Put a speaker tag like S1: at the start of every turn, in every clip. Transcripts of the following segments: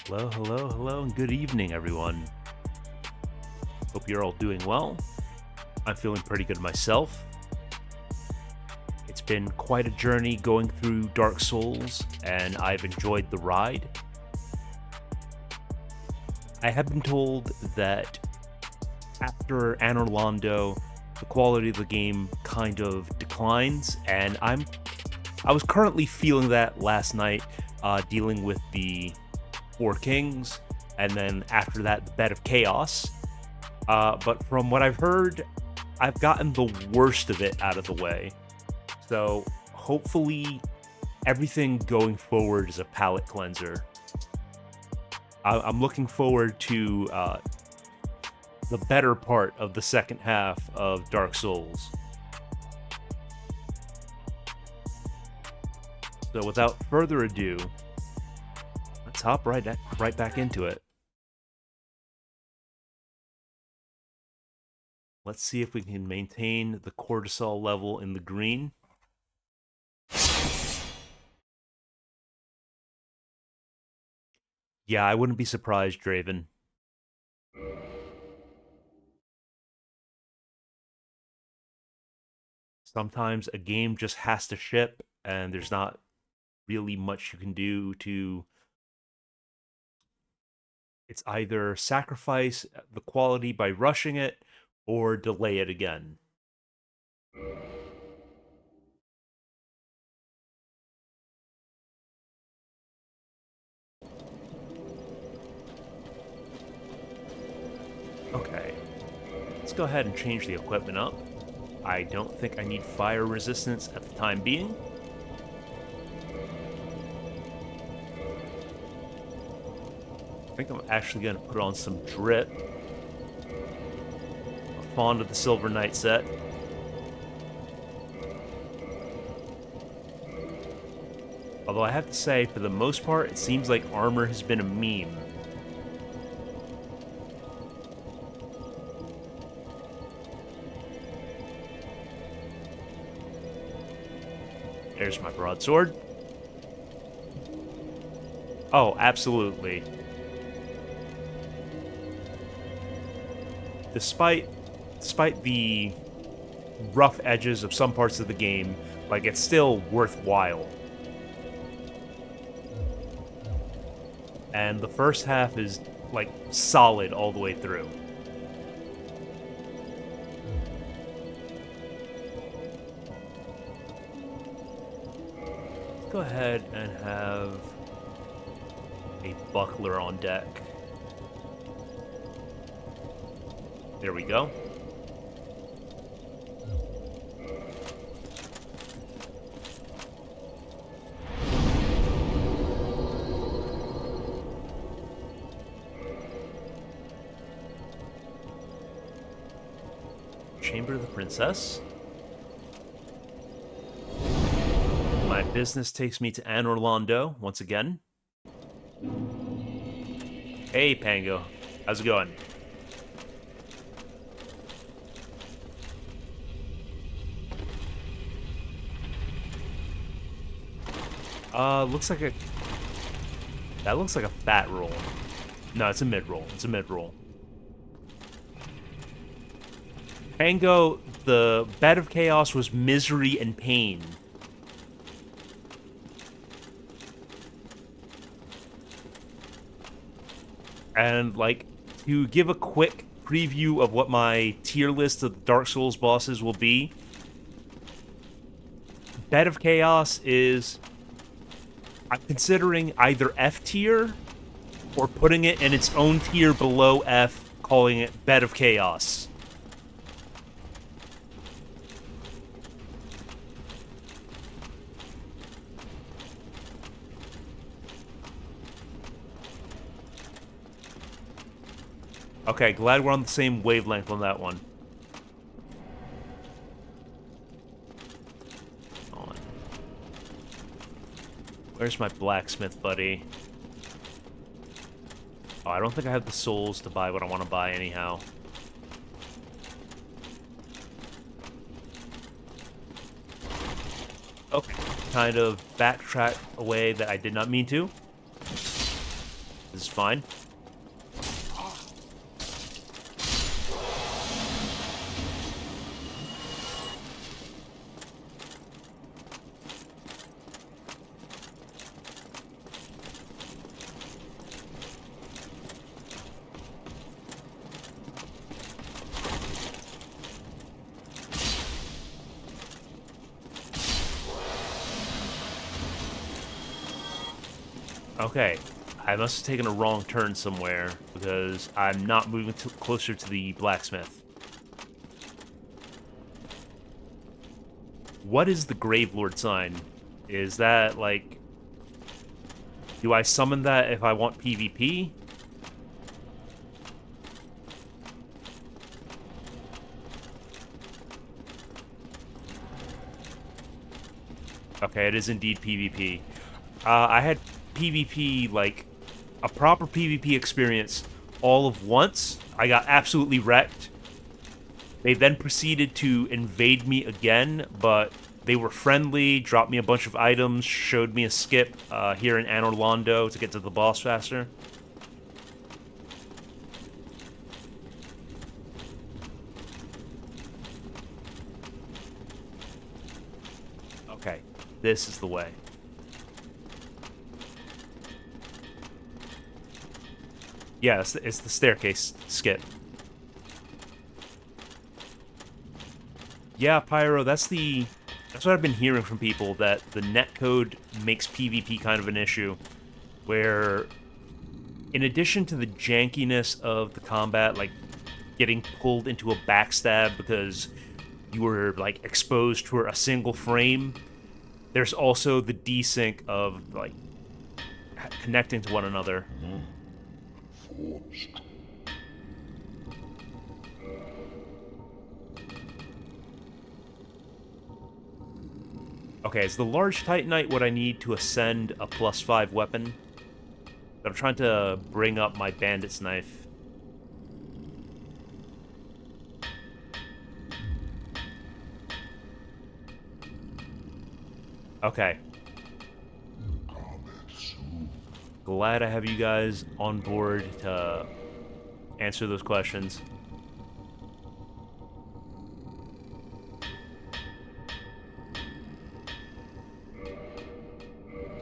S1: Hello, hello, hello, and good evening, everyone. Hope you're all doing well. I'm feeling pretty good myself. It's been quite a journey going through Dark Souls, and I've enjoyed the ride. I have been told that after Anor Londo, the quality of the game kind of declines, and I was currently feeling that last night, dealing with the Four Kings, and then after that, the Bed of Chaos. But from what I've heard, I've gotten the worst of it out of the way. So hopefully everything going forward is a palate cleanser. I'm looking forward to the better part of the second half of Dark Souls. So without further ado, let's hop right back into it. Let's see if we can maintain the cortisol level in the green. Yeah, I wouldn't be surprised, Draven. Sometimes a game just has to ship, and there's not really much you can do to... It's either sacrifice the quality by rushing it, or delay it again. Okay, let's go ahead and change the equipment up. I don't think I need fire resistance at the time being. I think I'm actually going to put on some drip. I'm fond of the Silver Knight set. Although I have to say, for the most part, it seems like armor has been a meme. There's my broadsword. Oh, absolutely. Despite the rough edges of some parts of the game, like, it's still worthwhile. And the first half is, like, solid all the way through. Let's go ahead and have a buckler on deck. There we go. Chamber of the Princess. My business takes me to Anor Londo once again. Hey, Pango. How's it going? Looks like a... That looks like a fat roll. No, it's a mid-roll. It's a mid-roll. Pango, the bed of chaos was misery and pain. And, like, to give a quick preview of what my tier list of Dark Souls bosses will be, Bed of Chaos is... I'm considering either F tier or putting it in its own tier below F, calling it Bed of Chaos. Okay, glad we're on the same wavelength on that one. On. Where's my blacksmith buddy? Oh, I don't think I have the souls to buy what I want to buy anyhow. Okay, kind of backtrack a way that I did not mean to. This is fine. Okay, I must have taken a wrong turn somewhere, because I'm not moving closer to the blacksmith. What is the Gravelord sign? Is that, like... Do I summon that if I want PvP? Okay, it is indeed PvP. I had PvP, like, a proper PvP experience all of once. I got absolutely wrecked. They then proceeded to invade me again, but they were friendly, dropped me a bunch of items, showed me a skip here in Anor Londo to get to the boss faster. Okay, this is the way. Yeah, it's the staircase skip. Yeah, Pyro, that's what I've been hearing from people, that the netcode makes PvP kind of an issue, where in addition to the jankiness of the combat, like getting pulled into a backstab because you were like exposed to a single frame, there's also the desync of like connecting to one another. Okay, is the large Titanite what I need to ascend a +5 weapon? I'm trying to bring up my bandit's knife. Okay. Glad I have you guys on board to answer those questions.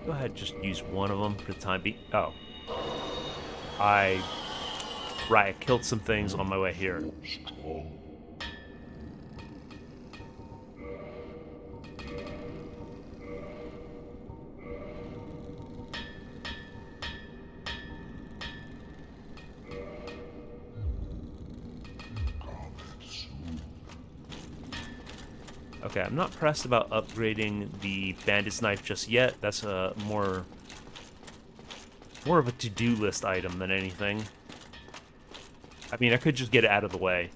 S1: Go ahead, just use one of them for the time being. Oh. Right, I killed some things on my way here. Okay, I'm not pressed about upgrading the bandit's knife just yet. That's a more of a to-do list item than anything. I mean, I could just get it out of the way.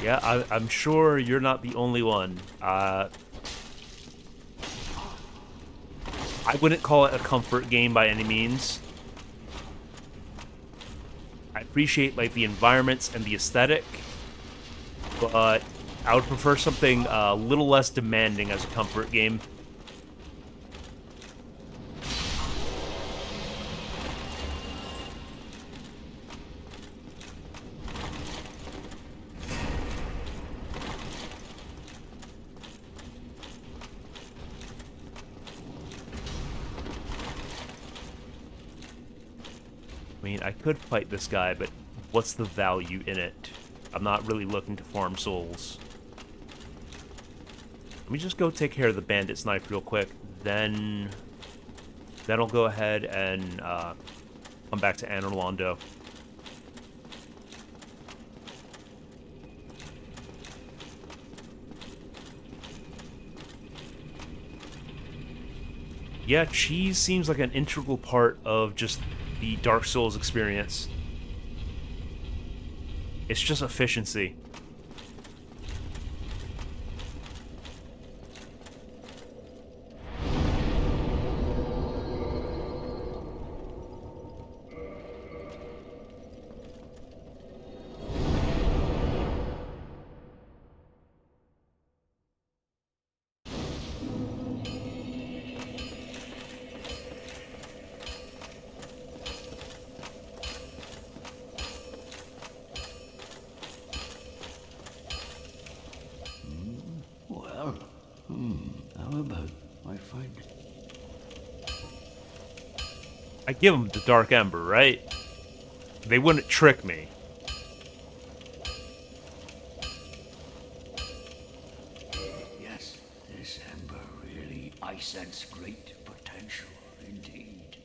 S1: Yeah, I'm sure you're not the only one. I wouldn't call it a comfort game by any means. I appreciate like the environments and the aesthetic, but I would prefer something a little less demanding as a comfort game. I mean, I could fight this guy, but what's the value in it? I'm not really looking to farm souls. Let me just go take care of the bandit's knife real quick, then I'll go ahead and come back to Anor Londo. Yeah, cheese seems like an integral part of just the Dark Souls experience. It's just efficiency.
S2: Well, how about I find it?
S1: I give them the Dark Ember, right? They wouldn't trick me.
S2: Yes, this ember really, I sense great potential indeed.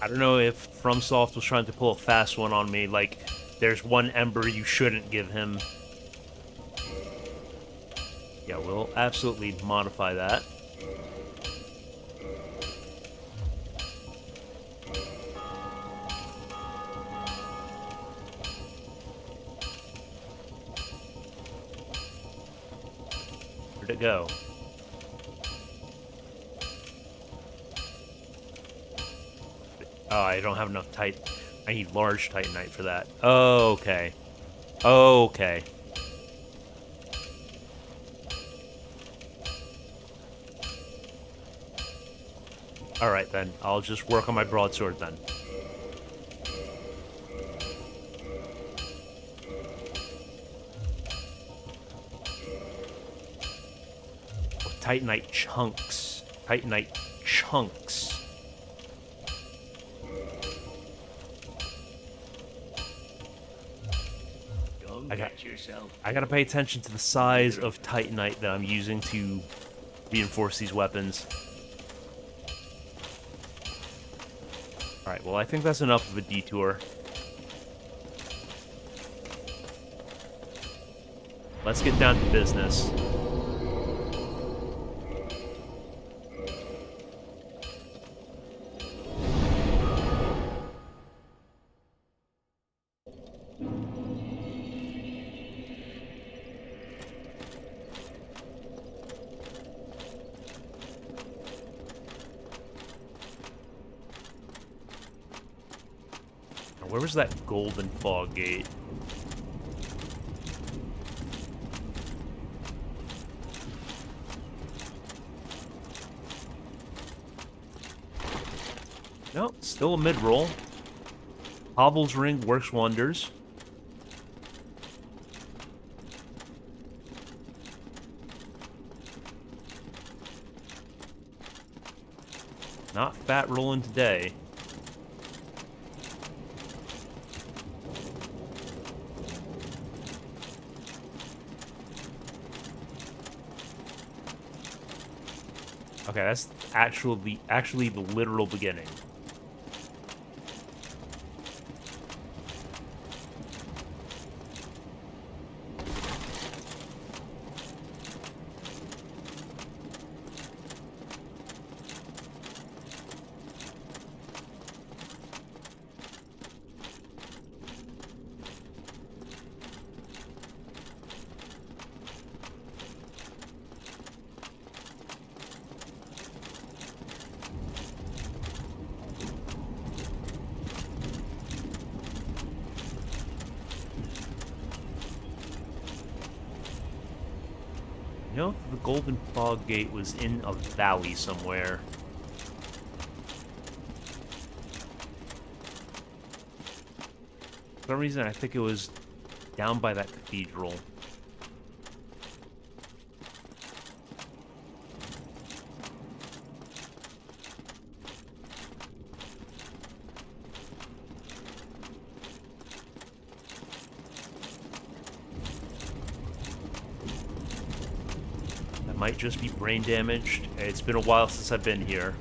S1: I don't know if FromSoft was trying to pull a fast one on me, like, there's one Ember you shouldn't give him. Yeah, we'll absolutely modify that. Where'd it go? Oh, I don't have enough Titan. I need large Titanite for that. Oh, okay. Okay. Alright then, I'll just work on my broadsword then. Oh, Titanite chunks. Titanite chunks. I gotta pay attention to the size of Titanite that I'm using to reinforce these weapons. Alright, well I think that's enough of a detour. Let's get down to business. Where was that golden fog gate? No, still a mid-roll. Hobble's Ring works wonders. Not fat rolling today. Okay, that's actually the literal beginning. know, the Golden Fog Gate was in a valley somewhere. For some reason, I think it was down by that cathedral. That might just be brain damaged. It's been a while since I've been here.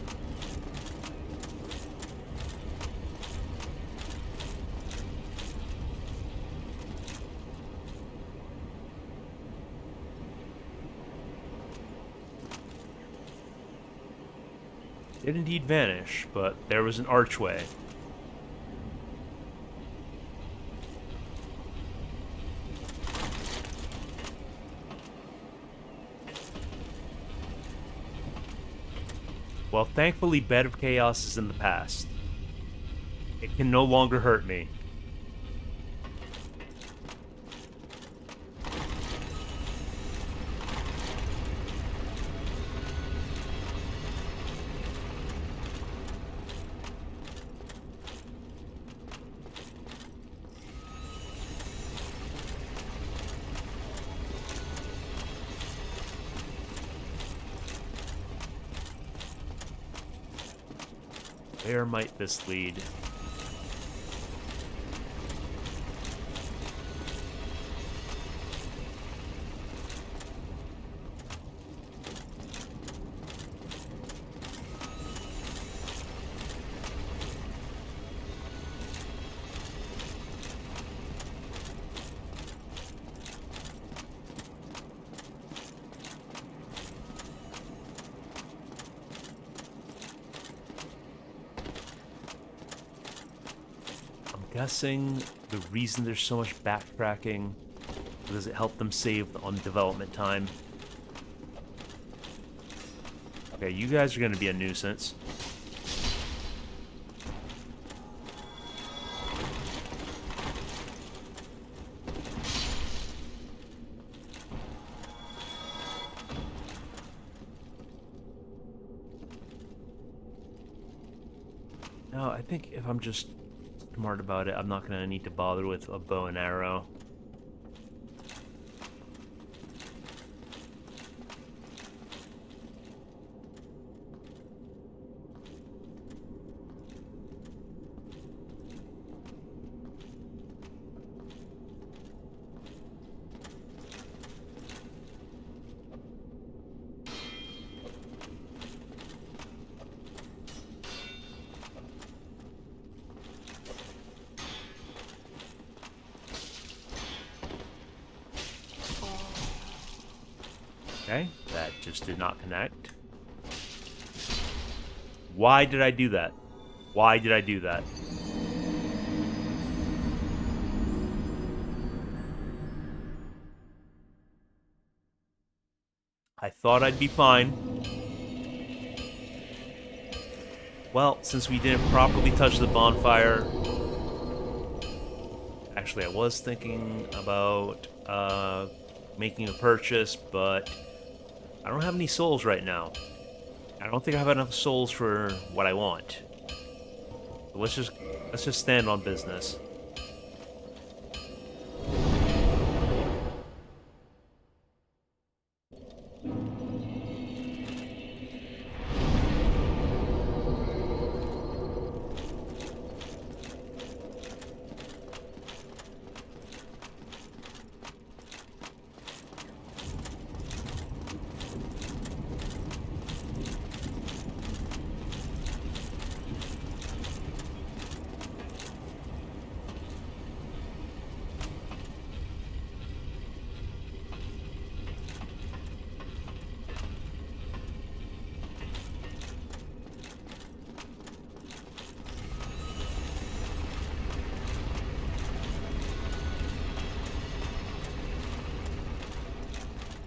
S1: Did indeed vanish, but there was an archway. Well, thankfully, Bed of Chaos is in the past. It can no longer hurt me. Where might this lead? Guessing the reason there's so much backtracking because it helped them save on development time. Okay, you guys are going to be a nuisance. No, I think if I'm just smart about it, I'm not going to need to bother with a bow and arrow. Okay, that just did not connect. Why did I do that? Why did I do that? I thought I'd be fine. Well, since we didn't properly touch the bonfire... Actually, I was thinking about making a purchase, but I don't have any souls right now. I don't think I have enough souls for what I want. So let's just stand on business.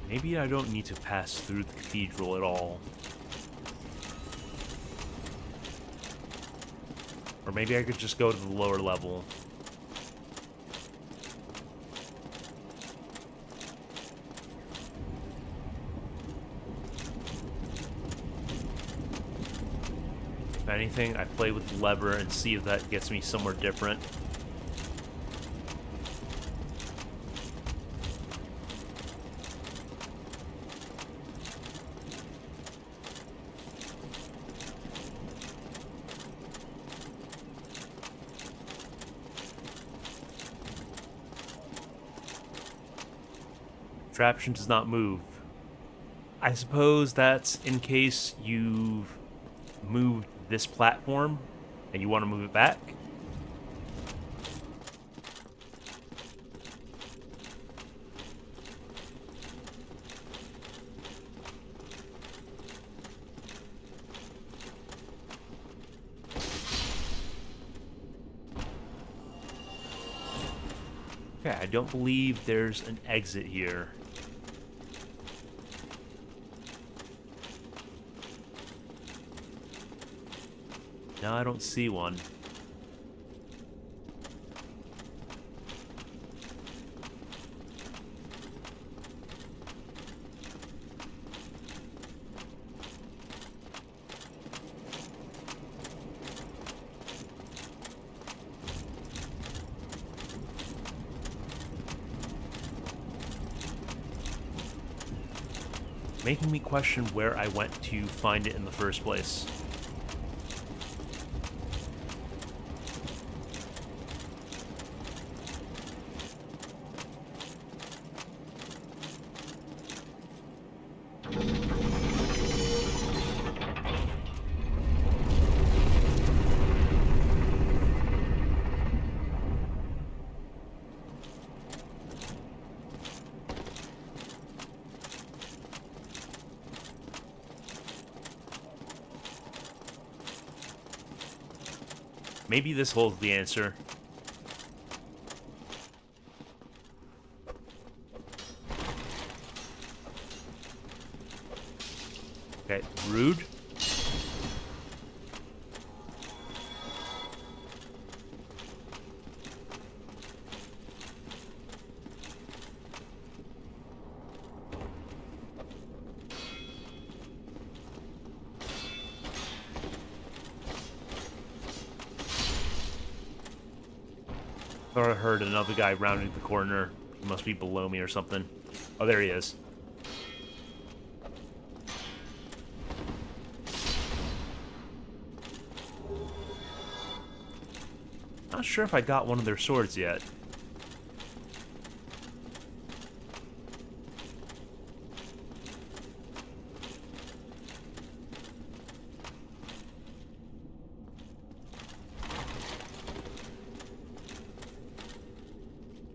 S1: Maybe I don't need to pass through the cathedral at all. Or maybe I could just go to the lower level. anything, I play with the lever and see if that gets me somewhere different. Contraption does not move. I suppose that's in case you've moved this platform and you want to move it back. Okay, I don't believe there's an exit here. No, I don't see one. Making me question where I went to find it in the first place. Maybe this holds the answer. Okay, rude. Thought I heard another guy rounding the corner. He must be below me or something. Oh, there he is. Not sure if I got one of their swords yet.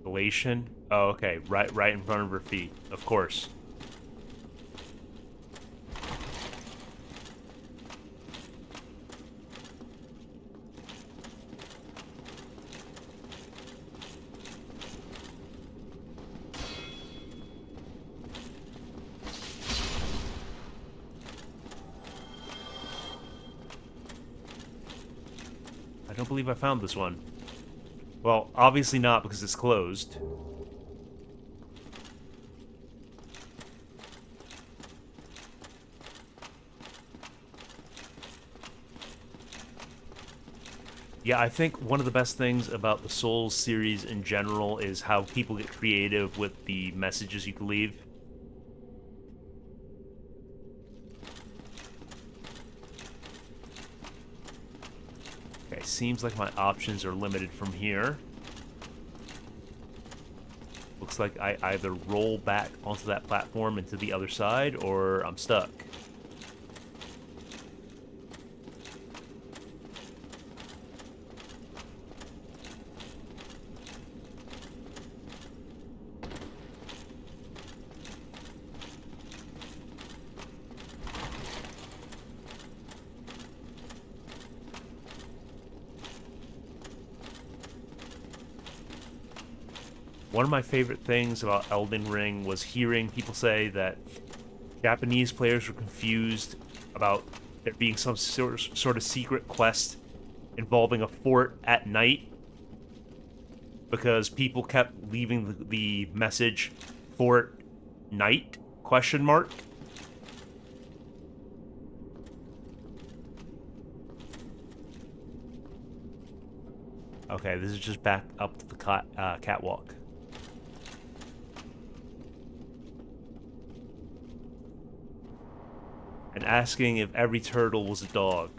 S1: Elation? Oh, okay. Right in front of her feet. Of course. I don't believe I found this one. Well, obviously not because it's closed. Yeah, I think one of the best things about the Souls series in general is how people get creative with the messages you can leave. Okay, seems like my options are limited from here. Looks like I either roll back onto that platform and to the other side, or I'm stuck. One of my favorite things about Elden Ring was hearing people say that Japanese players were confused about there being some sort of secret quest involving a fort at night because people kept leaving the message "fort night?" question mark. Okay, this is just back up to the catwalk. And asking if every turtle was a dog.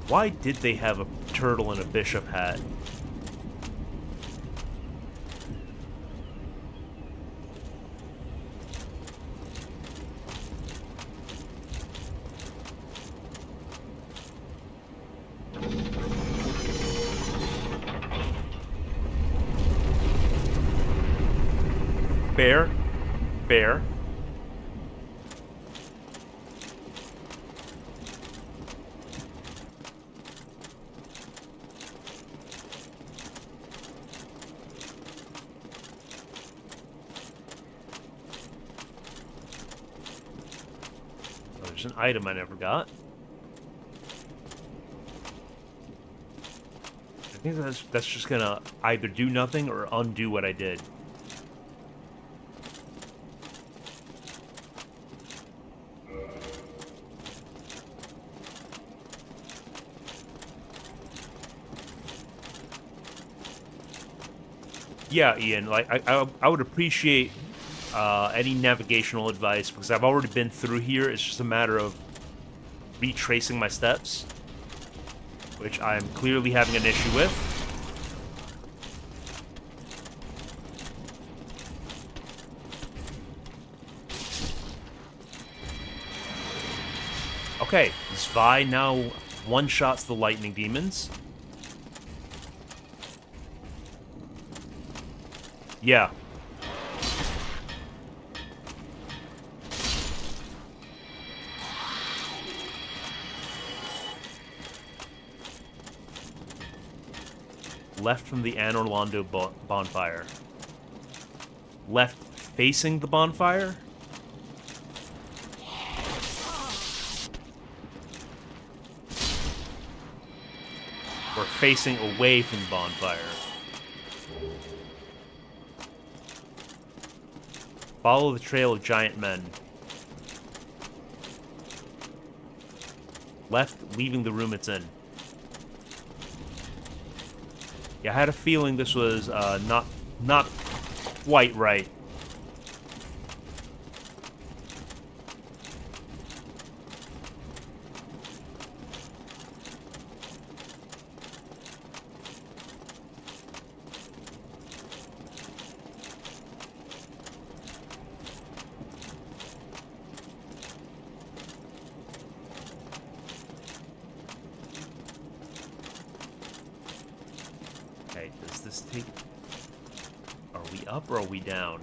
S1: Why did they have a turtle in a bishop hat? Fair. Fair. Oh, there's an item I never got. I think that's just gonna either do nothing or undo what I did. Yeah, Ian, like, I would appreciate any navigational advice, because I've already been through here. It's just a matter of retracing my steps, which I'm clearly having an issue with. Okay, Zvi now one-shots the lightning demons. Yeah. Left from the Anor Londo bonfire. Left facing the bonfire? Or facing away from the bonfire? Follow the trail of giant men. Left, leaving the room it's in. Yeah, I had a feeling this was not quite right. Okay, does this take... Are we up or are we down?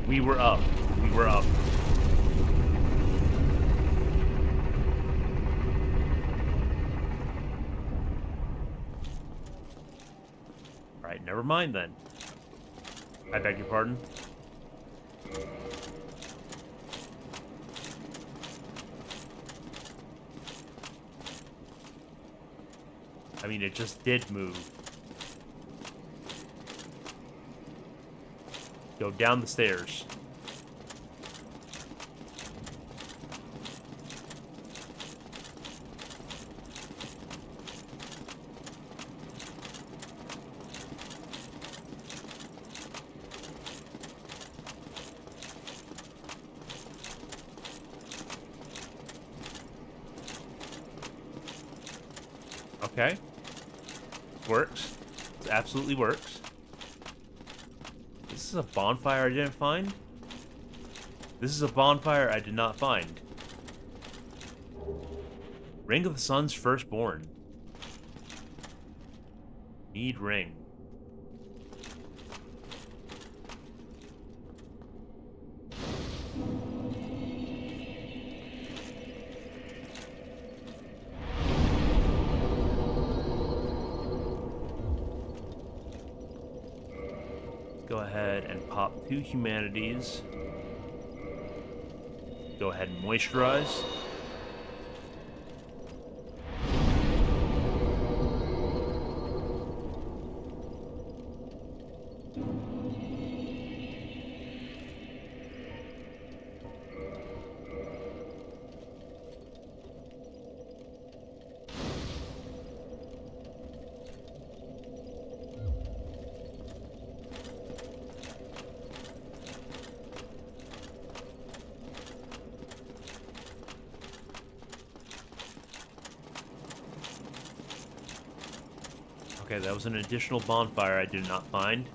S1: We were up. We were up. Alright, never mind then. I beg your pardon? I mean, it just did move. Go down the stairs. Okay. Works. It absolutely works. This is a bonfire I didn't find? This is a bonfire I did not find. Ring of the Sun's Firstborn. Need ring. Go ahead and pop 2 humanities. Go ahead and moisturize. Okay, that was an additional bonfire I did not find.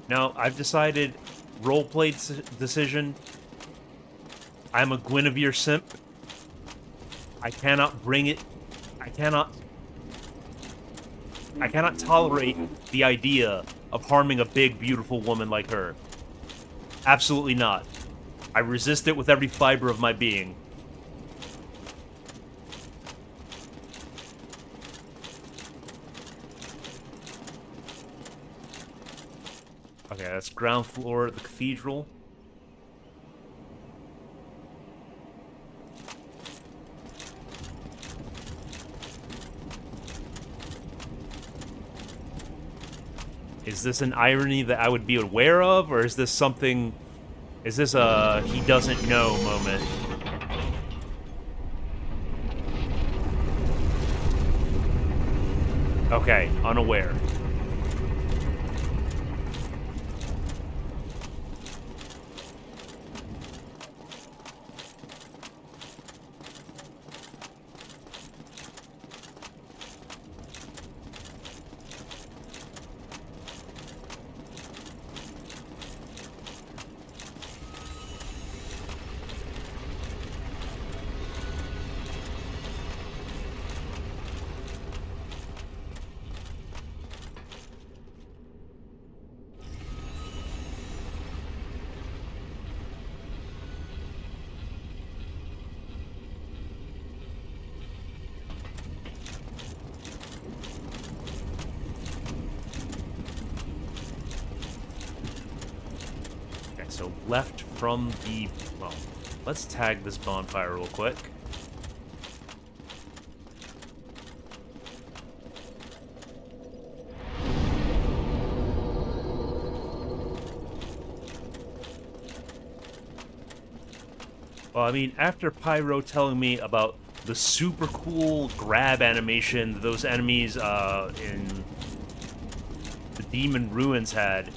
S1: Now, I've decided, roleplay decision, I'm a Guinevere simp. I cannot bring it, I cannot tolerate the idea of harming a big, beautiful woman like her. Absolutely not. I resist it with every fiber of my being. Okay, that's ground floor of the cathedral. Is this an irony that I would be aware of, or is this something... Is this a he doesn't know moment? Okay, unaware. So left from the... Well, let's tag this bonfire real quick. Well, I mean, after Pyro telling me about the super cool grab animation those enemies in the Demon Ruins had,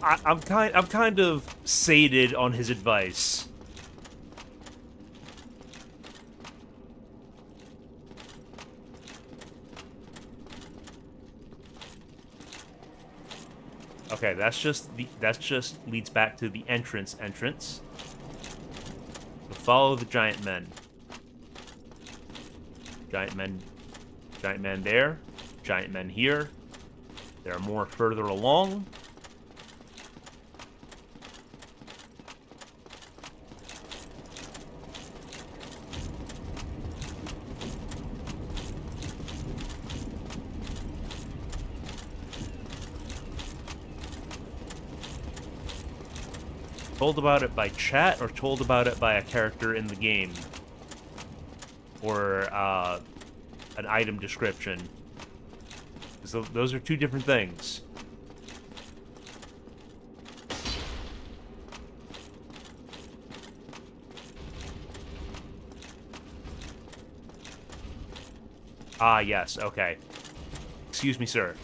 S1: I'm kind of sated on his advice. Okay, that's just leads back to the entrance. So follow the giant men. Giant men there, giant men here. There are more further along. Told about it by chat or told about it by a character in the game? Or an item description? So those are two different things. Ah, yes, okay. Excuse me, sir.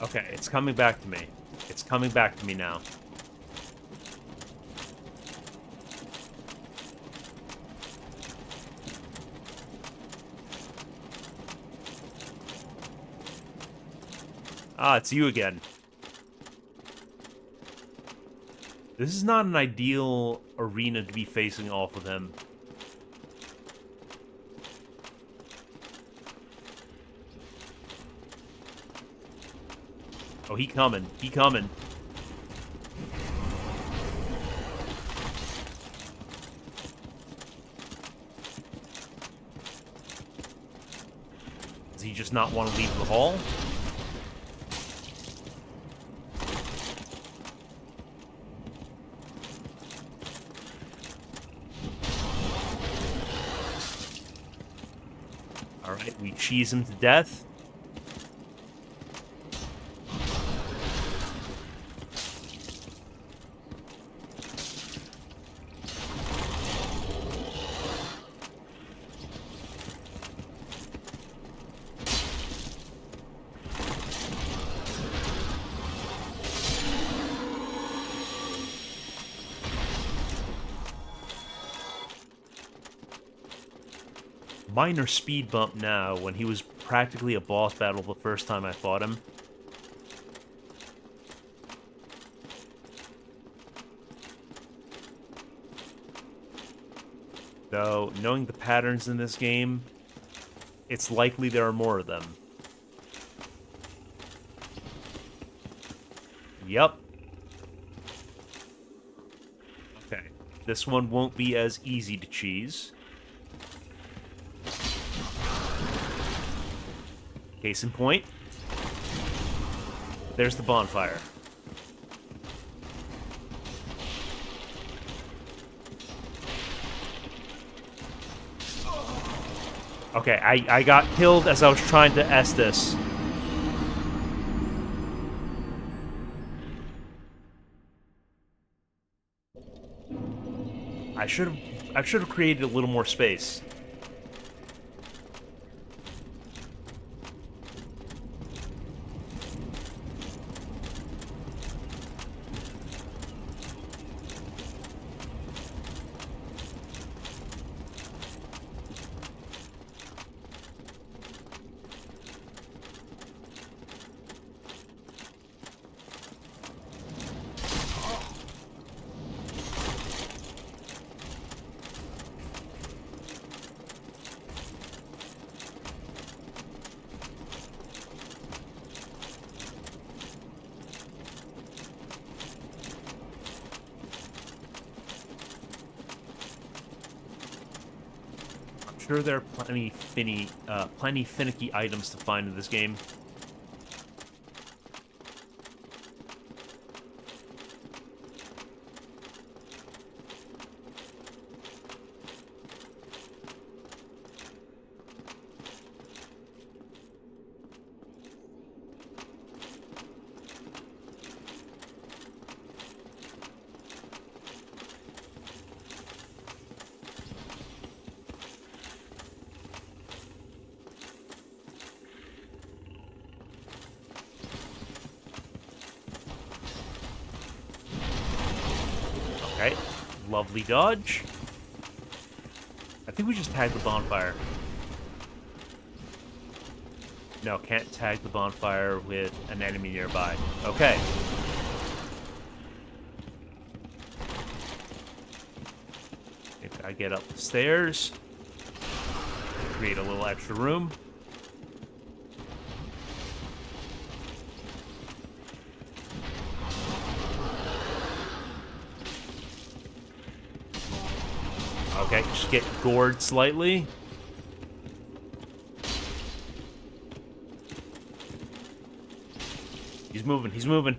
S1: Okay, it's coming back to me. It's coming back to me now. Ah, it's you again. This is not an ideal arena to be facing off with him. Oh, he coming. He coming. Does he just not want to leave the hall? Alright, we cheese him to death. minor speed bump now when he was practically a boss battle the first time I fought him. Though, knowing the patterns in this game, it's likely there are more of them. Yep. Okay. This one won't be as easy to cheese. Case in point. There's the bonfire. Okay, I got killed as I was trying to S this. I should have created a little more space. Sure, there are plenty finicky items to find in this game. Okay, lovely dodge. I think we just tagged the bonfire. No, can't tag the bonfire with an enemy nearby. Okay. If I get up the stairs, create a little extra room. Okay, just get gored slightly. He's moving, he's moving.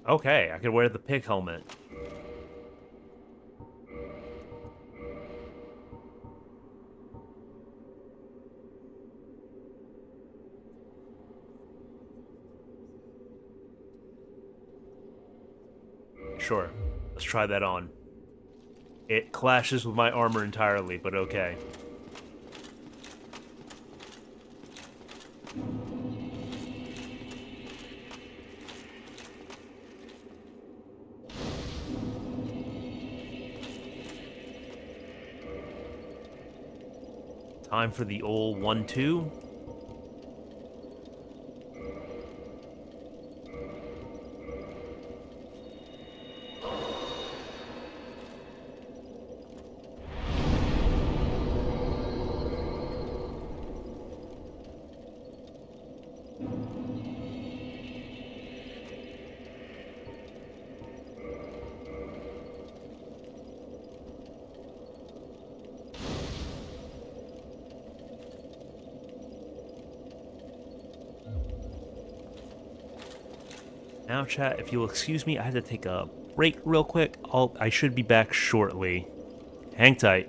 S1: Okay, I can wear the pig helmet. Sure, let's try that on. It clashes with my armor entirely, but okay. Time for the old 1-2. Now, chat, if you'll excuse me, I had to take a break real quick. I should be back shortly. Hang tight.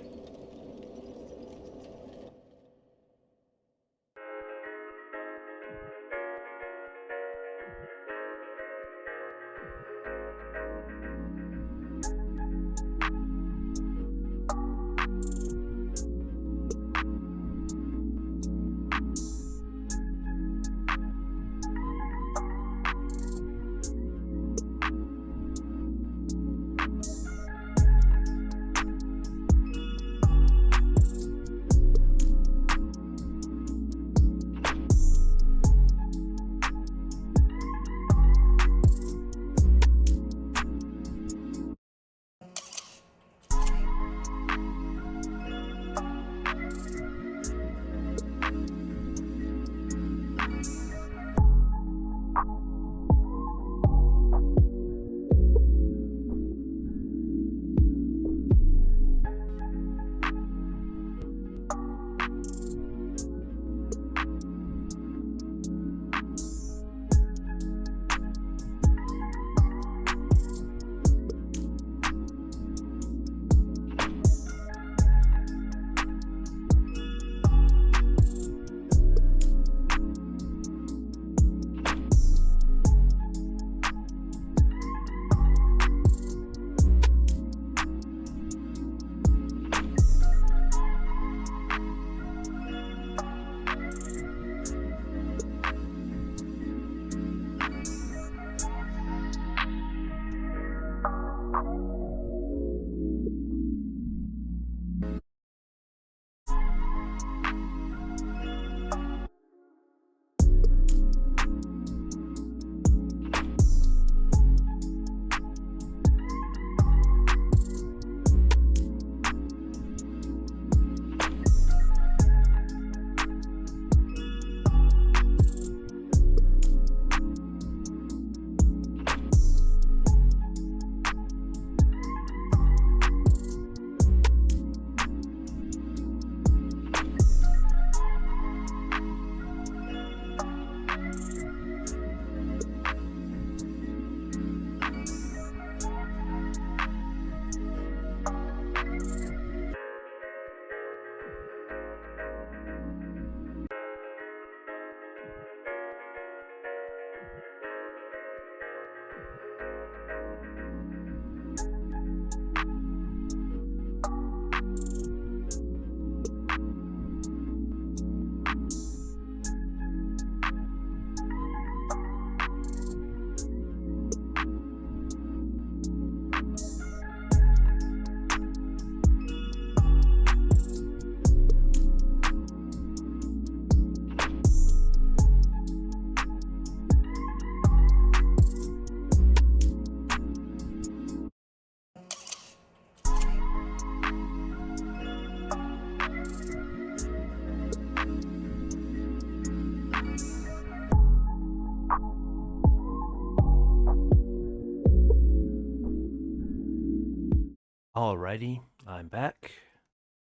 S1: Alrighty, I'm back.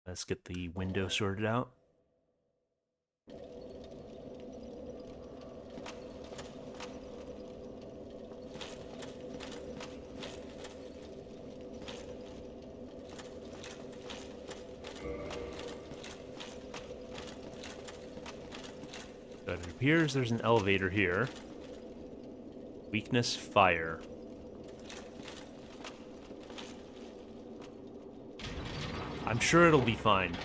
S1: Let's get the window sorted out. So it appears there's an elevator here. Weakness, fire. I'm sure it'll be fine.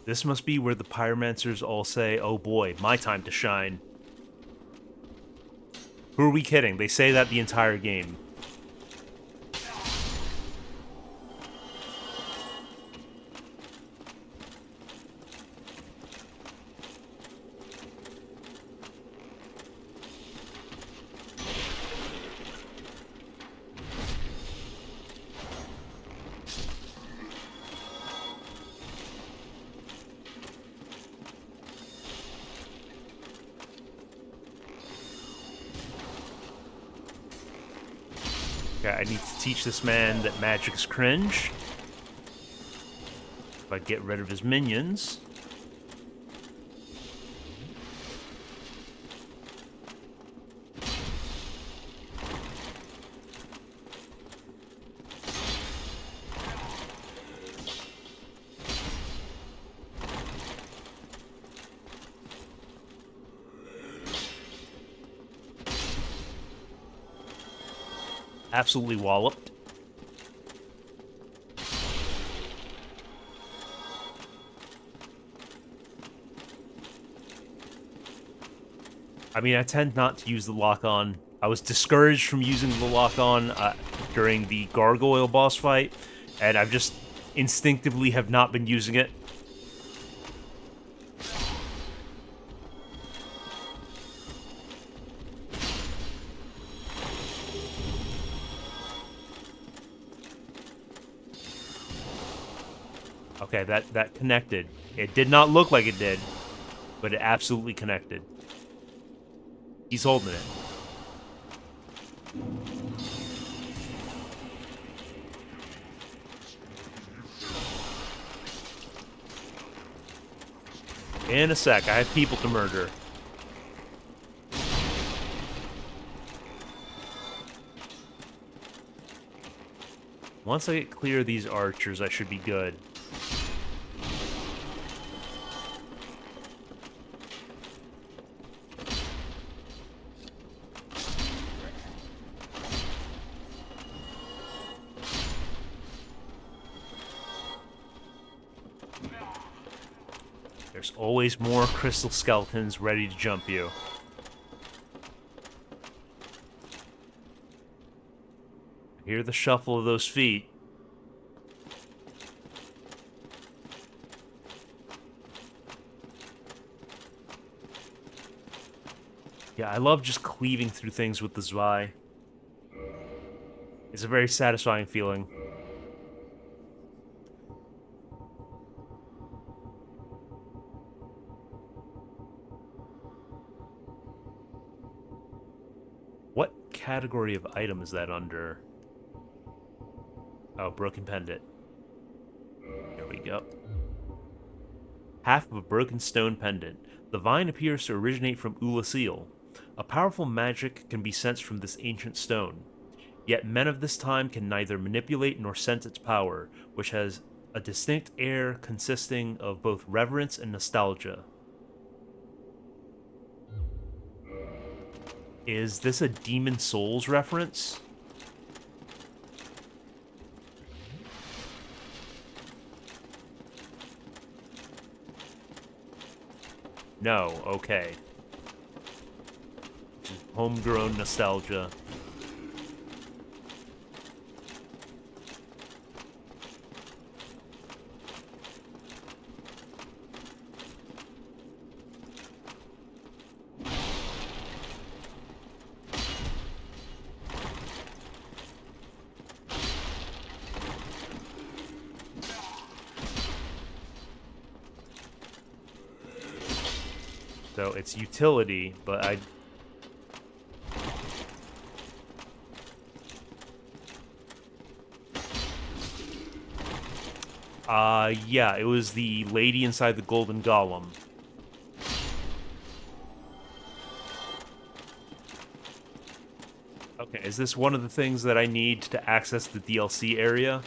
S1: This must be where the pyromancers all say, "Oh boy, my time to shine." Who are we kidding? They say that the entire game. Okay, I need to teach this man that magic's cringe. If I get rid of his minions. Absolutely walloped. I mean, I tend not to use the lock-on. I was discouraged from using the lock-on during the gargoyle boss fight, and I've just instinctively have not been using it. Okay, that connected. It did not look like it did, but it absolutely connected. He's holding it. In a sec, I have people to murder. Once I get clear of these archers, I should be good. There's always more crystal skeletons ready to jump you. I hear the shuffle of those feet. Yeah, I love just cleaving through things with the Zwei. It's a very satisfying feeling. What category of item is that under? Oh, broken pendant. There we go. Half of a broken stone pendant. The vine appears to originate from Ulasil. A powerful magic can be sensed from this ancient stone. Yet men of this time can neither manipulate nor sense its power, which has a distinct air consisting of both reverence and nostalgia. Is this a Demon Souls reference? No, okay. Just homegrown nostalgia. So it's utility, but yeah, it was the lady inside the golden golem. Okay, is this one of the things that I need to access the DLC area?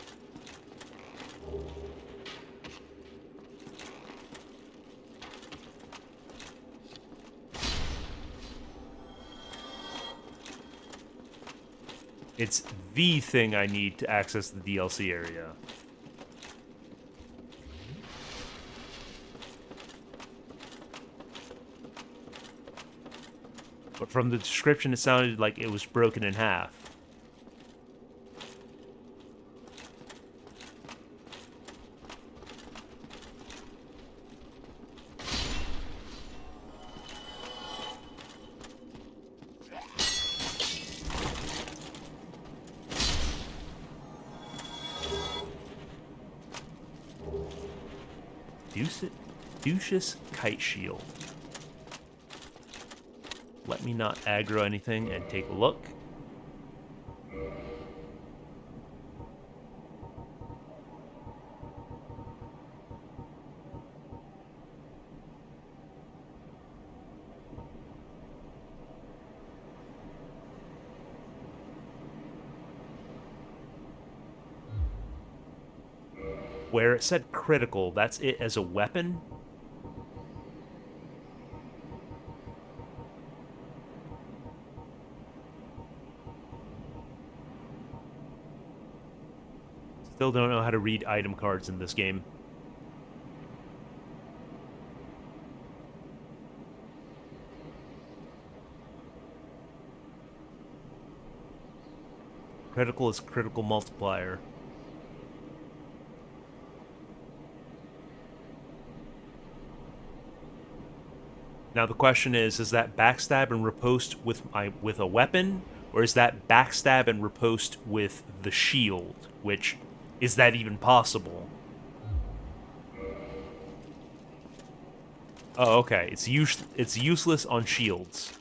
S1: It's the thing I need to access the DLC area. But from the description, it sounded like it was broken in half. Ducius Kite Shield. Let me not aggro anything and take a look. Where it said critical, that's it as a weapon? Still don't know how to read item cards in this game. Critical is critical multiplier. Now the question is that backstab and riposte with a weapon, or is that backstab and riposte with the shield? Which is that even possible? Oh, okay. It's useless on shields.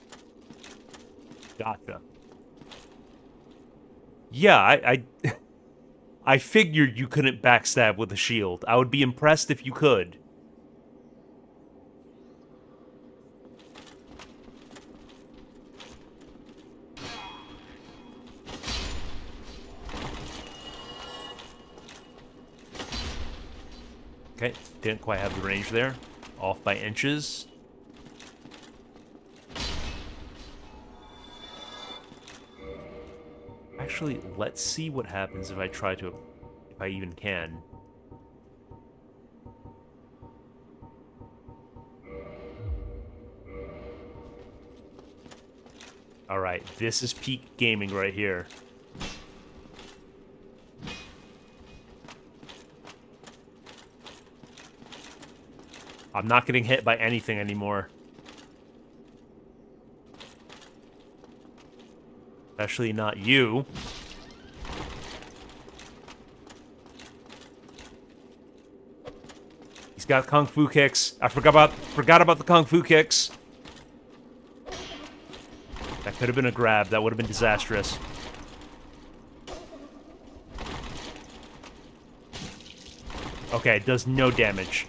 S1: Gotcha. Yeah, I figured you couldn't backstab with a shield. I would be impressed if you could. Okay, didn't quite have the range there. Off by inches. Actually, let's see what happens if I try to... if I even can. Alright, this is peak gaming right here. I'm not getting hit by anything anymore. Especially not you. He's got kung fu kicks. I forgot about the kung fu kicks. That could have been a grab. That would have been disastrous. Okay, it does no damage.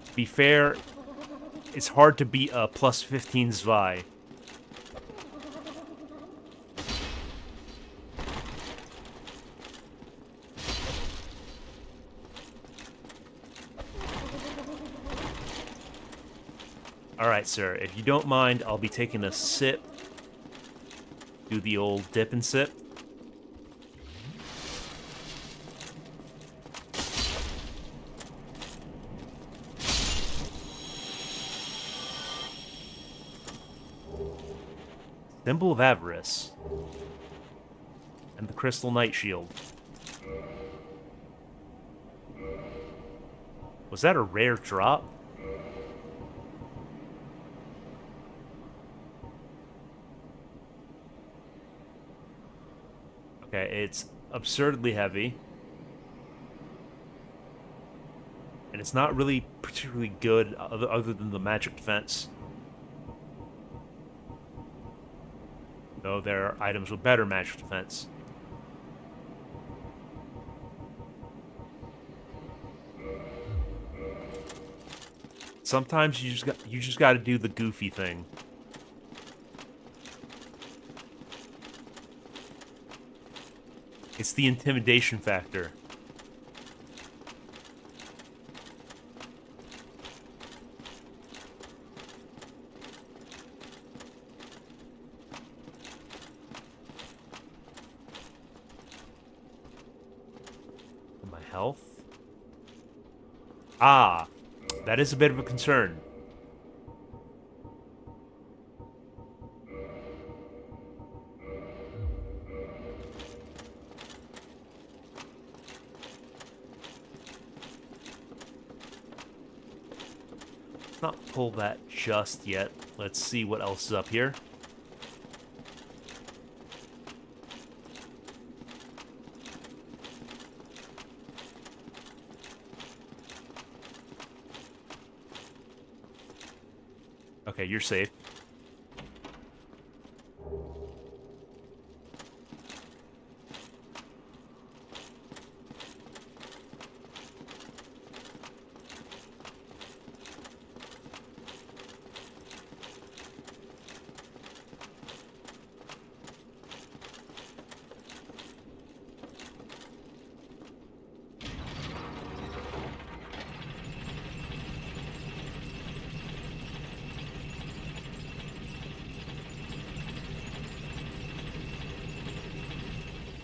S1: To be fair, it's hard to beat a plus 15 Zwei. Alright, sir. If you don't mind, I'll be taking a sip. Do the old dip and sip. Symbol of Avarice. And the Crystal Knight Shield. Was that a rare drop? Okay, it's absurdly heavy. And it's not really particularly good other than the magic defense. Though there are items with better magic defense. Sometimes you just got to do the goofy thing. It's the intimidation factor. My health? Ah, that is a bit of a concern. Let's not pull that just yet. Let's see what else is up here. Okay, you're safe.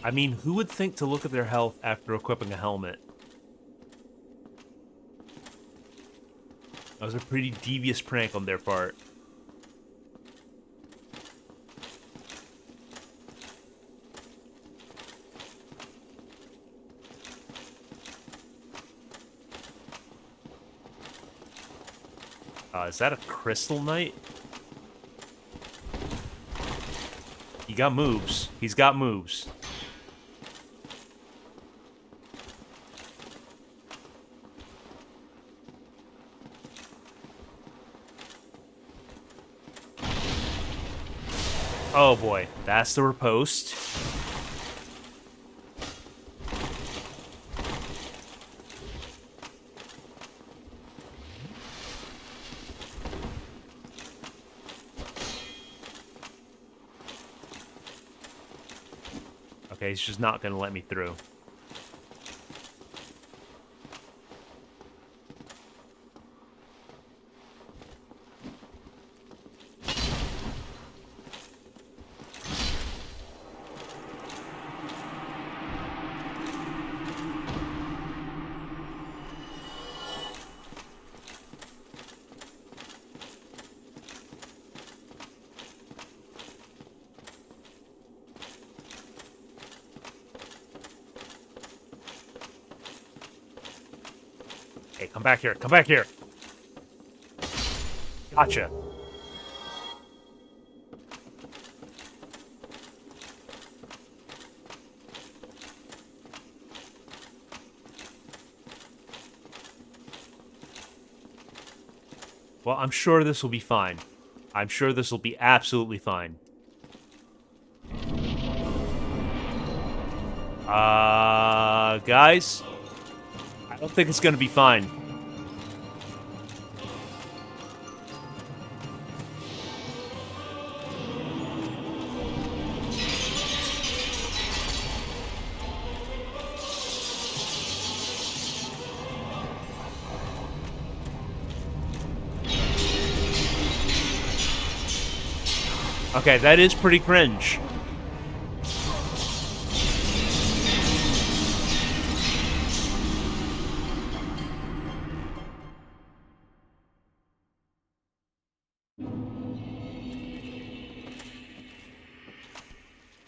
S1: I mean, who would think to look at their health after equipping a helmet? That was a pretty devious prank on their part. Is that a Crystal Knight? He got moves. He's got moves. Oh boy, that's the riposte. Okay, he's just not gonna let me through. Hey, come back here. Come back here. Gotcha. Well, I'm sure this will be fine. I'm sure this will be absolutely fine. Guys? I don't think it's gonna be fine. Okay, that is pretty cringe.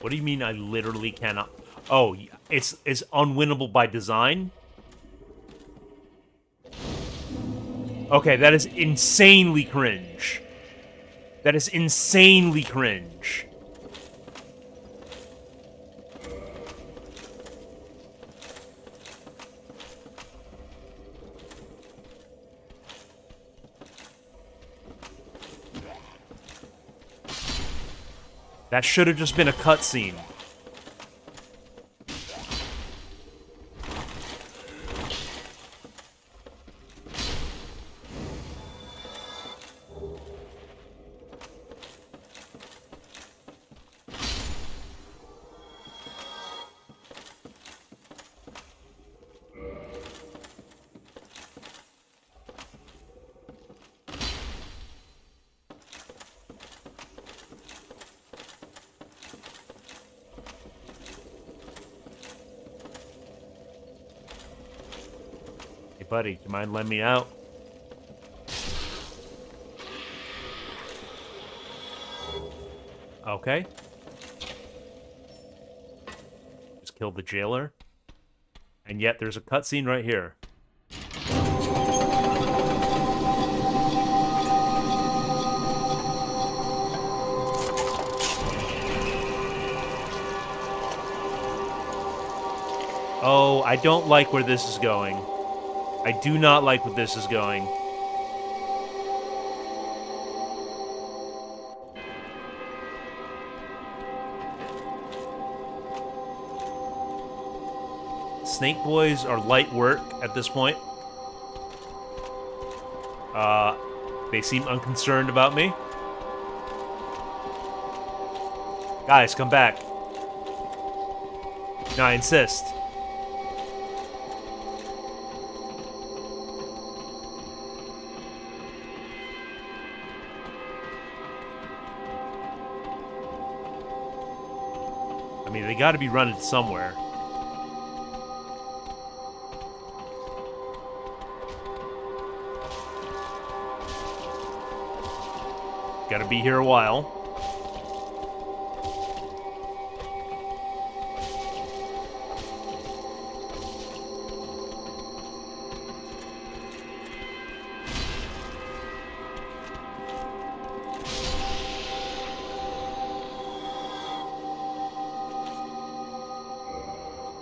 S1: What do you mean I literally cannot? Oh, it's unwinnable by design? Okay, that is insanely cringe. That is insanely cringe. That should have just been a cutscene. Hey, buddy, do you mind letting me out? Okay. Just killed the jailer. And yet there's a cutscene right here. Oh, I don't like where this is going. I do not like where this is going. Snake boys are light work at this point. They seem unconcerned about me. Guys, come back. No, I insist. I mean, they gotta be running somewhere. Gotta be here a while.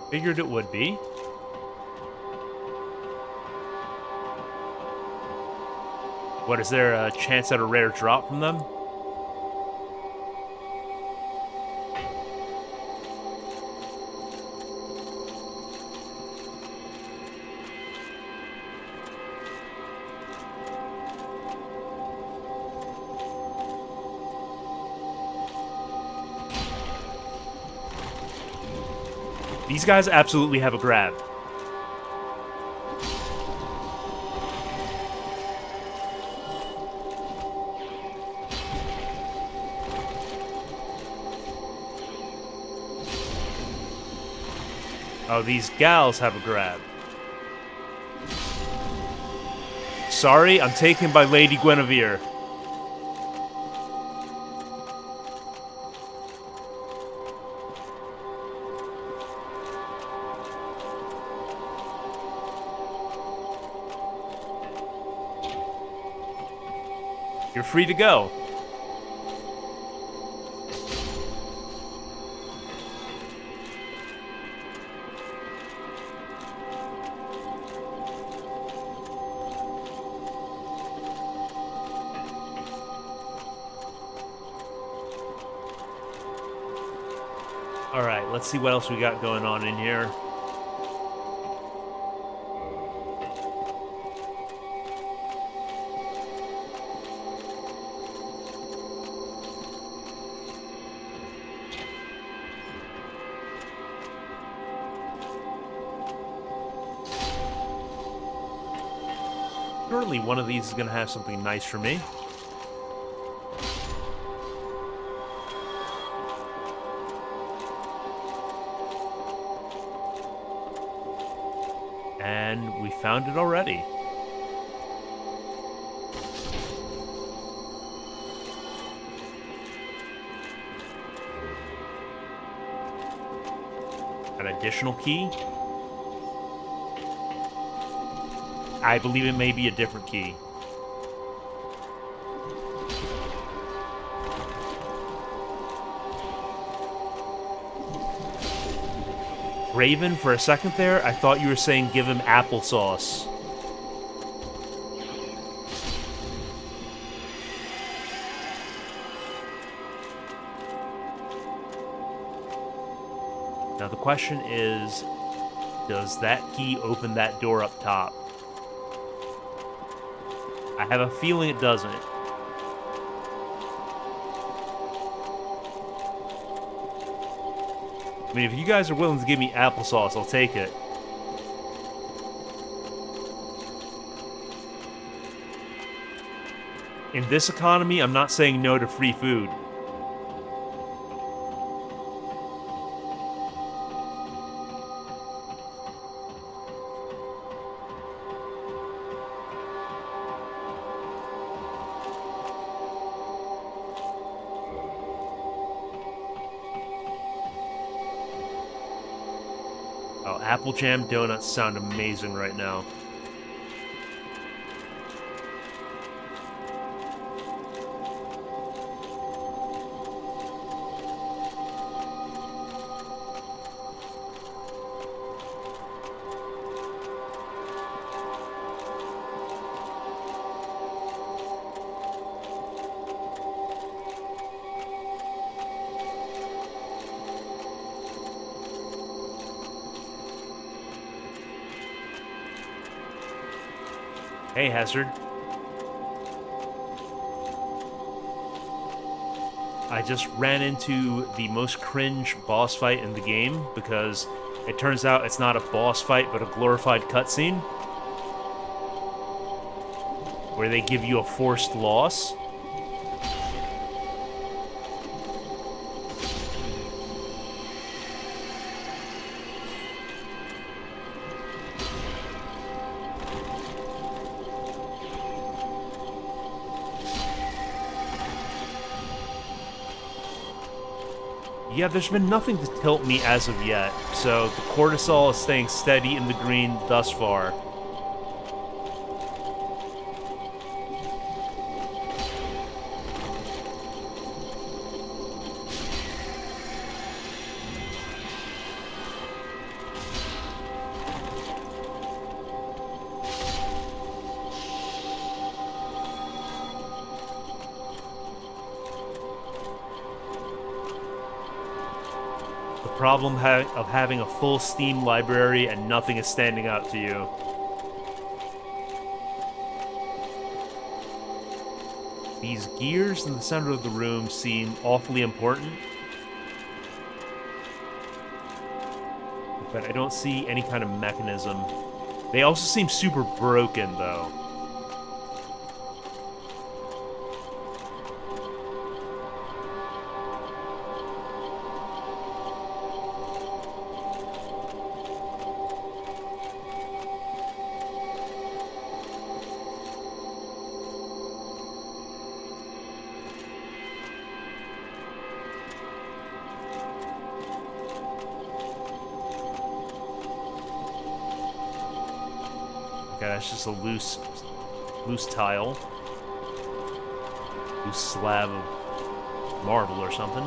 S1: Figured it would be. What, is there a chance at a rare drop from them? These guys absolutely have a grab. Oh, these gals have a grab. Sorry, I'm taken by Lady Guinevere. You're free to go. Alright, let's see what else we got going on in here. Surely one of these is going to have something nice for me. And we found it already. An additional key. I believe it may be a different key. Raven, for a second there, I thought you were saying give him applesauce. Now the question is, does that key open that door up top? I have a feeling it doesn't. I mean, if you guys are willing to give me applesauce, I'll take it. In this economy, I'm not saying no to free food. Oh, apple jam donuts sound amazing right now. Hey, Hazard. I just ran into the most cringe boss fight in the game because it turns out it's not a boss fight but a glorified cutscene where they give you a forced loss. Yeah, there's been nothing to tilt me as of yet, so the cortisol is staying steady in the green thus far. Problem of having a full Steam library and nothing is standing out to you. These gears in the center of the room seem awfully important, but I don't see any kind of mechanism. They also seem super broken, though. Okay, that's just a loose tile. Loose slab of marble or something.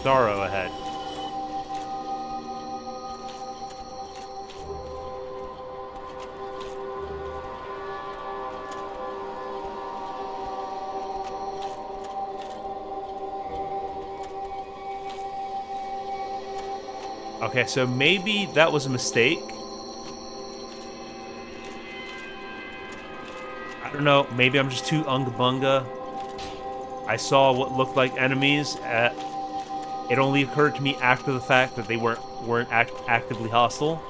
S1: Sorrow ahead. Okay, so maybe that was a mistake. I don't know, maybe I'm just too unga-bunga. I saw what looked like enemies. It only occurred to me after the fact that they weren't actively hostile.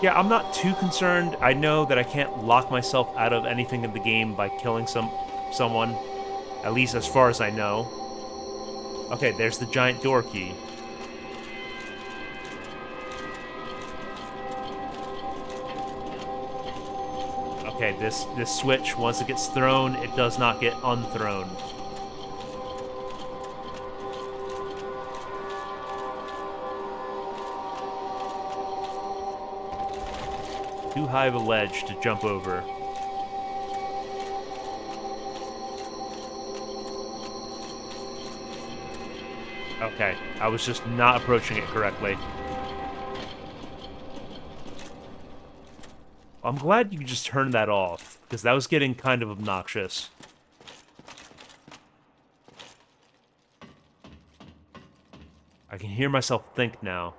S1: Yeah, I'm not too concerned. I know that I can't lock myself out of anything in the game by killing someone, at least as far as I know. Okay, there's the giant door key. Okay, this switch, once it gets thrown, it does not get unthrown. Too high of a ledge to jump over. Okay, I was just not approaching it correctly. I'm glad you just turned that off, because that was getting kind of obnoxious. I can hear myself think now.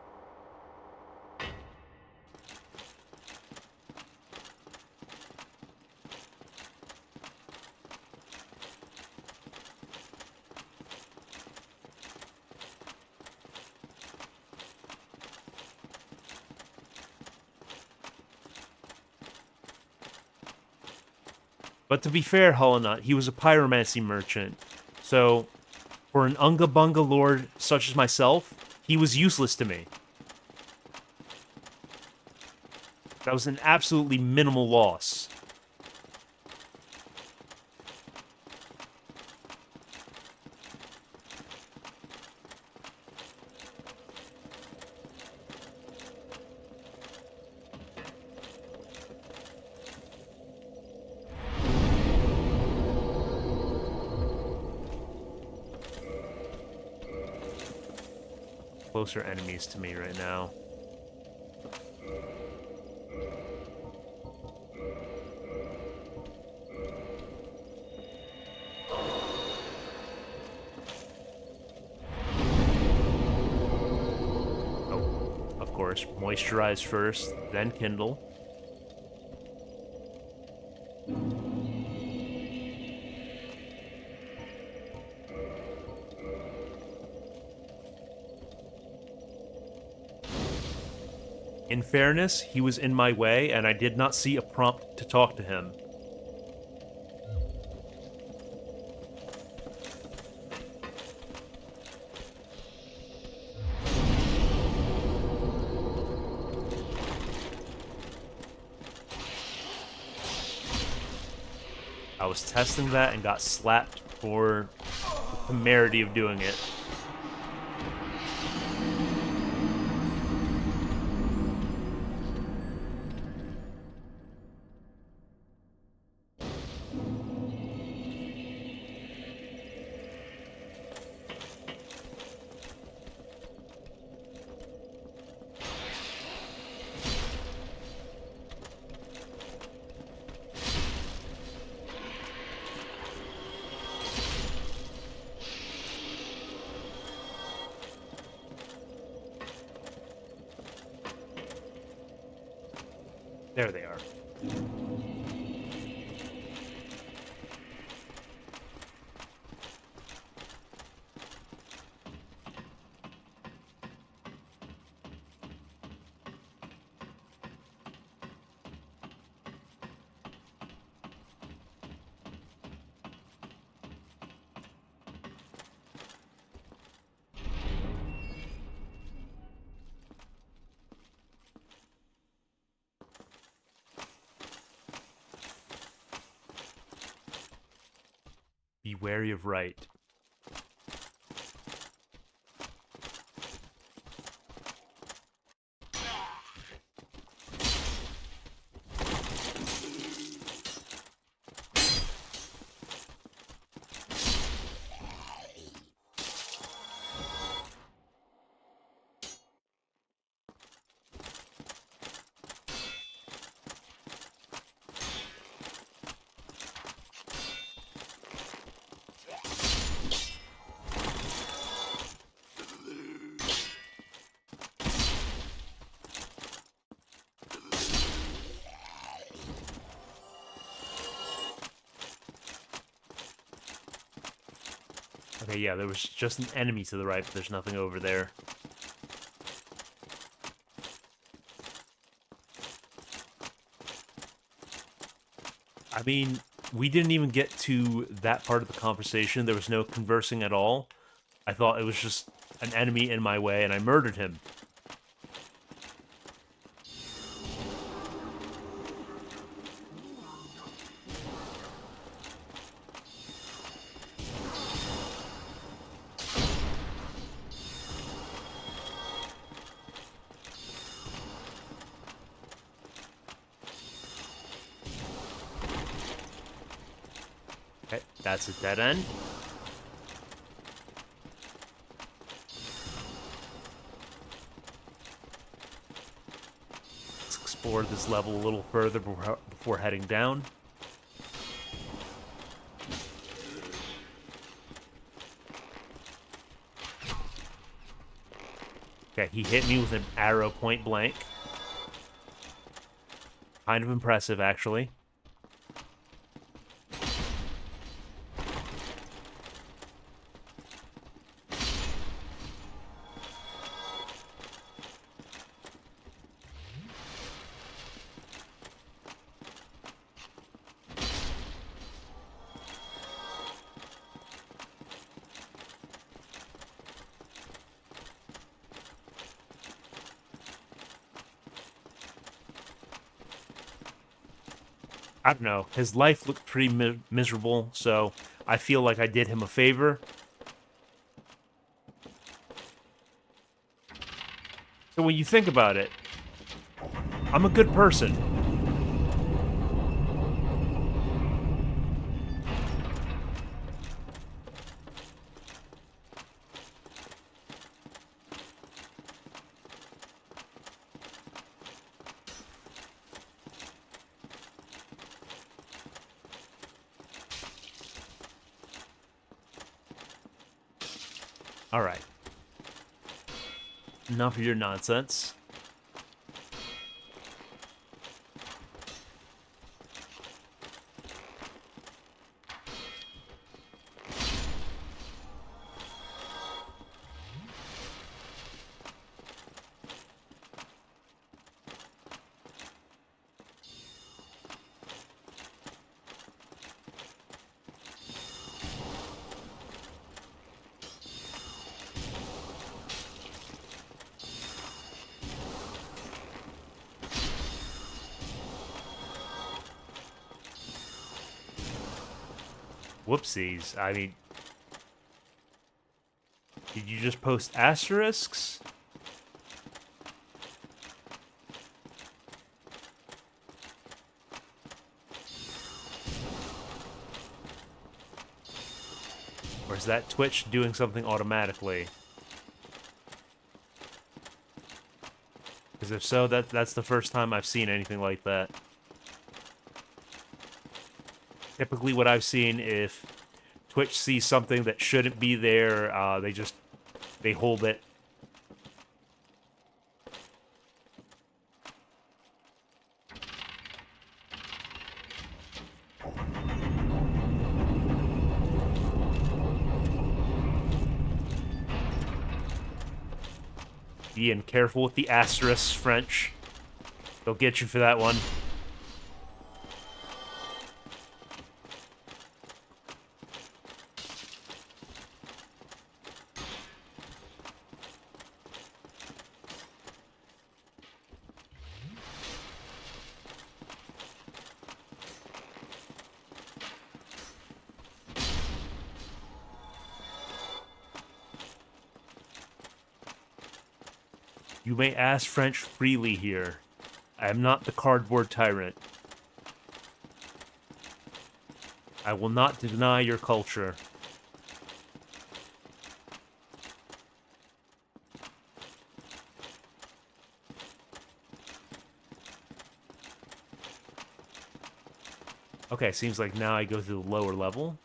S1: But to be fair, Hollow Knight, he was a pyromancy merchant. So, for an Unga Bunga lord such as myself, he was useless to me. That was an absolutely minimal loss. Closer enemies to me right now. Oh, of course, moisturize first, then kindle. In fairness, he was in my way, and I did not see a prompt to talk to him. I was testing that and got slapped for the temerity of doing it. There they are. Be wary of right. Okay, yeah, there was just an enemy to the right, but there's nothing over there. I mean, we didn't even get to that part of the conversation. There was no conversing at all. I thought it was just an enemy in my way, and I murdered him. Okay, that's a dead end. Let's explore this level a little further before heading down. Okay, he hit me with an arrow point blank. Kind of impressive, actually. I don't know. His life looked pretty miserable, so I feel like I did him a favor. So when you think about it, I'm a good person. All right. Enough of your nonsense. Whoopsies. I mean, did you just post asterisks? Or is that Twitch doing something automatically? Because if so, that's the first time I've seen anything like that. Typically what I've seen, if Twitch sees something that shouldn't be there, they hold it. Ian, careful with the asterisk, French. They'll get you for that one. You may ask French freely here. I am not the cardboard tyrant. I will not deny your culture. Okay, seems like now I go to the lower level.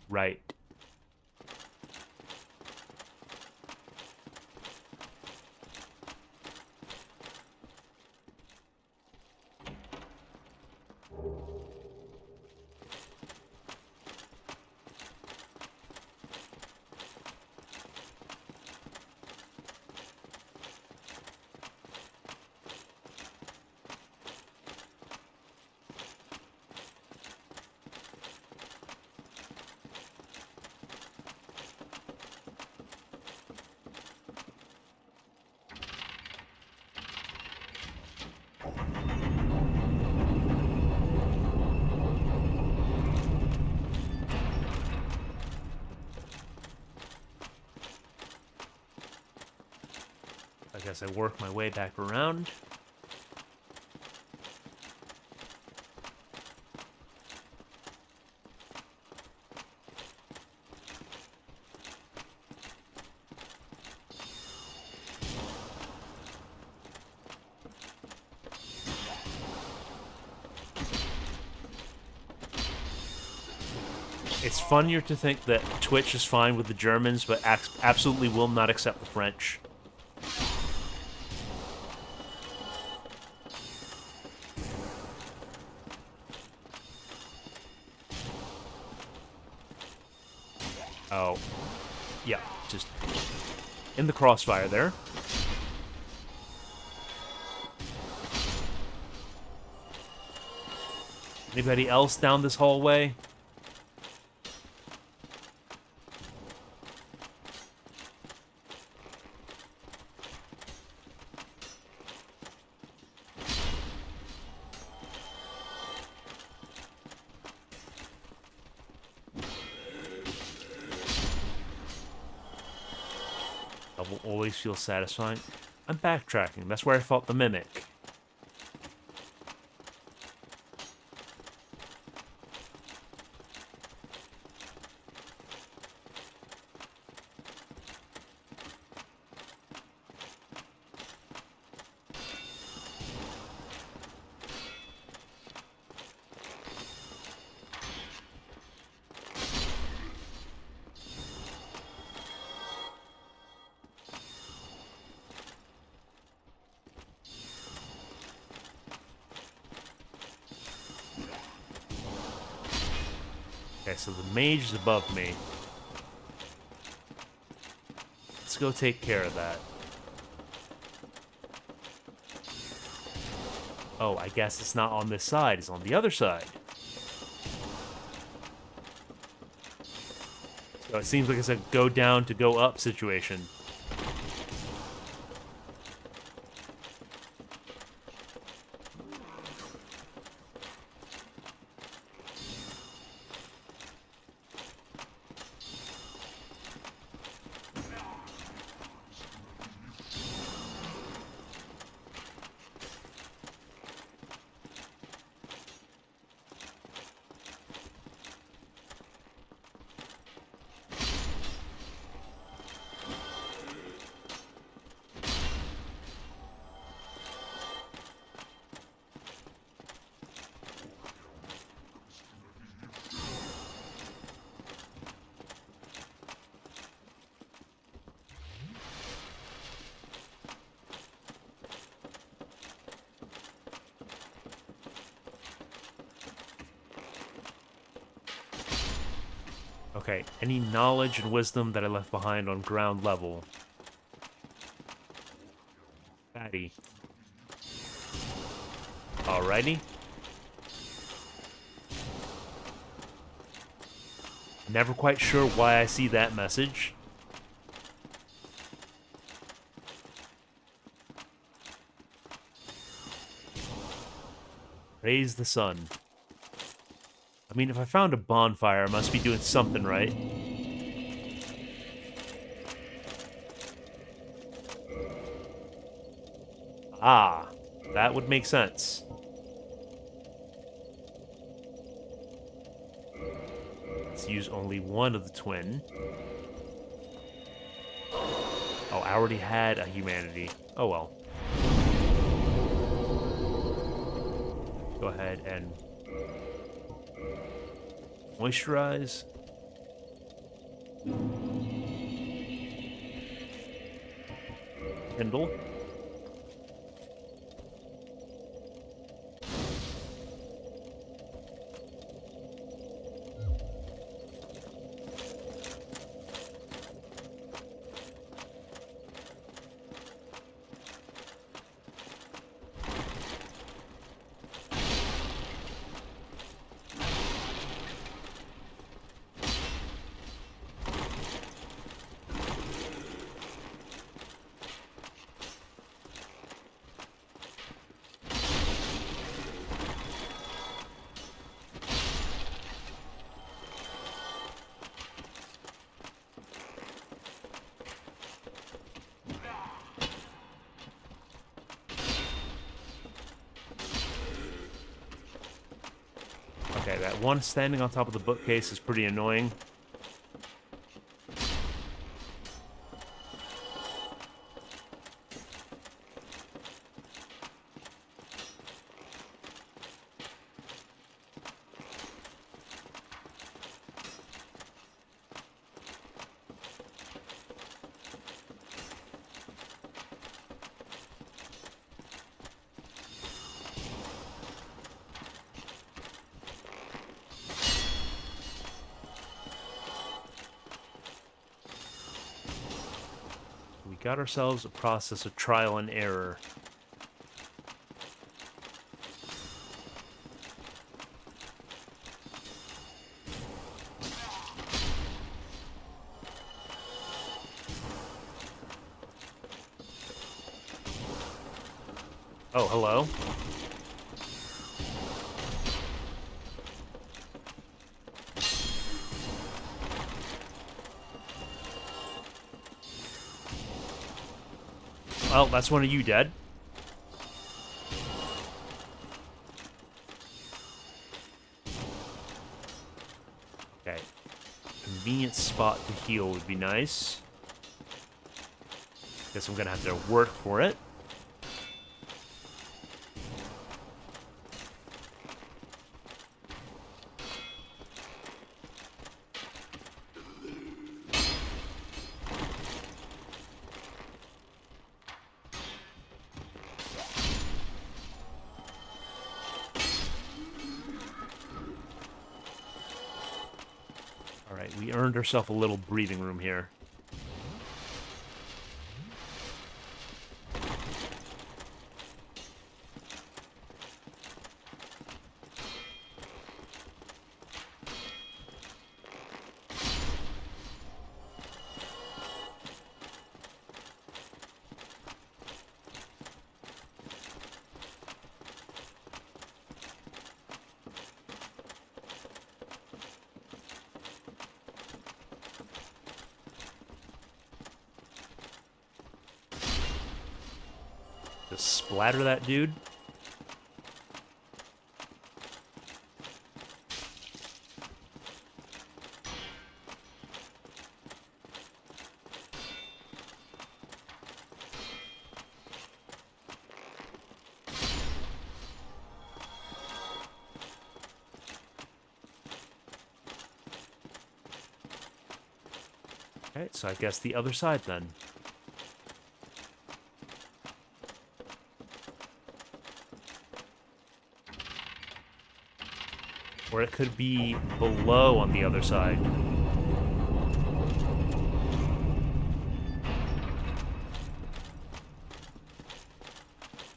S1: Right. I guess I work my way back around. It's funnier to think that Twitch is fine with the Germans, but absolutely will not accept the French. Oh. Yeah, just in the crossfire there. Anybody else down this hallway? That will always feel satisfying. I'm backtracking. That's where I fought the Mimic. Okay, so the mage is above me. Let's go take care of that. Oh, I guess it's not on this side. It's on the other side. So it seems like it's a go down to go up situation. Okay, any knowledge and wisdom that I left behind on ground level? Fatty. Alrighty. Never quite sure why I see that message. Praise the sun. I mean, if I found a bonfire, I must be doing something right. Ah, that would make sense. Let's use only one of the twin. Oh, I already had a humanity. Oh well. Go ahead and moisturize. Kindle. Okay, that one standing on top of the bookcase is pretty annoying. We got ourselves a process of trial and error. Oh, hello. Well, that's one of you dead. Okay. Convenient spot to heal would be nice. Guess I'm gonna have to work for it. Alright, we earned ourselves a little breathing room here. Just splatter that dude. Okay, so I guess the other side then. Or it could be below on the other side.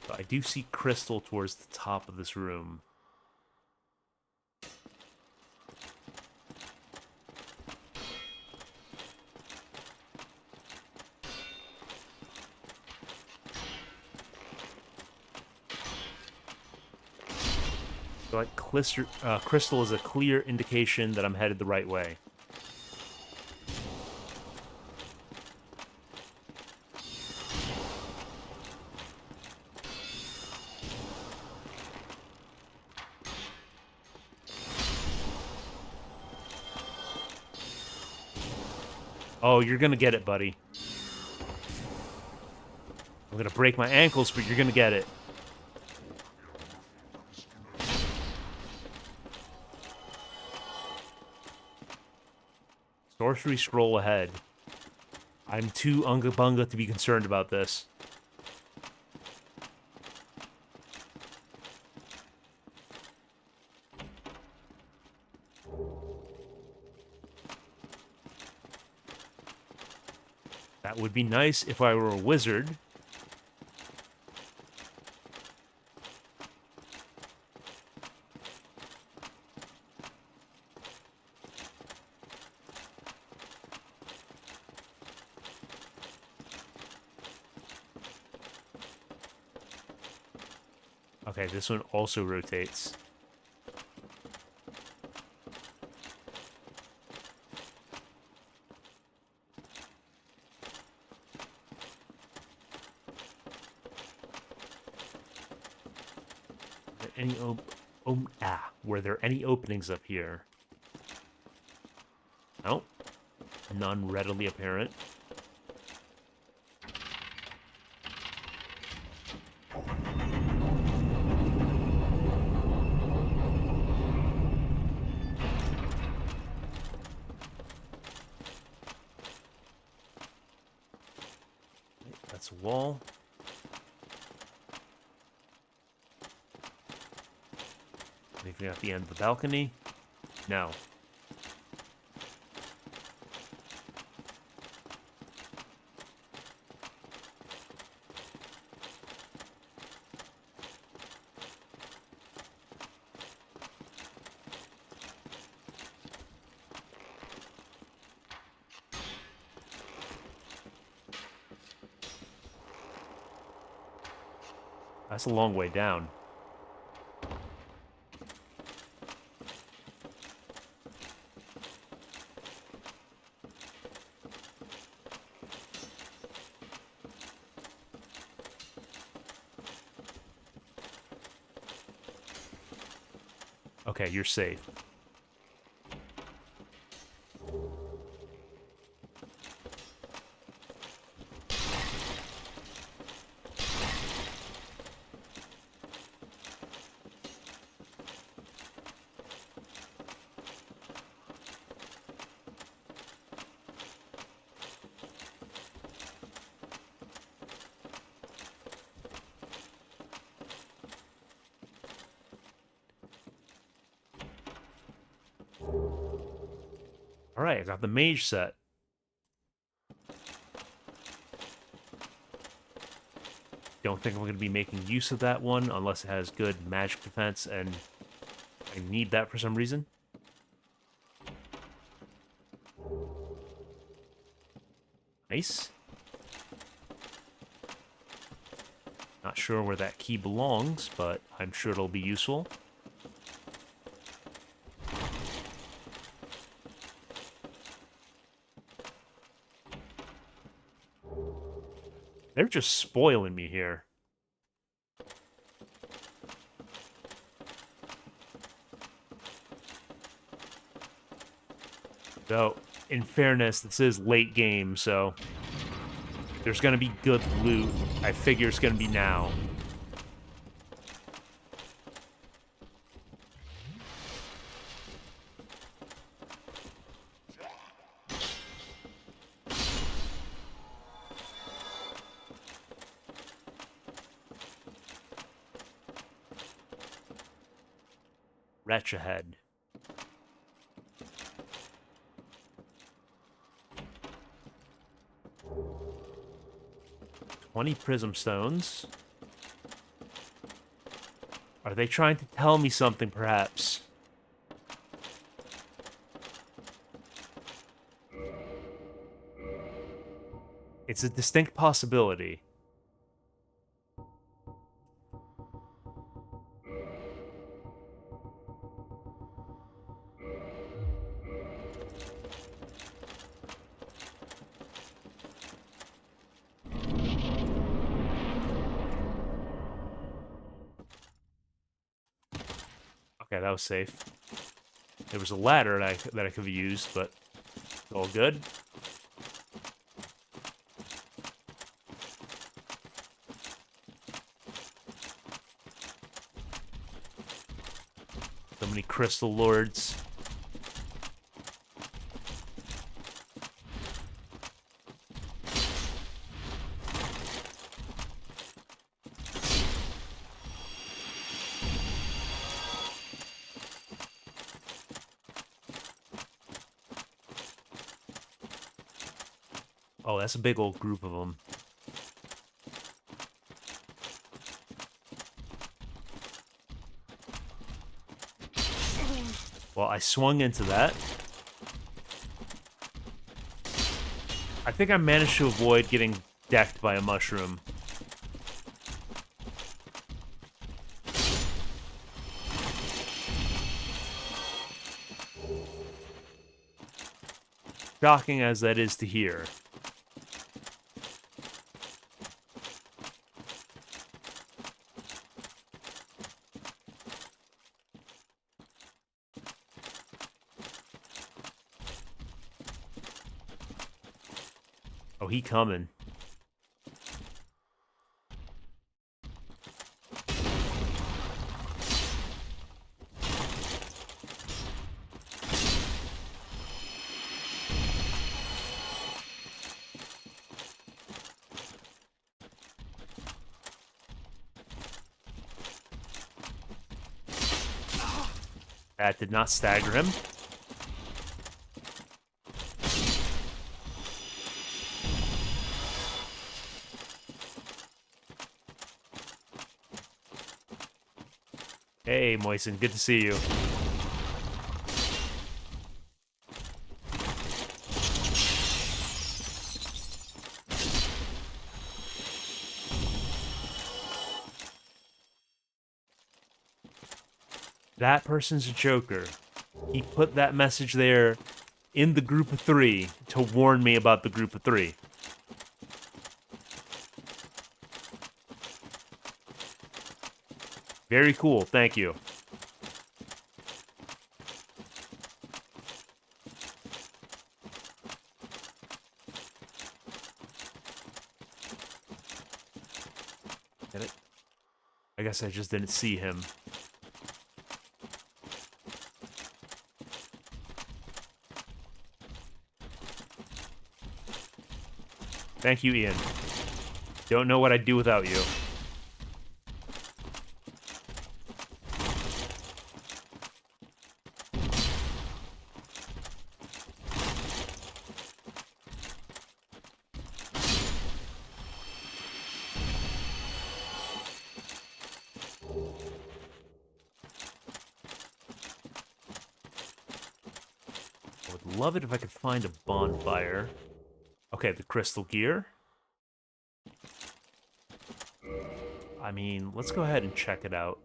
S1: But I do see crystal towards the top of this room. So, like, crystal is a clear indication that I'm headed the right way. Oh, you're gonna get it, buddy. I'm gonna break my ankles, but you're gonna get it. Sorcery scroll ahead. I'm too unga bunga to be concerned about this. That would be nice if I were a wizard. Okay, this one also rotates. Were there any openings up here? No. None readily apparent. That's a wall. Anything at the end of the balcony? No. That's a long way down. Okay, you're safe. Alright, I got the mage set. Don't think I'm going to be making use of that one unless it has good magic defense, and I need that for some reason. Nice. Not sure where that key belongs, but I'm sure it'll be useful. They're just spoiling me here. Though, in fairness, this is late game, so there's going to be good loot. I figure it's going to be now. Wretch ahead. $20 prism stones. Are they trying to tell me something, perhaps? It's a distinct possibility. Okay, that was safe. There was a ladder that I could have used, but it's all good. So many crystal lords. Oh, that's a big old group of them. Well, I swung into that. I think I managed to avoid getting decked by a mushroom. Shocking as that is to hear. Oh, he coming. That did not stagger him. Hey, Moisen, good to see you. That person's a joker. He put that message there in the group of 3 to warn me about the group of 3. Very cool, thank you. Get it? I guess I just didn't see him. Thank you, Ian. Don't know what I'd do without you. I would love it if I could find a bonfire. Okay, the crystal gear. I mean, let's go ahead and check it out.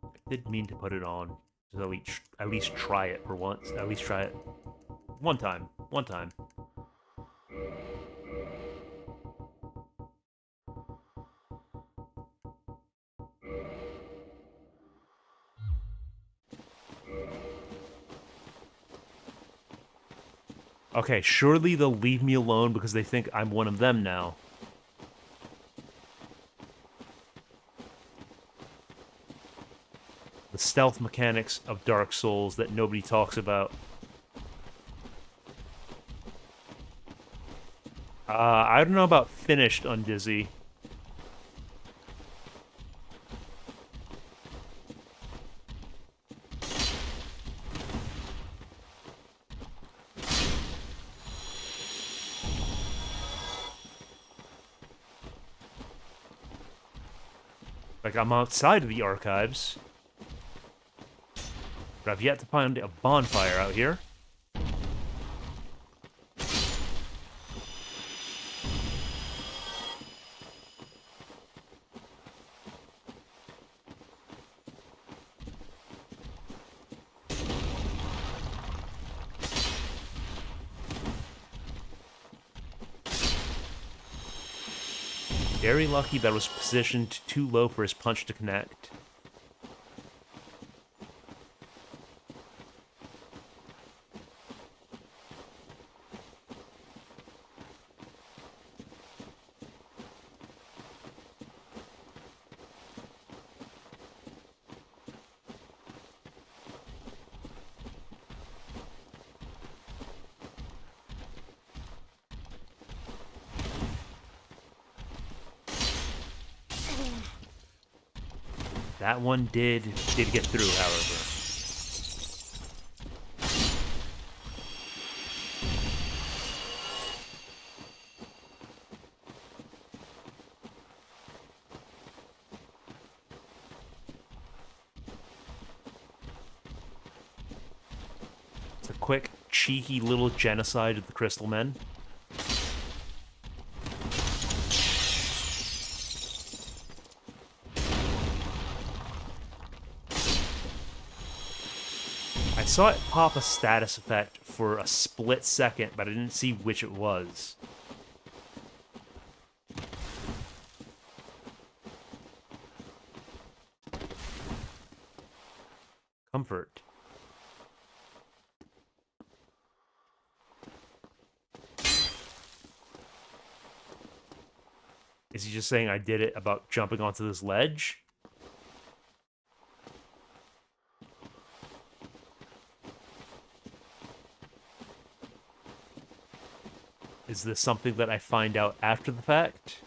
S1: I did mean to put it on. Just at least try it for once. At least try it. One time. One time. Okay, surely they'll leave me alone because they think I'm one of them now. The stealth mechanics of Dark Souls that nobody talks about. I don't know about finished Undizzy. Like, I'm outside of the archives. But I've yet to find a bonfire out here. Very lucky that was positioned too low for his punch to connect. That one did get through, however. It's a quick, cheeky little genocide of the Crystal Men. I saw it pop a status effect for a split second, but I didn't see which it was. Comfort. Is he just saying I did it about jumping onto this ledge? Is this something that I find out after the fact?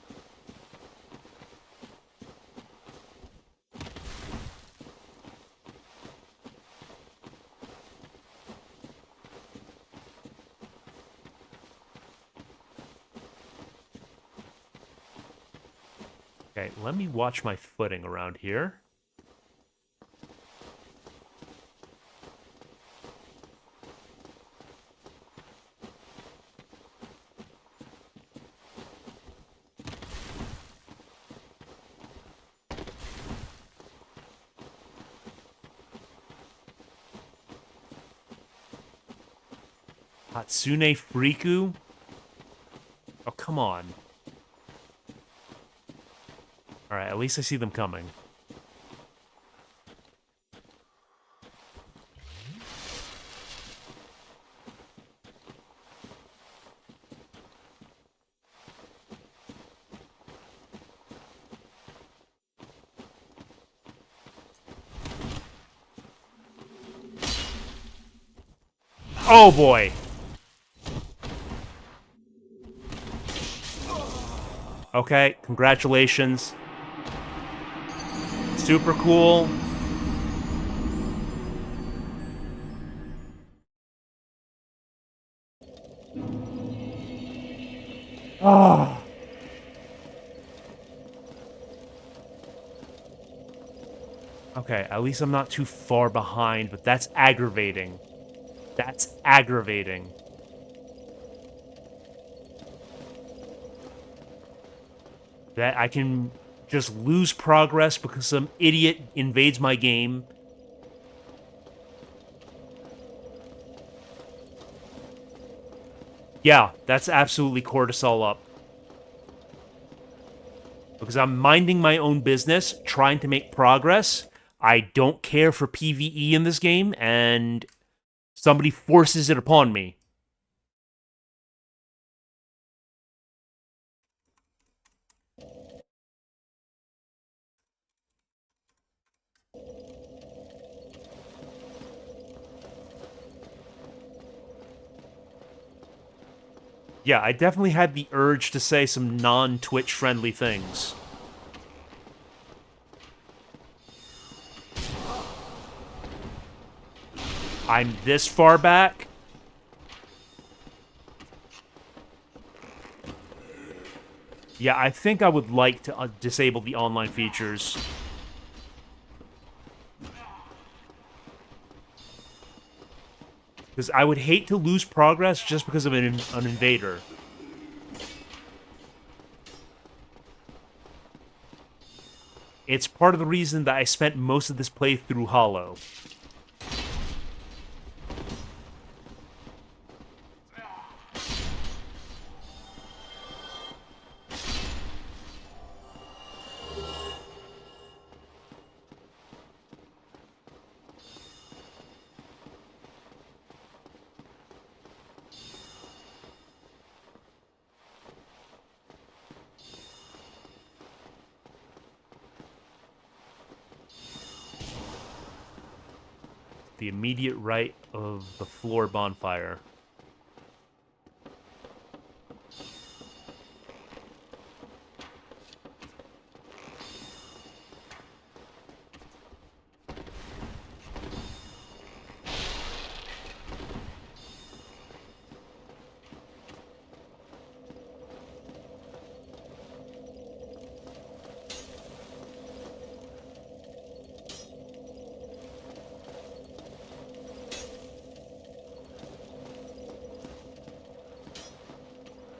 S1: Okay, let me watch my footing around here. Hatsune Friku? Oh, come on. Alright, at least I see them coming. Oh boy! Okay, congratulations. Super cool. Ah. Okay, at least I'm not too far behind, but that's aggravating. That's aggravating. That I can just lose progress because some idiot invades my game. Yeah, that's absolutely cortisol up. Because I'm minding my own business, trying to make progress. I don't care for PvE in this game, and somebody forces it upon me. Yeah, I definitely had the urge to say some non-Twitch friendly things. I'm this far back. Yeah, I think I would like to disable the online features. Because I would hate to lose progress just because of an invader. It's part of the reason that I spent most of this playthrough hollow. The immediate right of the floor bonfire.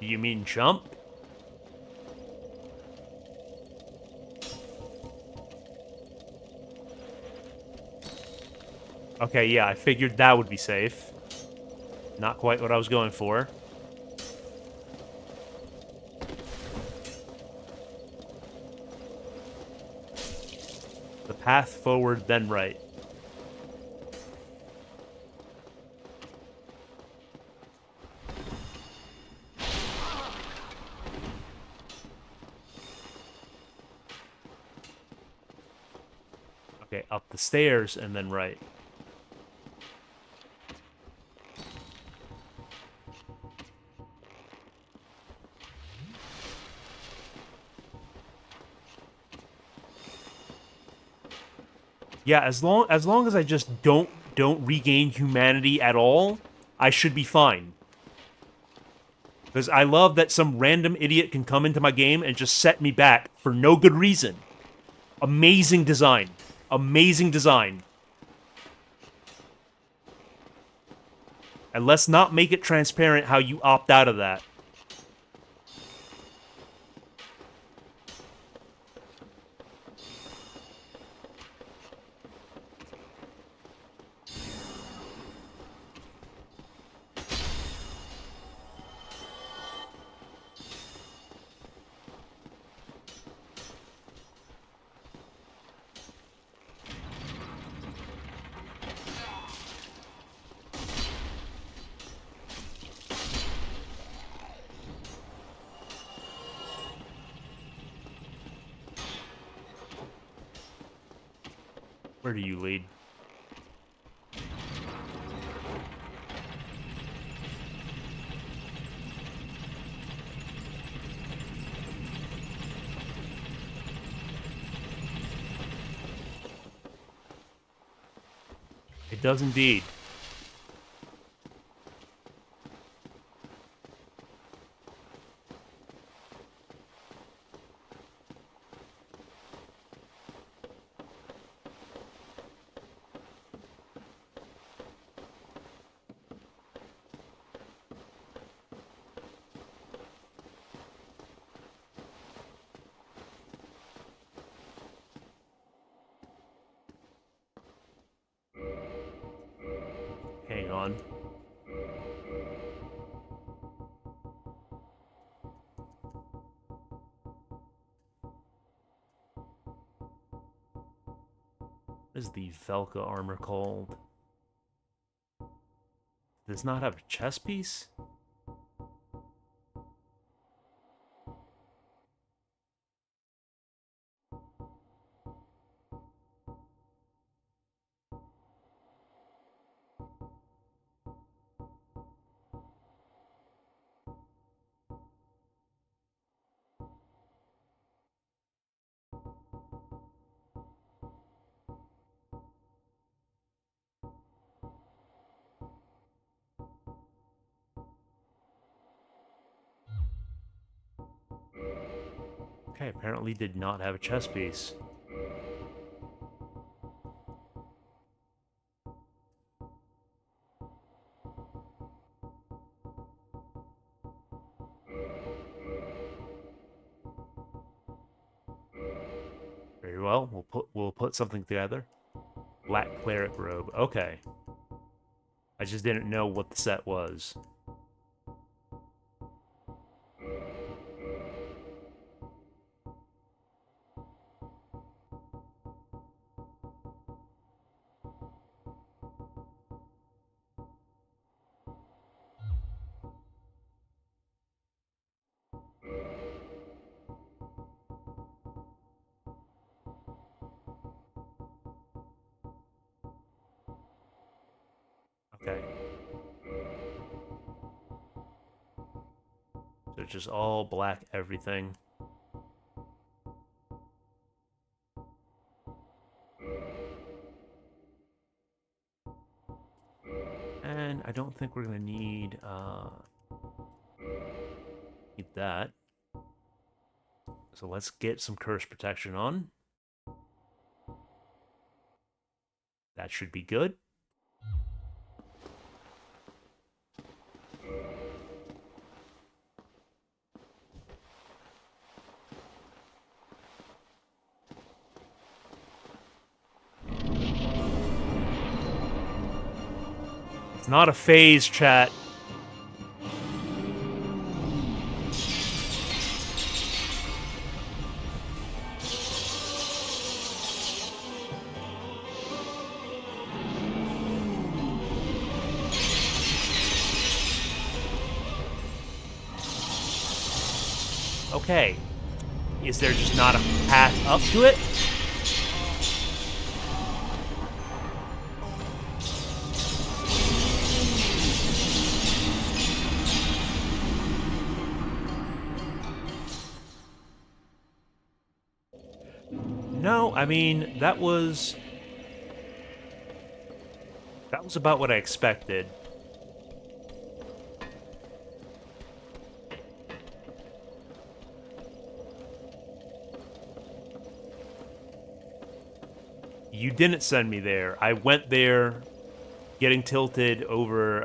S1: Do you mean jump? Okay, yeah, I figured that would be safe. Not quite what I was going for. The path forward, then right. Okay, up the stairs, and then right. Yeah, as long as I just don't regain humanity at all, I should be fine. Because I love that some random idiot can come into my game and just set me back for no good reason. Amazing design. Amazing design. And let's not make it transparent how you opt out of that. Where do you lead? It does indeed. Hang on. What is the Velka armor called? Does not have a chest piece? Okay, apparently did not have a chest piece. well, we'll put something together. Black cleric robe. Okay. I just didn't know what the set was. Okay. So just all black everything. And I don't think we're gonna need that. So let's get some curse protection on. That should be good. It's not a phase, chat. Okay. Is there just not a path up to it? No, I mean, that was about what I expected. You didn't send me there. I went there getting tilted over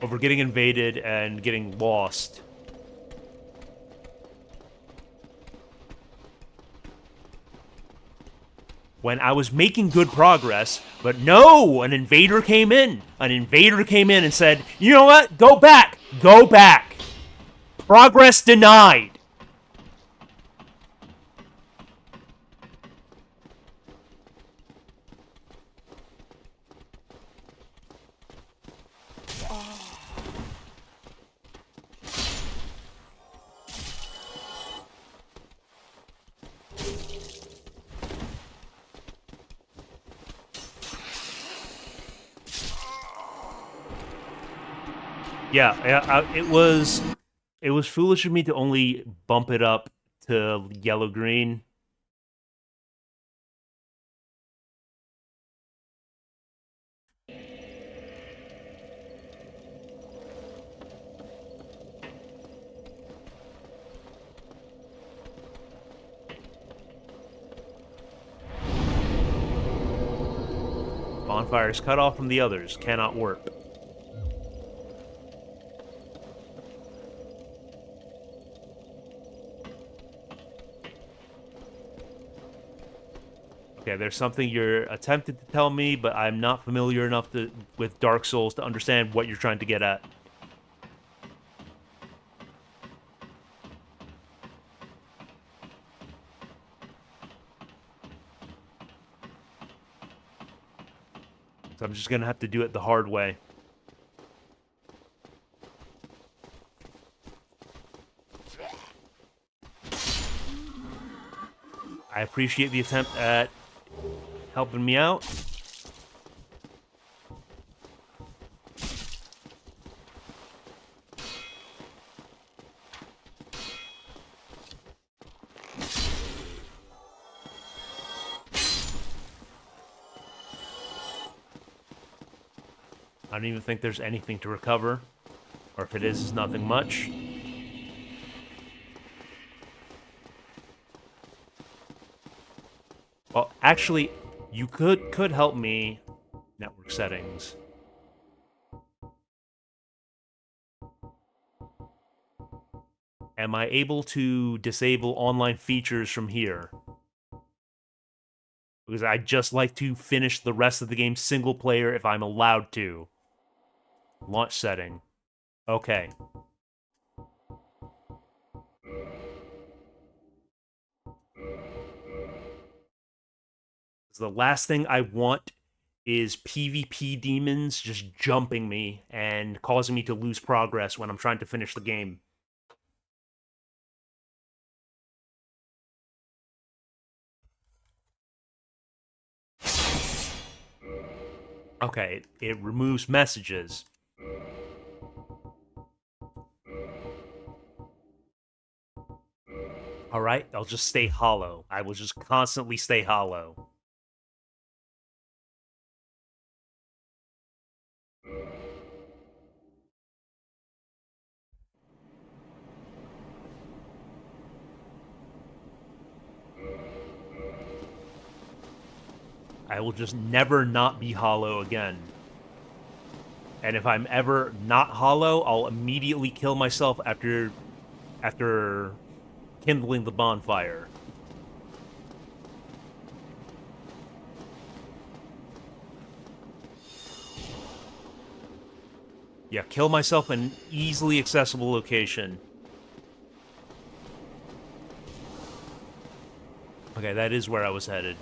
S1: over getting invaded and getting lost. When I was making good progress, but no, an invader came in. An invader came in and said, "You know what? Go back. Go back. Progress denied." Yeah, it was foolish of me to only bump it up to yellow green. Bonfire is cut off from the others. Cannot work. Okay, there's something you're attempting to tell me, but I'm not familiar enough with Dark Souls to understand what you're trying to get at. So I'm just gonna have to do it the hard way. I appreciate the attempt at helping me out. I don't even think there's anything to recover. Or if it is, it's nothing much. Well, actually, you could help me. Network settings. am I able to disable online features from here? Because I'd just like to finish the rest of the game single player if I'm allowed to. Launch setting. Okay. The last thing I want is PvP demons just jumping me and causing me to lose progress when I'm trying to finish the game. Okay, it removes messages. Alright, I'll just stay hollow. I will just constantly stay hollow. I will just never not be hollow again. And if I'm ever not hollow, I'll immediately kill myself after kindling the bonfire. Yeah, kill myself in an easily accessible location. Okay, that is where I was headed.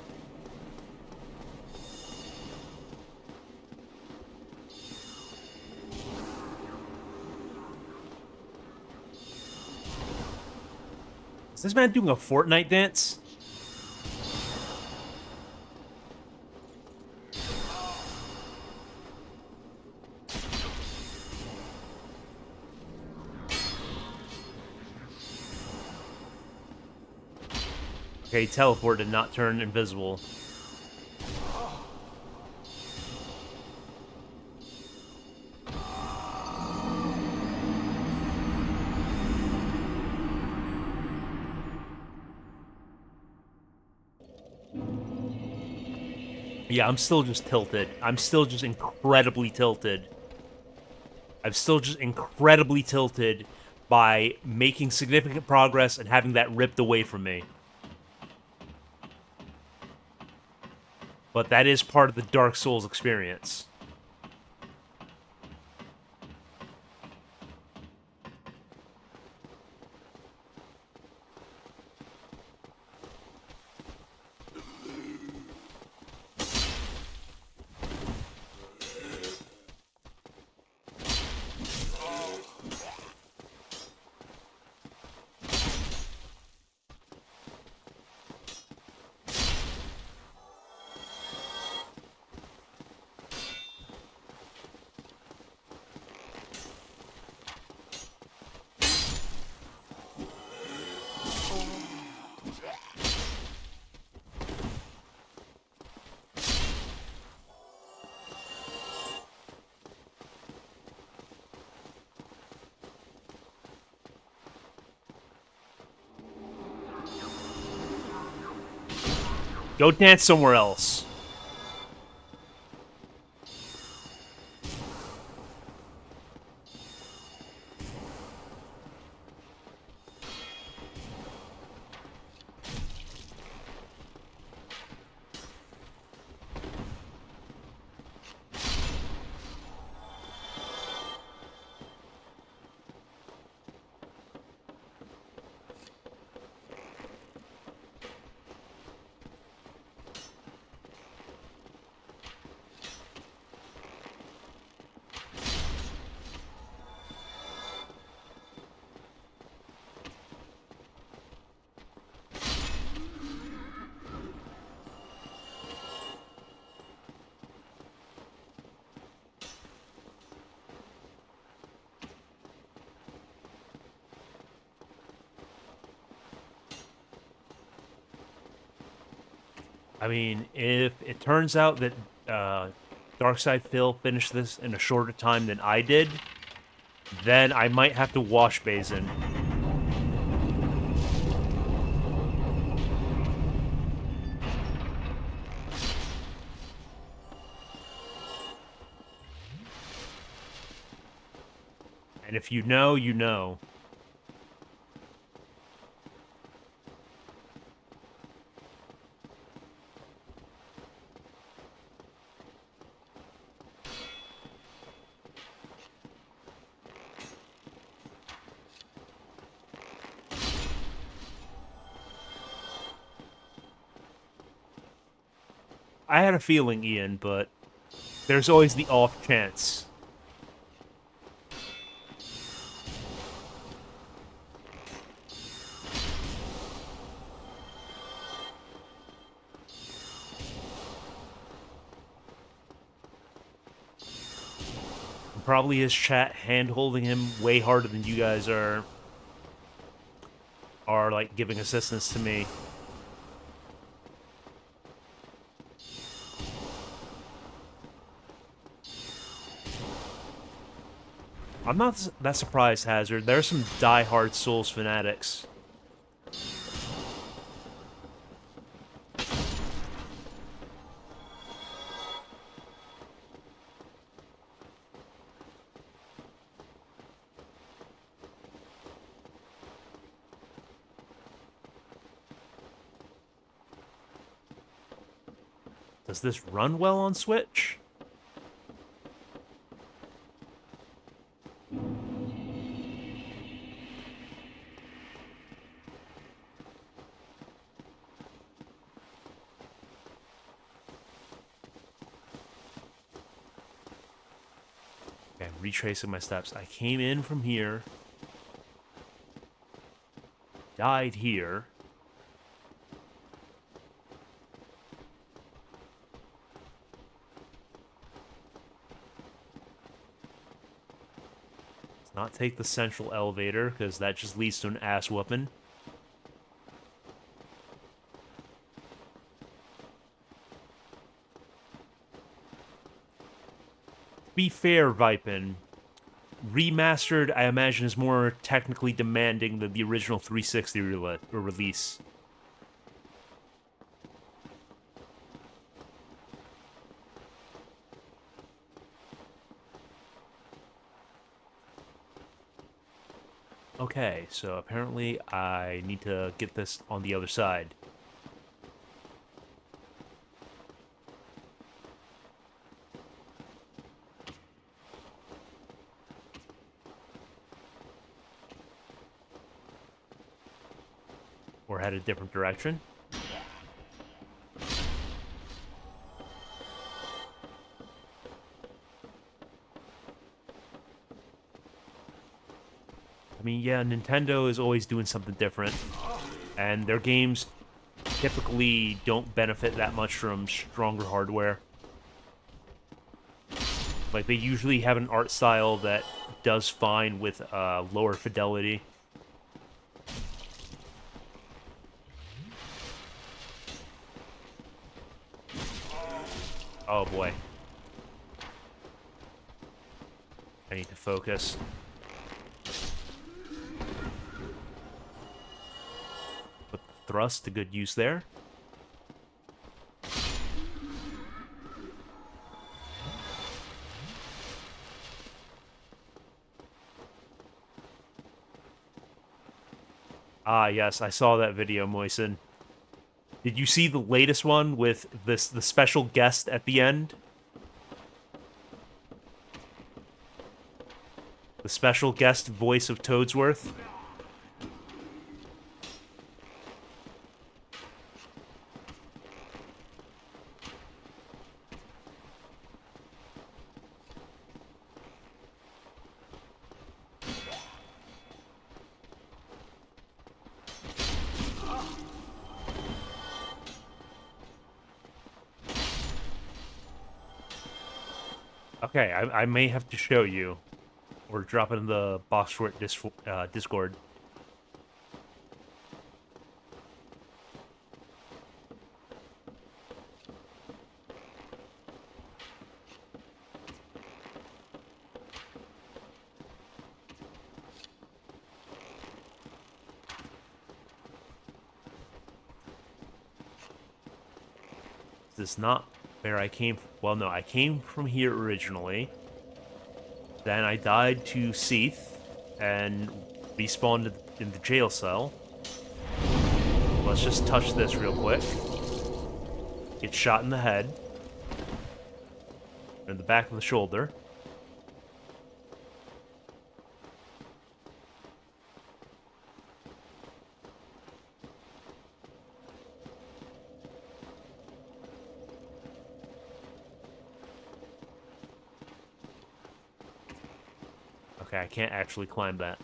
S1: Is this man doing a Fortnite dance? Okay, teleport did not turn invisible. Yeah, I'm still just tilted. I'm still just incredibly tilted. I'm still just incredibly tilted by making significant progress and having that ripped away from me. But that is part of the Dark Souls experience. Go dance somewhere else. I mean, if it turns out that Darkside Phil finished this in a shorter time than I did, then I might have to wash Basin. And if you know, you know. I had a feeling, Ian, but there's always the off chance. Probably his chat hand-holding him way harder than you guys are like giving assistance to me. I'm not that surprised, Hazard. There's some die-hard Souls fanatics. Does this run well on Switch? Okay, I'm retracing my steps. I came in from here. Died here. Let's not take the central elevator, because that just leads to an ass whooping. Be fair, Vipin. Remastered, I imagine, is more technically demanding than the original 360 release. Okay, so apparently I need to get this on the other side. Or head a different direction. I mean, yeah, Nintendo is always doing something different, and their games typically don't benefit that much from stronger hardware. Like, they usually have an art style that does fine with lower fidelity. Oh boy. I need to focus. Put the thrust to good use there. Ah, yes, I saw that video, Moisen. Did you see the latest one with the special guest at the end? The special guest voice of Toadsworth? Okay, I may have to show you. Or drop it in the box short Discord. This is not where I came from. Well, no, I came from here originally. Then I died to Seath and respawned in the jail cell. Let's just touch this real quick. Get shot in the head. In the back of the shoulder. Okay, I can't actually climb that.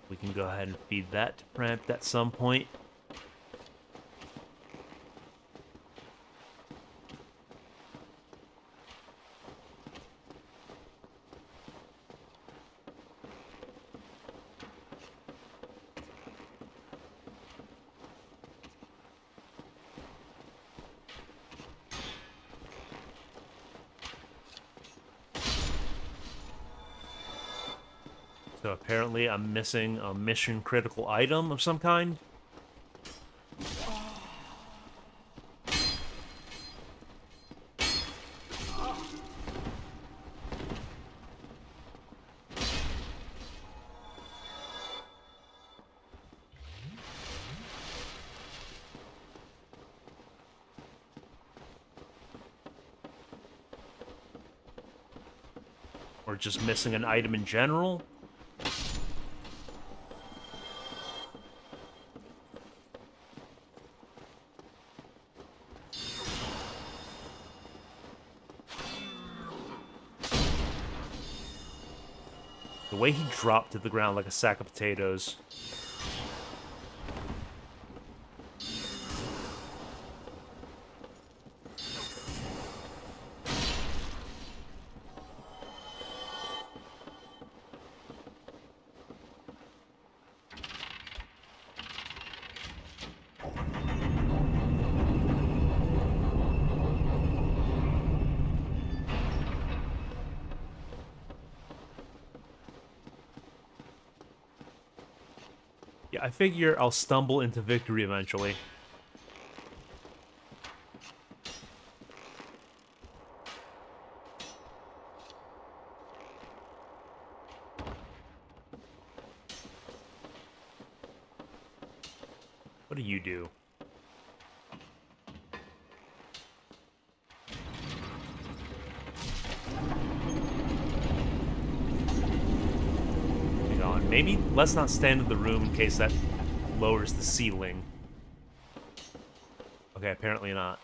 S1: We can go ahead and feed that to Prempt at some point. So apparently I'm missing a mission critical item of some kind. Or just missing an item in general. The way he dropped to the ground like a sack of potatoes. Yeah, I figure I'll stumble into victory eventually. What do you do? Hang on, maybe let's not stand in the room in case that lowers the ceiling. Okay, apparently not.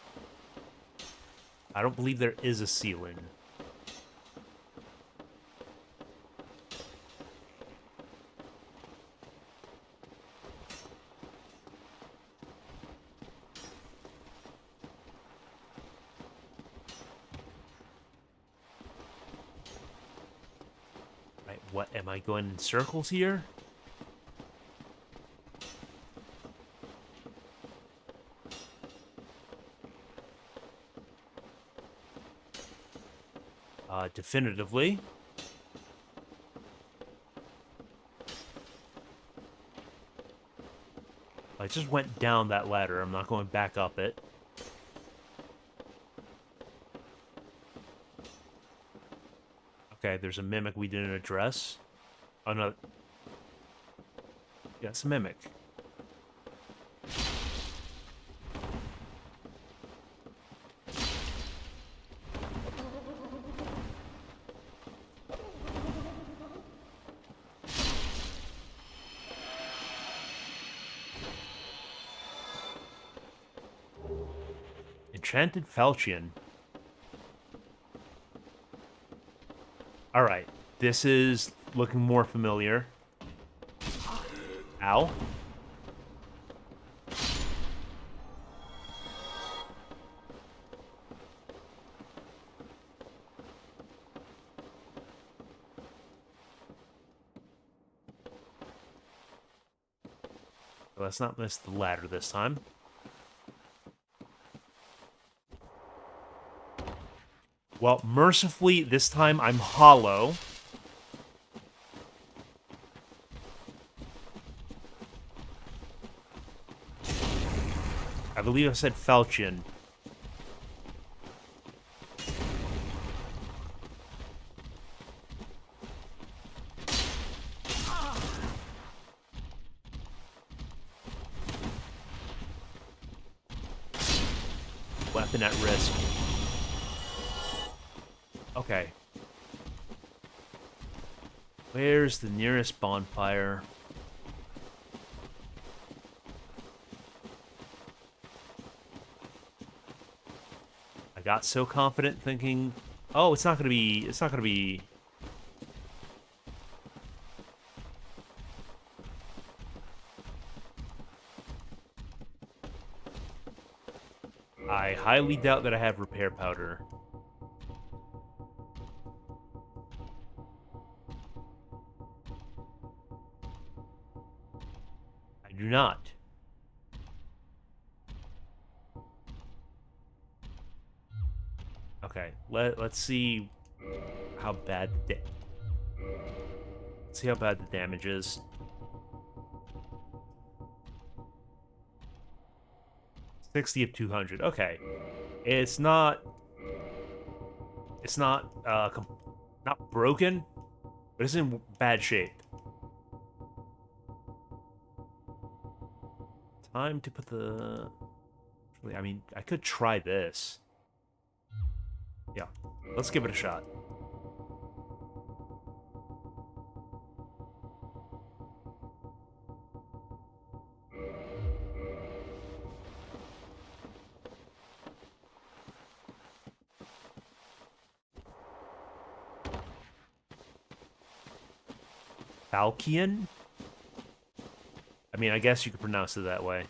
S1: I don't believe there is a ceiling. Right, what, am I going in circles here? Definitively. I just went down that ladder. I'm not going back up it. Okay, there's a mimic we didn't address. Oh, no. Yeah, it's a mimic. Enchanted Falchion. Alright, this is looking more familiar. Ow. Let's not miss the ladder this time. Well, mercifully, this time I'm hollow. I believe I said falchion. Weapon at risk. Okay. Where's the nearest bonfire? I got so confident thinking, oh, it's not gonna be. I highly doubt that I have repair powder. I do not. Okay, let's see how bad let's see how bad the damage is. 60 of 200. Okay. It's not not broken, but it's in bad shape. Time to put the I mean, I could try this. Yeah. Let's give it a shot. Falchion? I mean, I guess you could pronounce it that way.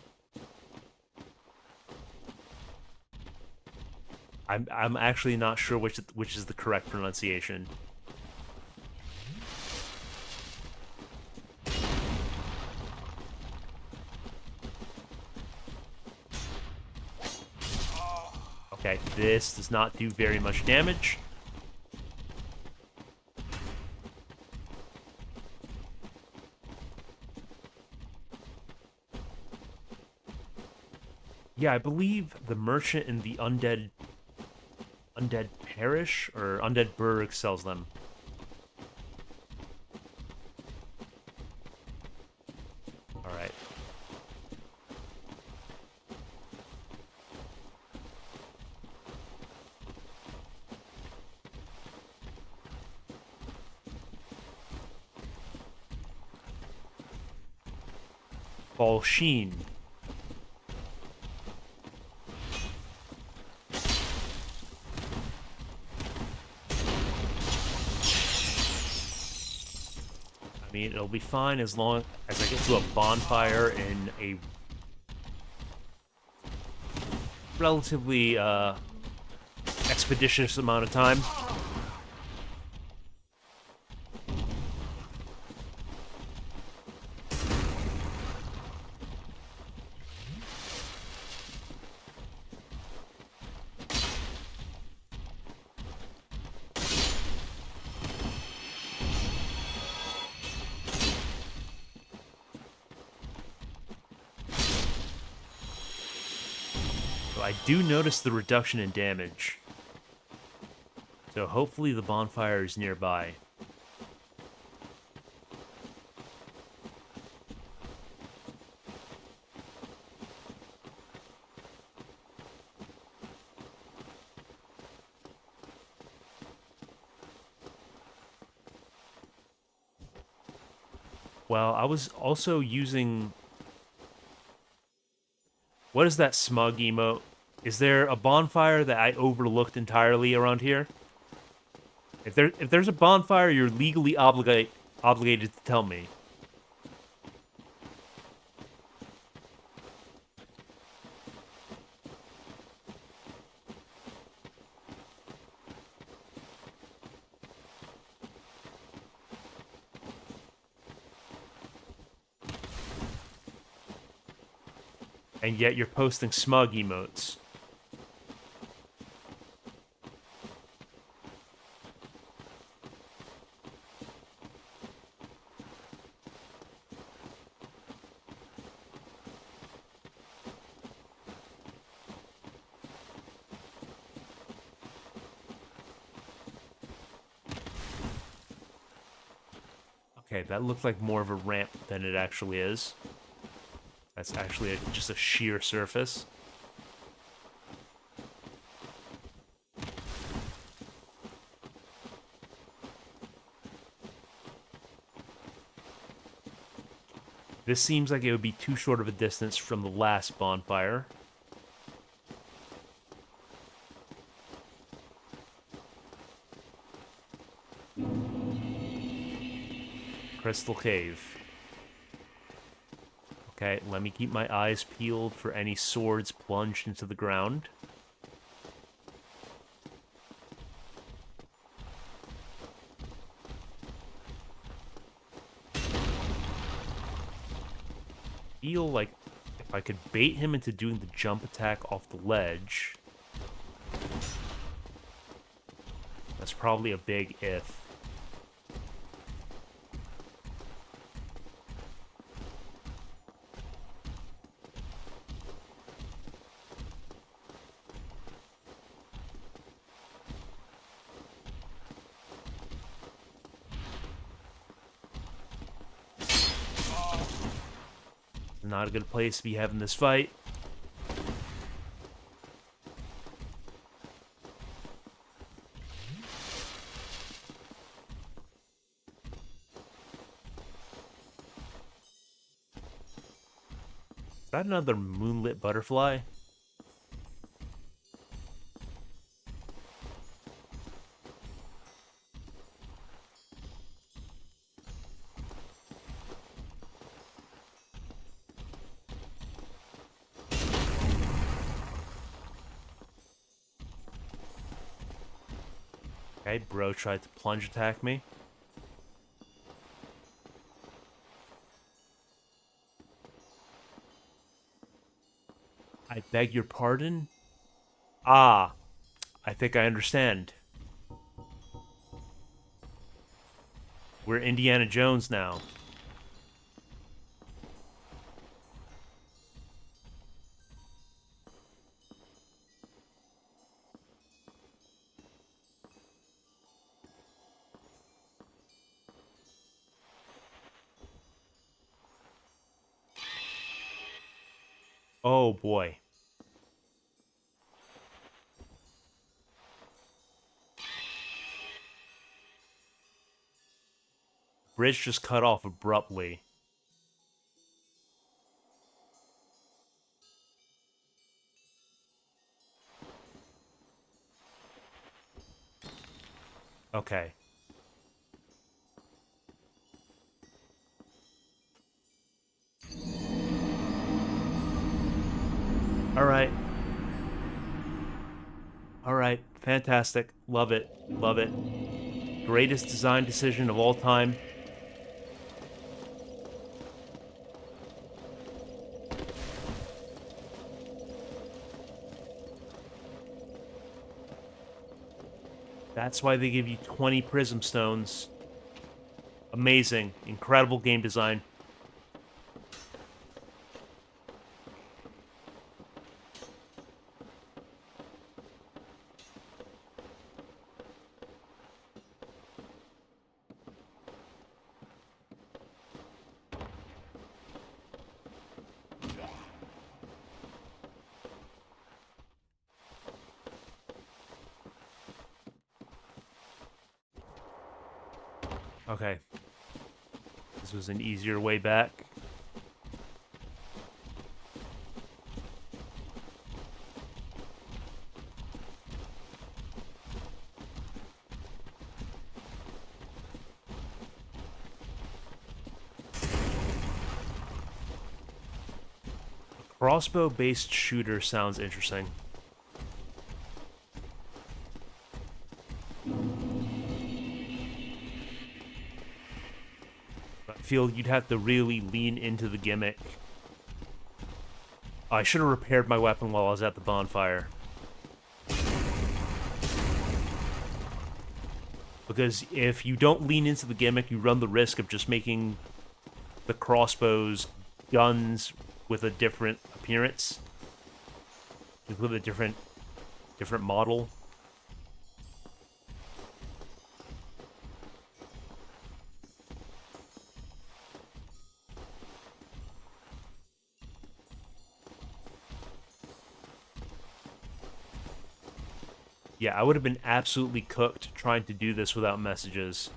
S1: I'm actually not sure which is the correct pronunciation. Okay, this does not do very much damage. Yeah, I believe the merchant in the Undead Parish or Undead Burg sells them. All right. Fall Sheen. I mean, it'll be fine as long as I get to a bonfire in a relatively expeditious amount of time. So I do notice the reduction in damage. So hopefully the bonfire is nearby. Well, I was also using... What is that smug emote? Is there a bonfire that I overlooked entirely around here? If there's a bonfire, you're legally obligated to tell me. And yet you're posting smug emotes. Okay, that looks like more of a ramp than it actually is. That's actually just a sheer surface. This seems like it would be too short of a distance from the last bonfire. Crystal Cave. Okay, let me keep my eyes peeled for any swords plunged into the ground. Feel like if I could bait him into doing the jump attack off the ledge. That's probably a big if. Not a good place to be having this fight. Is that another moonlit butterfly? Okay, bro tried to plunge attack me. I beg your pardon? Ah, I think I understand. We're Indiana Jones now. Oh boy. Bridge just cut off abruptly. Okay. Alright. Alright. Fantastic. Love it. Love it. Greatest design decision of all time. That's why they give you 20 prism stones. Amazing. Incredible game design. Okay. This was an easier way back. Crossbow-based shooter sounds interesting. I feel you'd have to really lean into the gimmick. I should have repaired my weapon while I was at the bonfire. Because if you don't lean into the gimmick, you run the risk of just making the crossbows guns with a different appearance. With a different model. Yeah, I would have been absolutely cooked trying to do this without messages.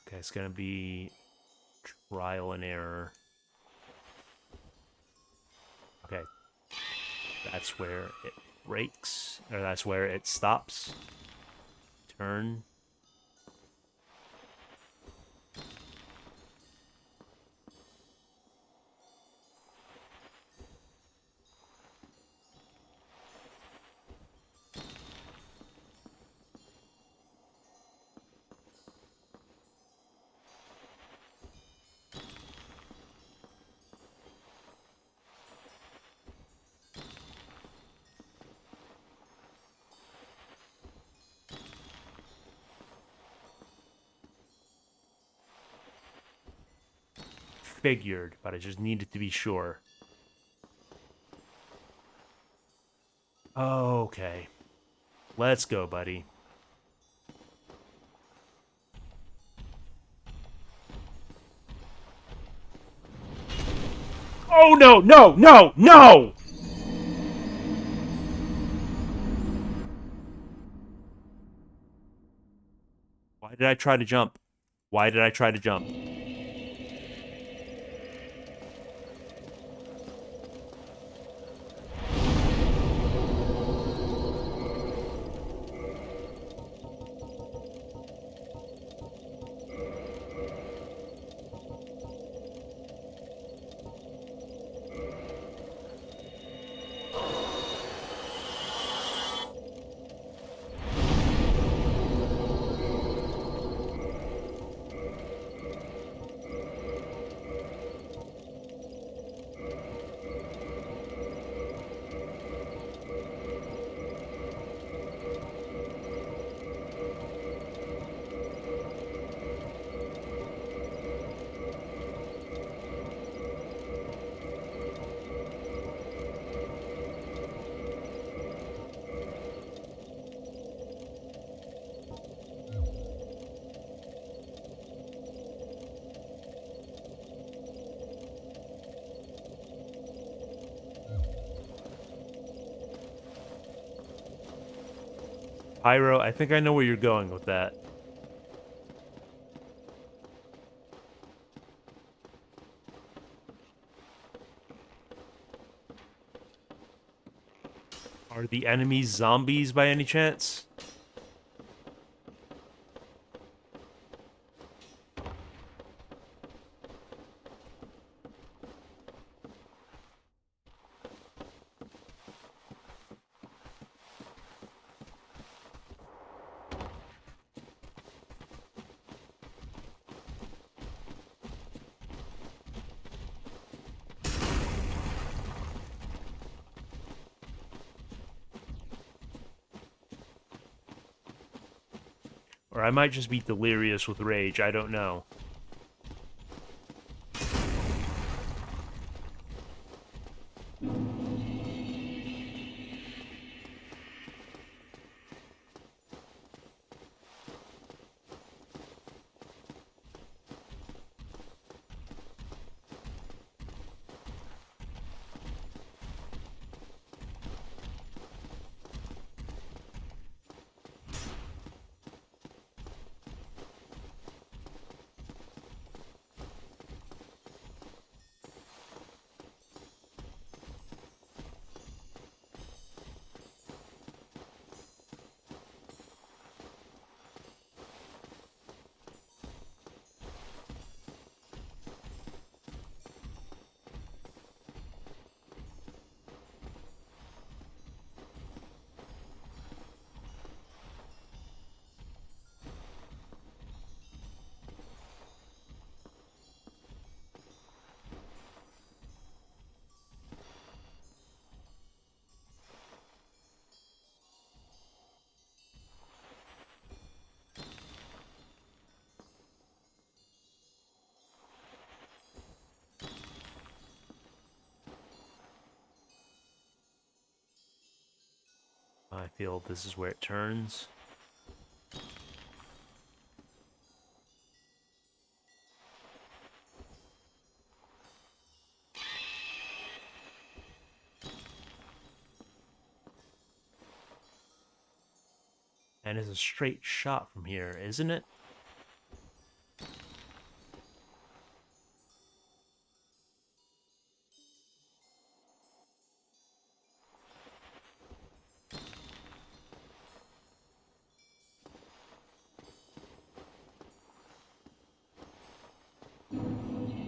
S1: Okay, it's gonna be trial and error. Okay, that's where it breaks, or that's where it stops. Turn. Figured, but I just needed to be sure. Okay. Let's go, buddy. Oh, no, no, no, no! Why did I try to jump? Why did I try to jump? Pyro, I think I know where you're going with that. Are the enemies zombies by any chance? Or I might just be delirious with rage, I don't know. I feel this is where it turns. And it's a straight shot from here, isn't it?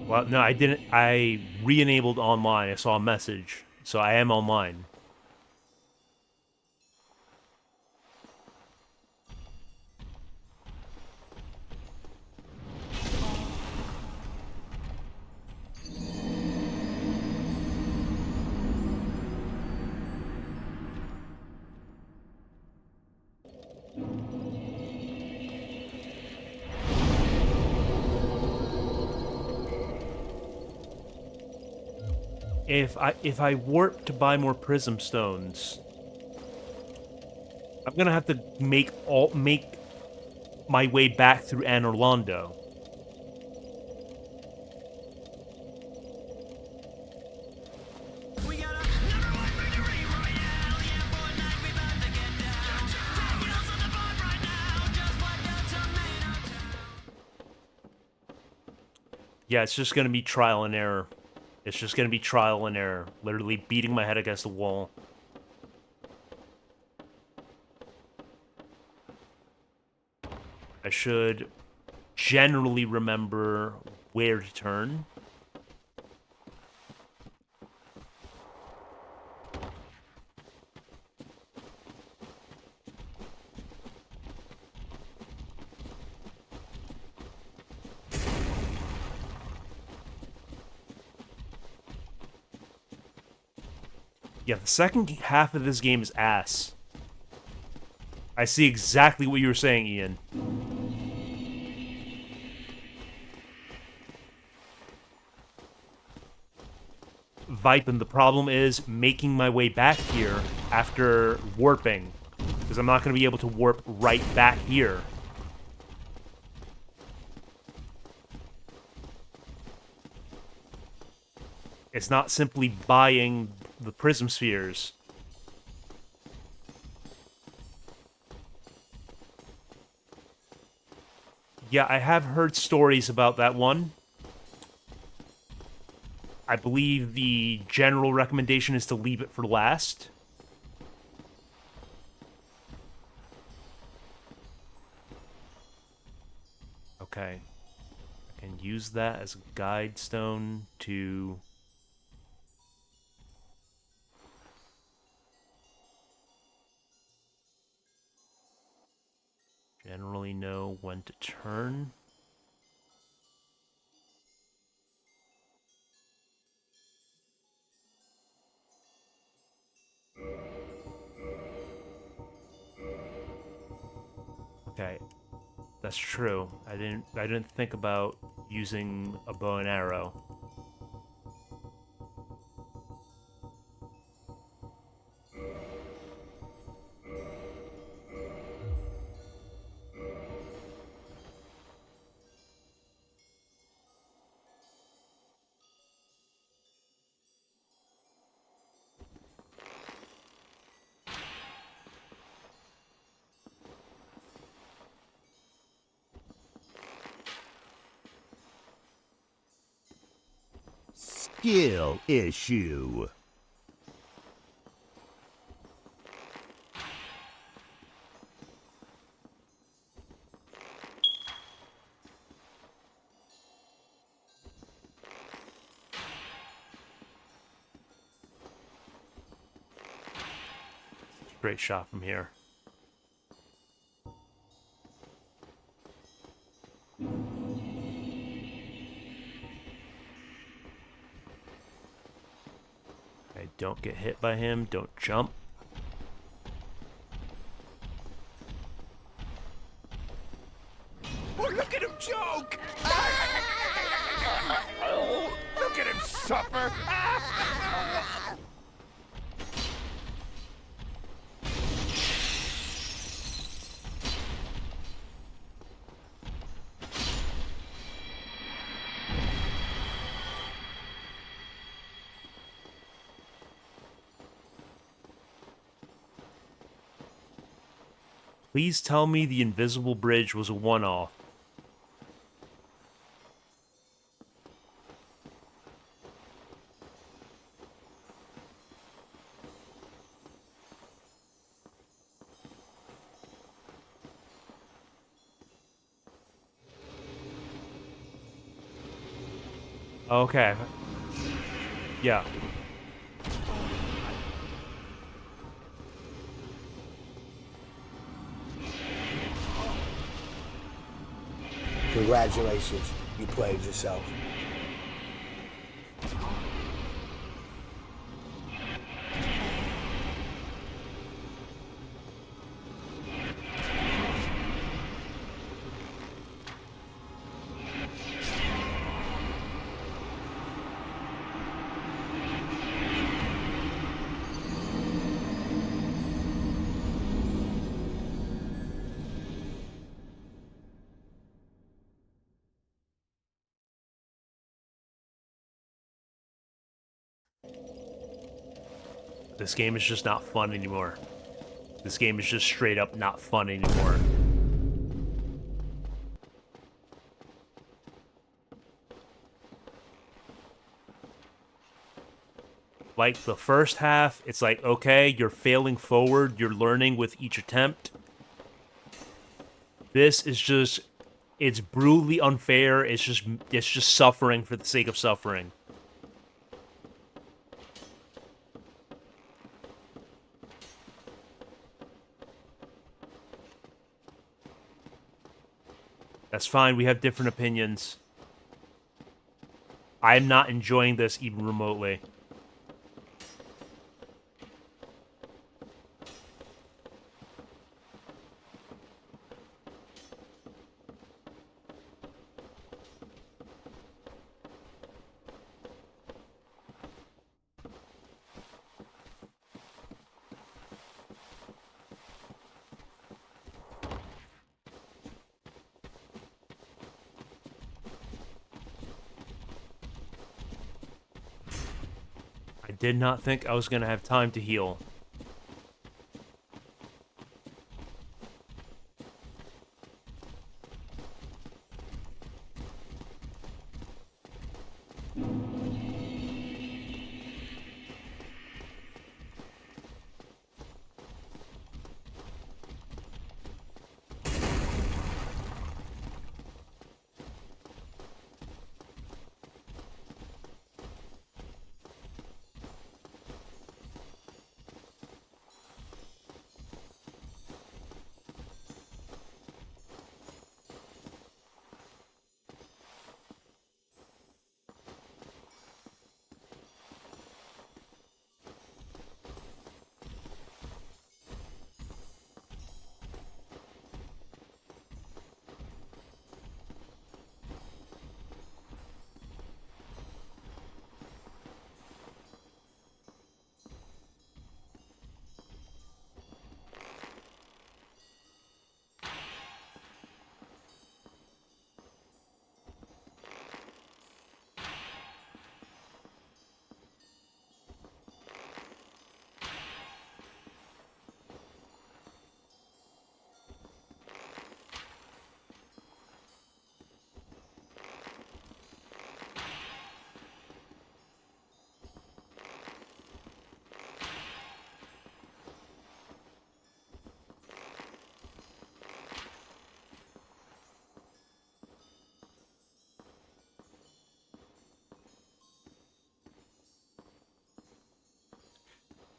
S1: Well, no, I didn't. I re-enabled online. I saw a message, so I am online. If I warp to buy more prism stones, I'm gonna have to make my way back through Anor Londo. Yeah, it's just gonna be trial and error. It's just gonna be trial and error. Literally beating my head against the wall. I should generally remember where to turn. Yeah, the second half of this game is ass. I see exactly what you were saying, Ian. Vipin, the problem is making my way back here after warping. Because I'm not going to be able to warp right back here. It's not simply buying the prism spheres. Yeah, I have heard stories about that one. I believe the general recommendation is to leave it for last. Okay. I can use that as a guide stone to... generally know when to turn. Okay, that's true. I didn't think about using a bow and arrow.
S3: Skill issue.
S1: Great shot from here. Okay, don't get hit by him. Don't jump.
S3: Oh, look at him joke! Oh, look at him suffer!
S1: Please tell me the invisible bridge was a one-off. Okay. Yeah.
S4: Congratulations, you played yourself.
S1: This game is just not fun anymore. This game is just straight up not fun anymore. Like, the first half, it's like, okay, you're failing forward, you're learning with each attempt. This is just, it's brutally unfair, it's just suffering for the sake of suffering. That's fine, we have different opinions. I'm not enjoying this even remotely. I did not think I was going to have time to heal.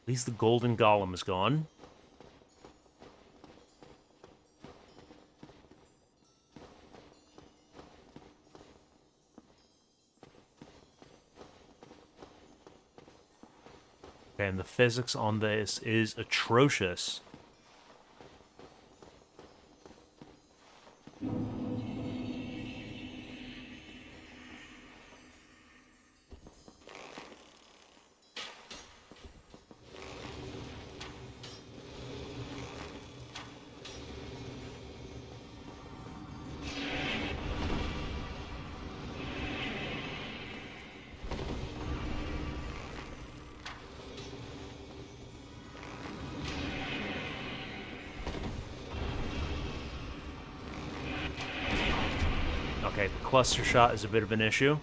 S1: At least the golden golem is gone. Okay, and the physics on this is atrocious. Okay, the cluster shot is a bit of an issue.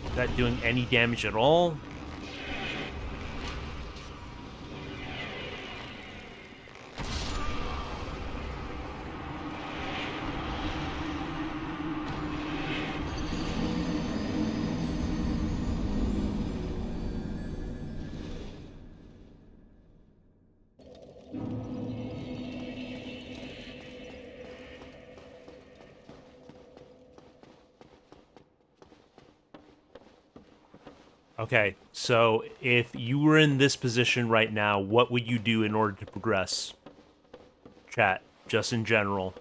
S1: Is that doing any damage at all? Okay, so if you were in this position right now, what would you do in order to progress? Chat, just in general.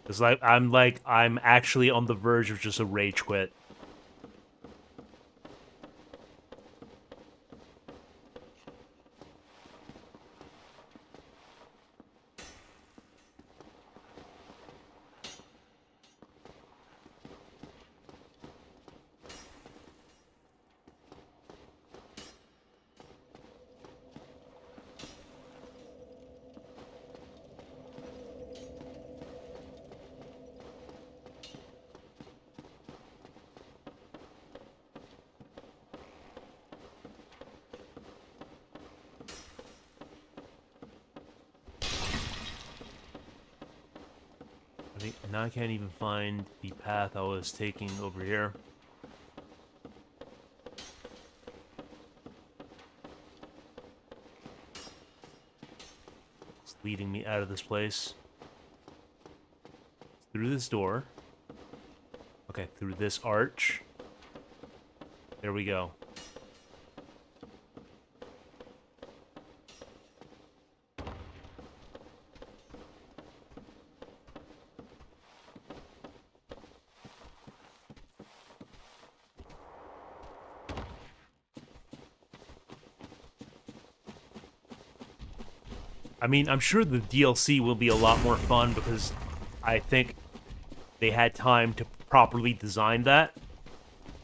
S1: Because I'm actually on the verge of just a rage quit. Now I can't even find the path I was taking over here. It's leading me out of this place. Through this door. Okay, through this arch. There we go. I mean, I'm sure the DLC will be a lot more fun because I think they had time to properly design that.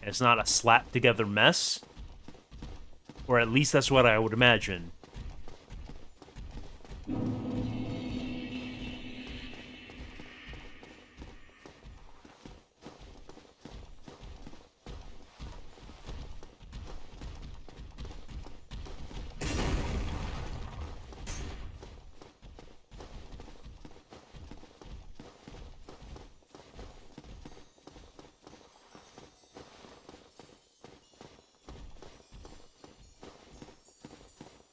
S1: And it's not a slap-together mess. Or at least that's what I would imagine.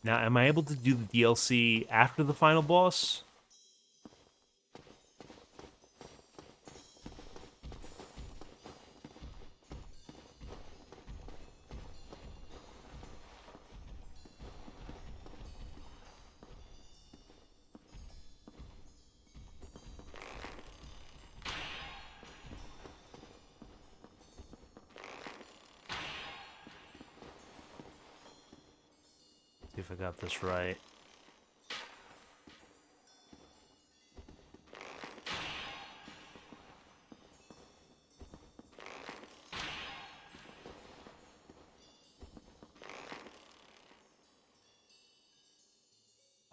S1: Now, am I able to do the DLC after the final boss? See if I got this right.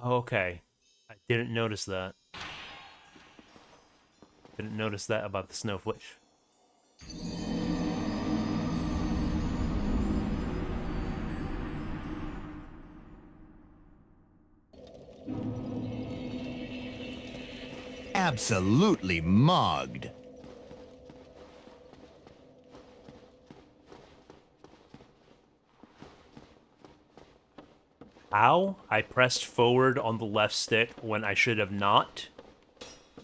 S1: Okay. I didn't notice that. Didn't notice that about the snowflake.
S3: Absolutely mugged.
S1: How? I pressed forward on the left stick when I should have not.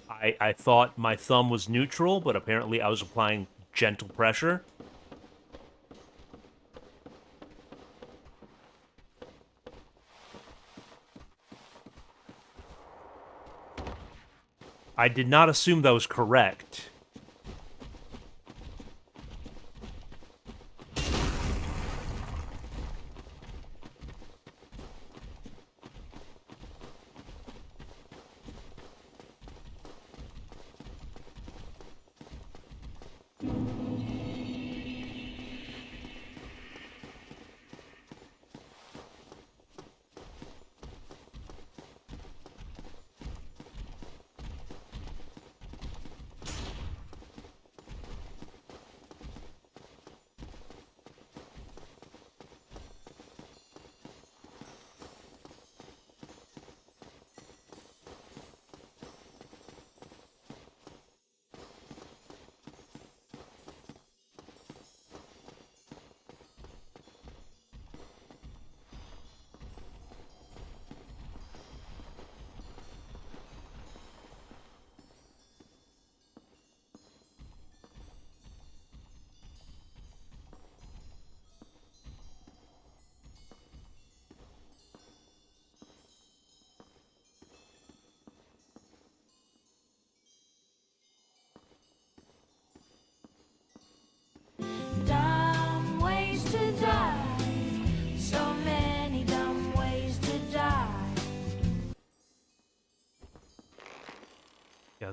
S1: I thought my thumb was neutral, but apparently I was applying gentle pressure. I did not assume that was correct.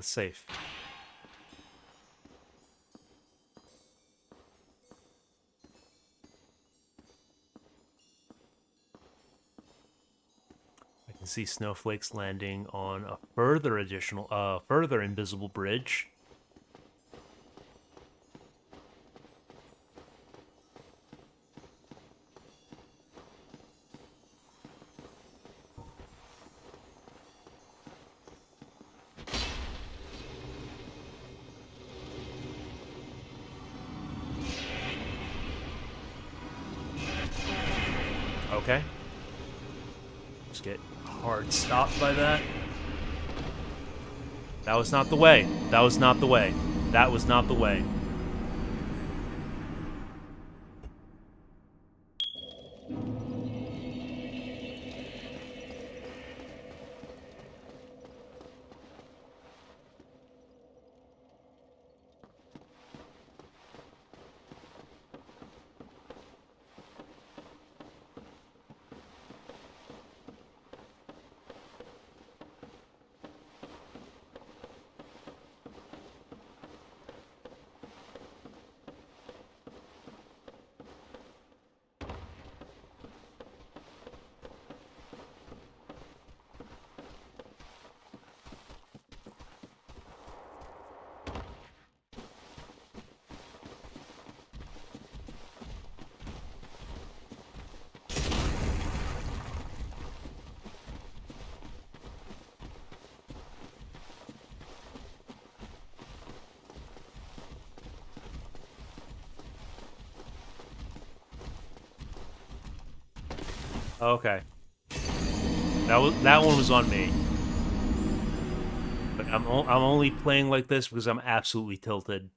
S1: that's safe. I can see snowflakes landing on a further invisible bridge. Okay. Just get hard stopped by that. That was not the way. That was not the way. That was not the way. Okay. That one was on me. But I'm only playing like this because I'm absolutely tilted.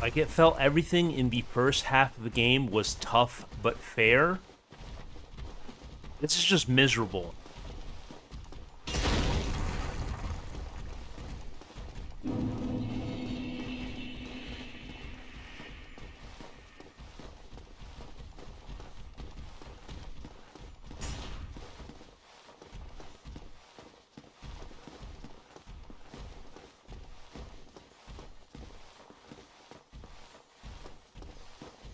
S1: Like, it felt everything in the first half of the game was tough but fair. This is just miserable.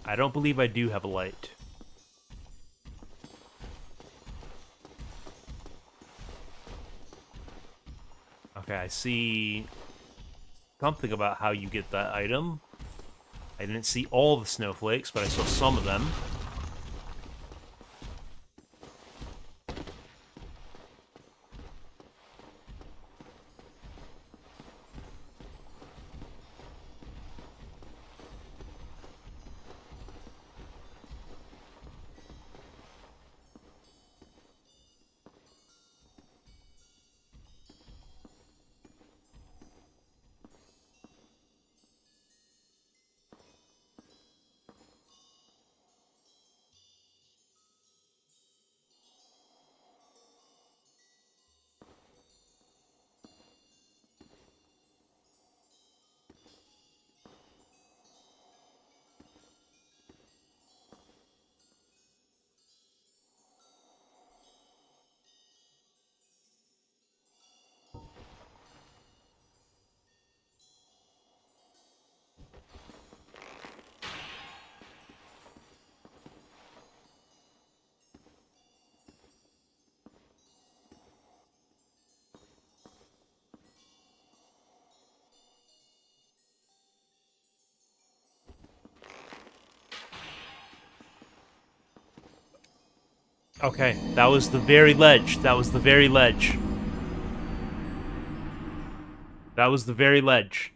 S1: I don't believe I do have a light. Okay, I see something about how you get that item. I didn't see all the snowflakes, but I saw some of them. Okay, that was the very ledge. That was the very ledge. That was the very ledge.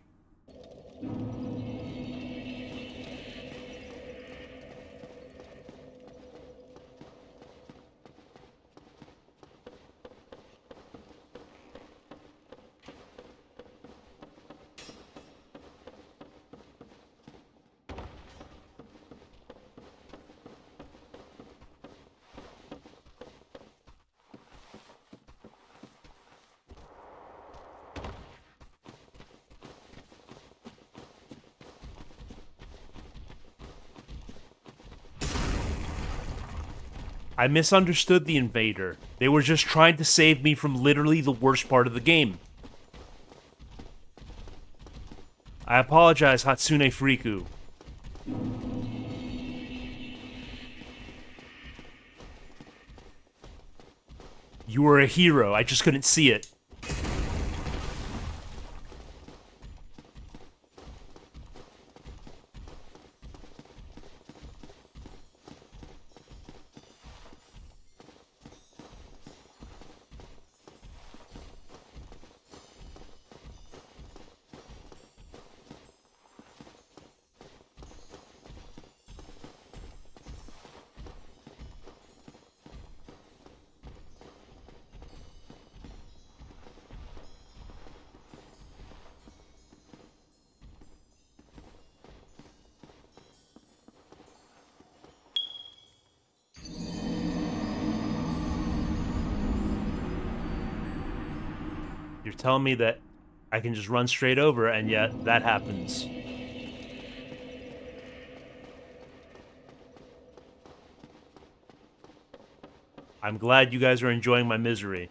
S1: I misunderstood the invader. They were just trying to save me from literally the worst part of the game. I apologize, Hatsune Friku. You were a hero, I just couldn't see it. You're telling me that I can just run straight over, and yet that happens. I'm glad you guys are enjoying my misery.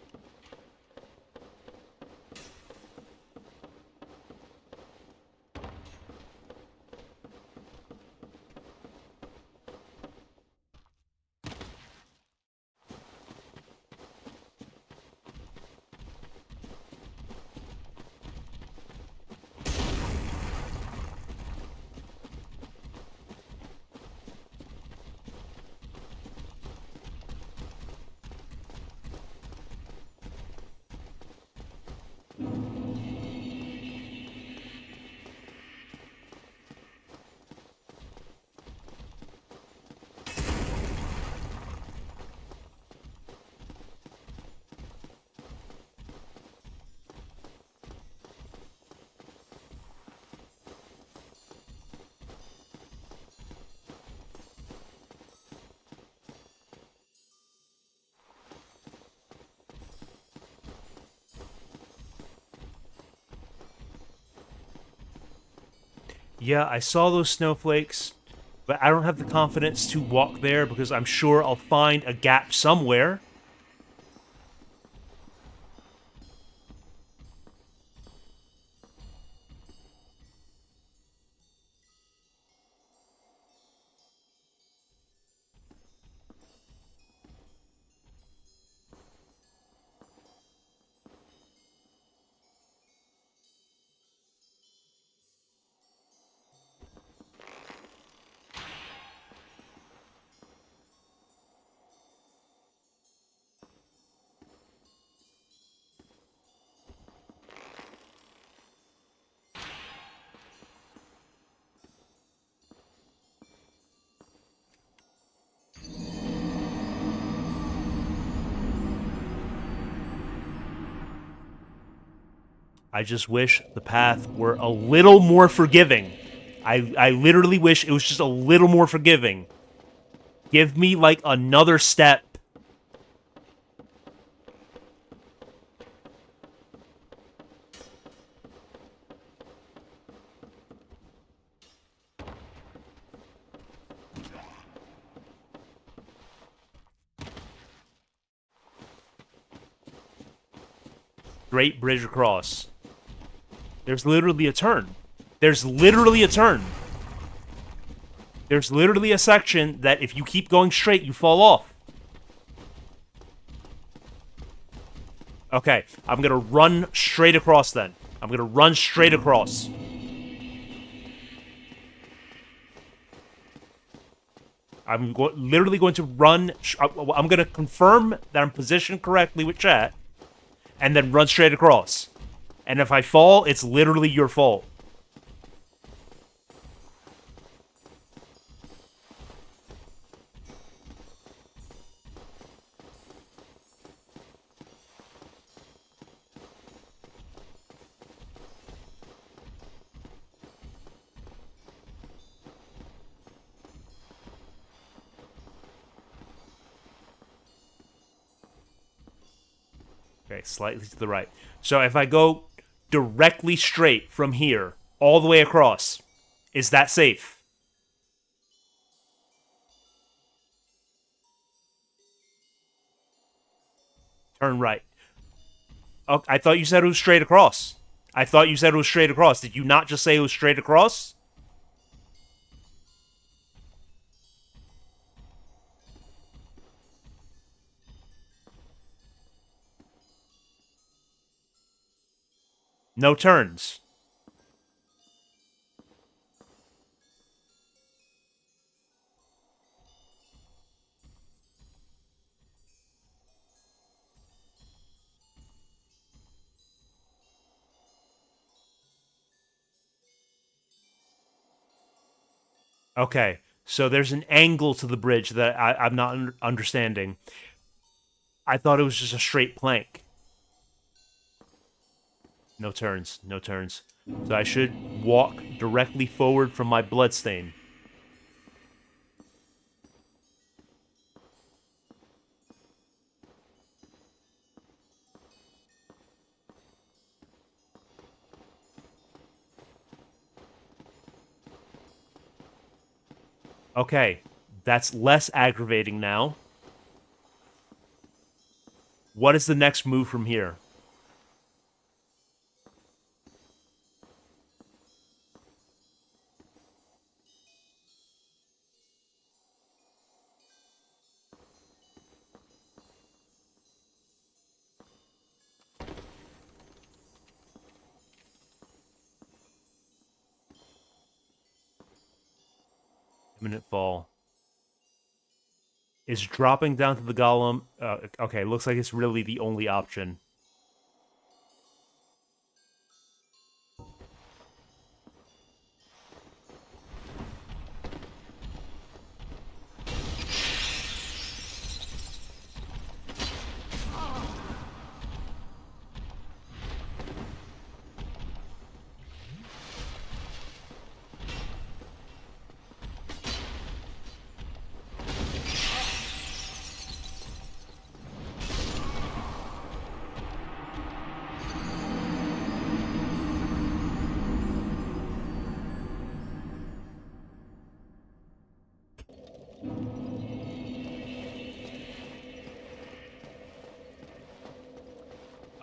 S1: Yeah, I saw those snowflakes, but I don't have the confidence to walk there because I'm sure I'll find a gap somewhere. I just wish the path were a little more forgiving. I literally wish it was just a little more forgiving. Give me, like, another step. Straight bridge across. There's literally a turn. There's literally a turn. There's literally a section that if you keep going straight, you fall off. Okay, I'm gonna run straight across then. I'm gonna run straight across. I'm literally going to run. I'm gonna confirm that I'm positioned correctly with chat, and then run straight across. And if I fall, it's literally your fault. Okay, slightly to the right. So if I go directly straight from here, all the way across, is that safe? Turn right. Oh, I thought you said it was straight across. I thought you said it was straight across. Did you not just say it was straight across? No turns. Okay, so there's an angle to the bridge that I'm not understanding. I thought it was just a straight plank. No turns, no turns. So I should walk directly forward from my bloodstain. Okay, that's less aggravating now. What is the next move from here? Imminent fall. Is dropping down to the golem... okay, looks like it's really the only option.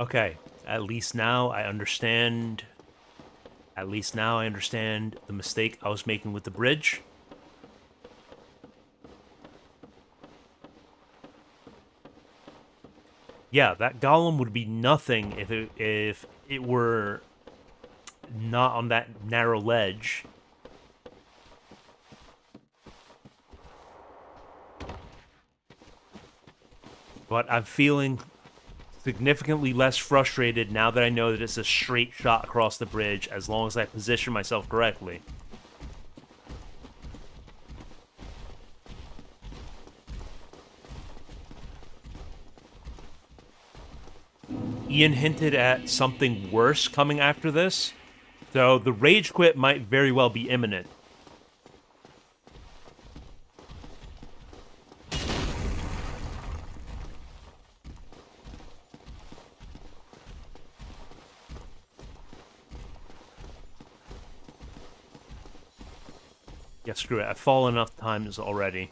S1: Okay, at least now I understand... At least now I understand the mistake I was making with the bridge. Yeah, that golem would be nothing if it were not on that narrow ledge. But I'm feeling significantly less frustrated now that I know that it's a straight shot across the bridge as long as I position myself correctly. Ian hinted at something worse coming after this, so the rage quit might very well be imminent. Yeah, screw it. I've fallen enough times already.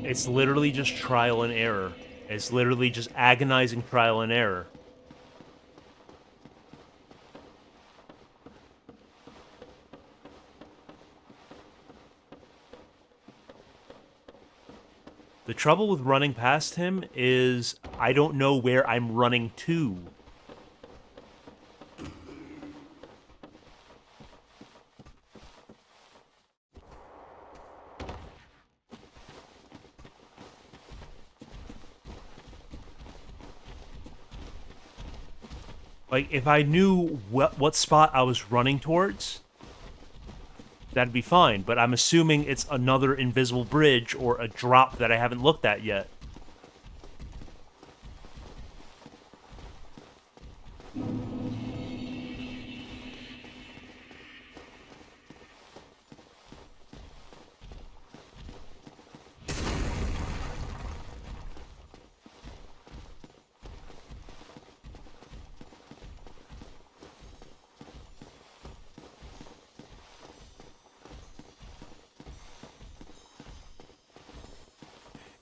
S1: It's literally just trial and error. It's literally just agonizing trial and error. The trouble with running past him is I don't know where I'm running to. Like, if I knew what spot I was running towards, that'd be fine. But I'm assuming it's another invisible bridge or a drop that I haven't looked at yet.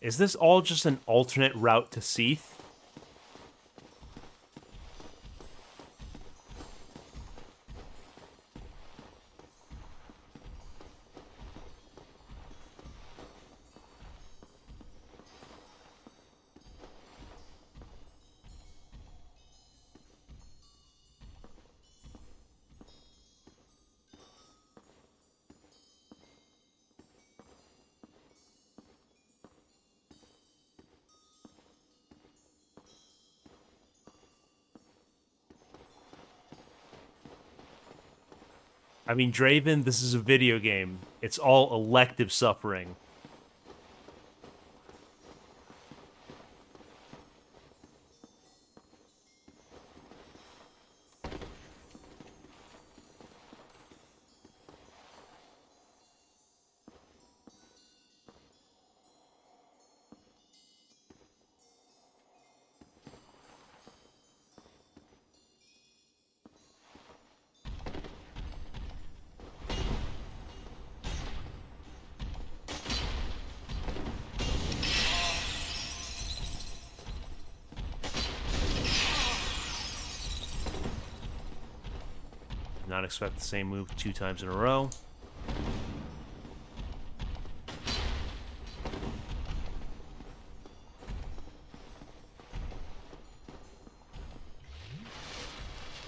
S1: Is this all just an alternate route to Seath? I mean, Draven, this is a video game. It's all elective suffering. Not expect the same move 2 times in a row.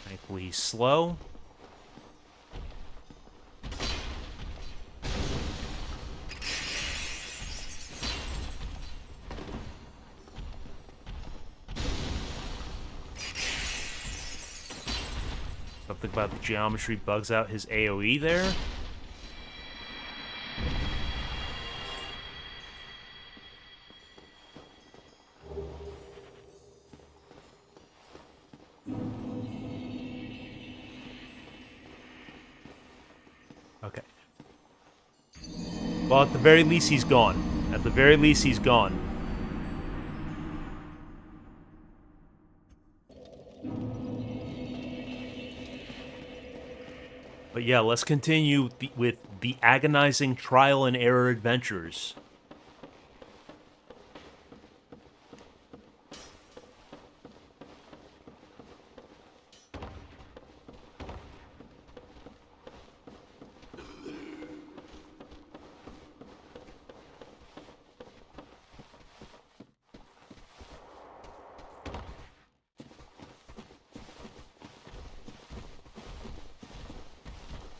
S1: Thankfully, he's slow. Something about the geometry bugs out his AoE there. Okay. Well, at the very least, he's gone. At the very least, he's gone. But yeah, let's continue with the agonizing trial and error adventures.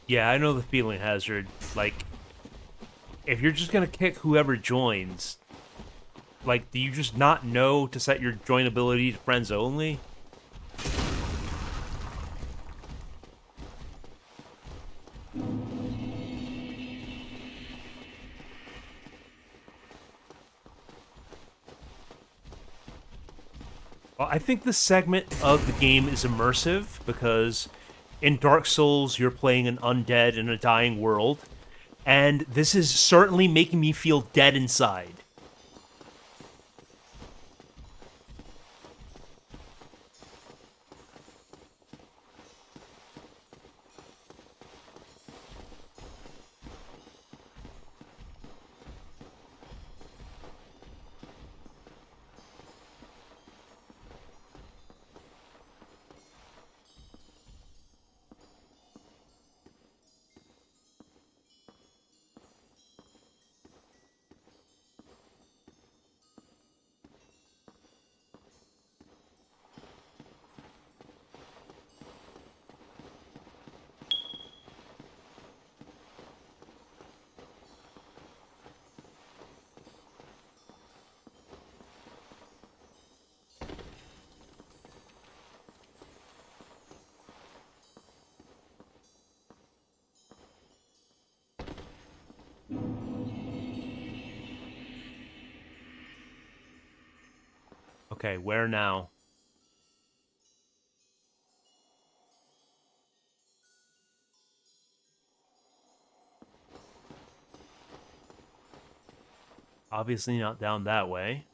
S1: Yeah, I know the feeling, Hazard. Like, if you're just gonna kick whoever joins, like, do you just not know to set your joinability to friends only? Well, I think this segment of the game is immersive because in Dark Souls, you're playing an undead in a dying world, and this is certainly making me feel dead inside. Okay, where now? Obviously not down that way.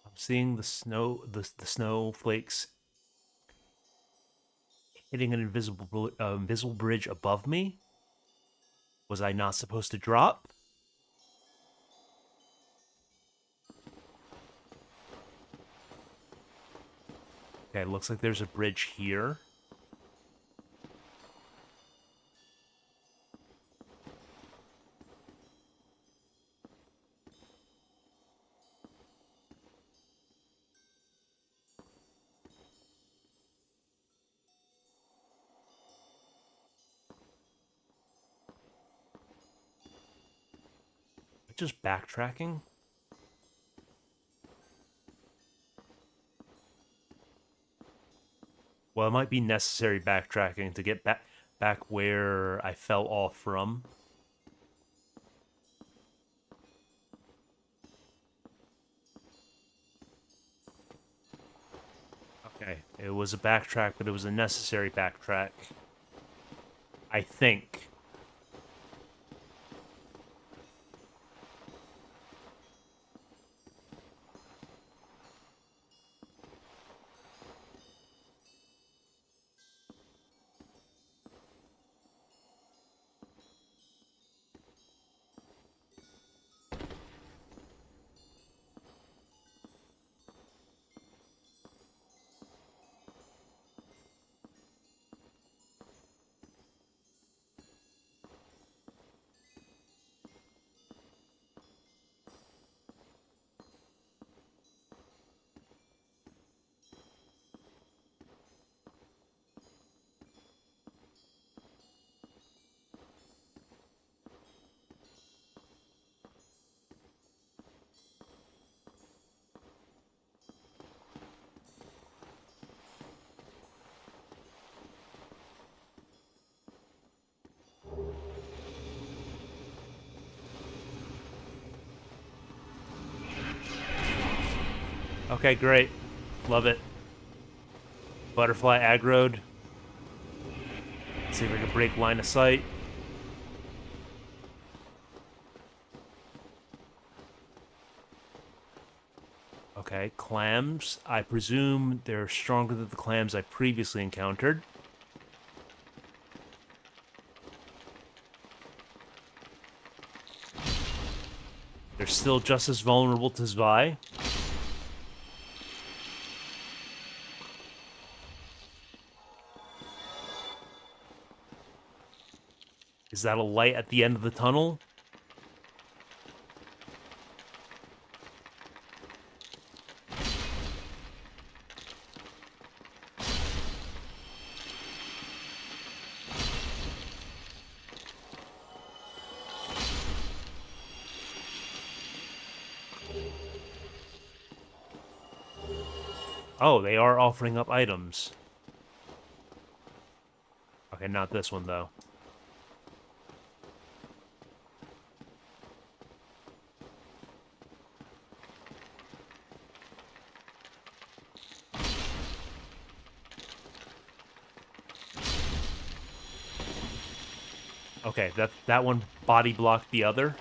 S1: I'm seeing the snowflakes hitting an invisible bridge above me. Was I not supposed to drop? Okay, looks like there's a bridge here. Just backtracking? Well, it might be necessary backtracking to get back where I fell off from. Okay, it was a backtrack, but it was a necessary backtrack. I think. Okay, great. Love it. Butterfly aggroed. See if we can break line of sight. Okay, clams. I presume they're stronger than the clams I previously encountered. They're still just as vulnerable to Zvi. Is that a light at the end of the tunnel? Oh, they are offering up items. Okay, not this one, though. Okay, that one body blocked the other.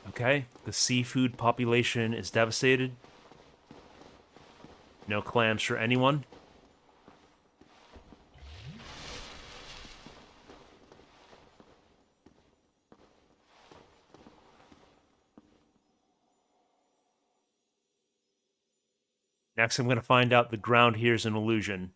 S1: Okay, the seafood population is devastated. No clams for anyone. Next, I'm going to find out the ground here is an illusion.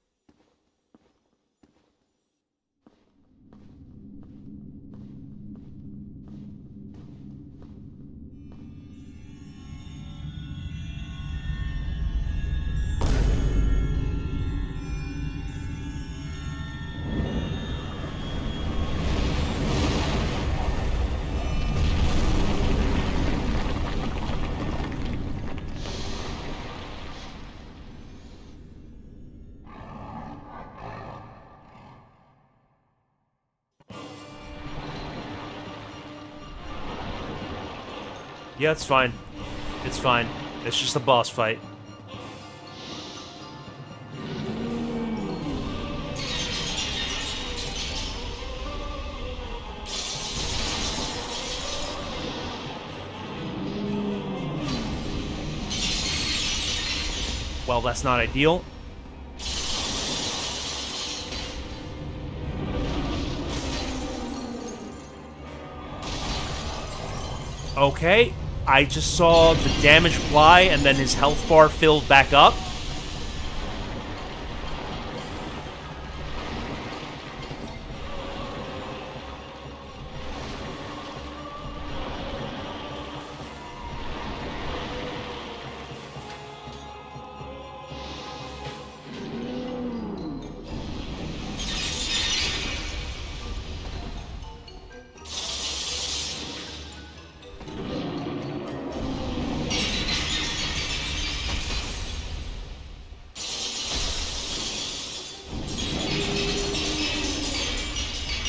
S1: Yeah, it's fine. It's fine. It's just a boss fight. Well, that's not ideal. Okay. I just saw the damage fly, and then his health bar filled back up.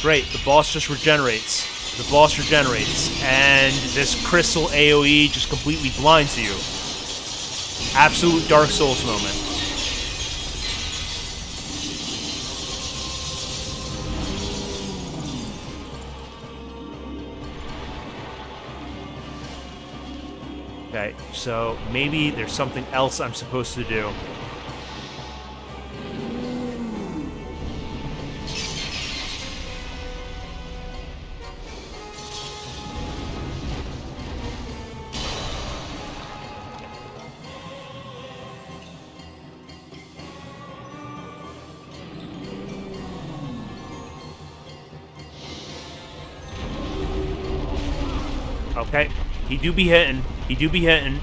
S1: Great, the boss just regenerates. The boss regenerates, and this crystal AoE just completely blinds you. Absolute Dark Souls moment. Okay, so maybe there's something else I'm supposed to do. Okay, he do be hitting. He do be hitting.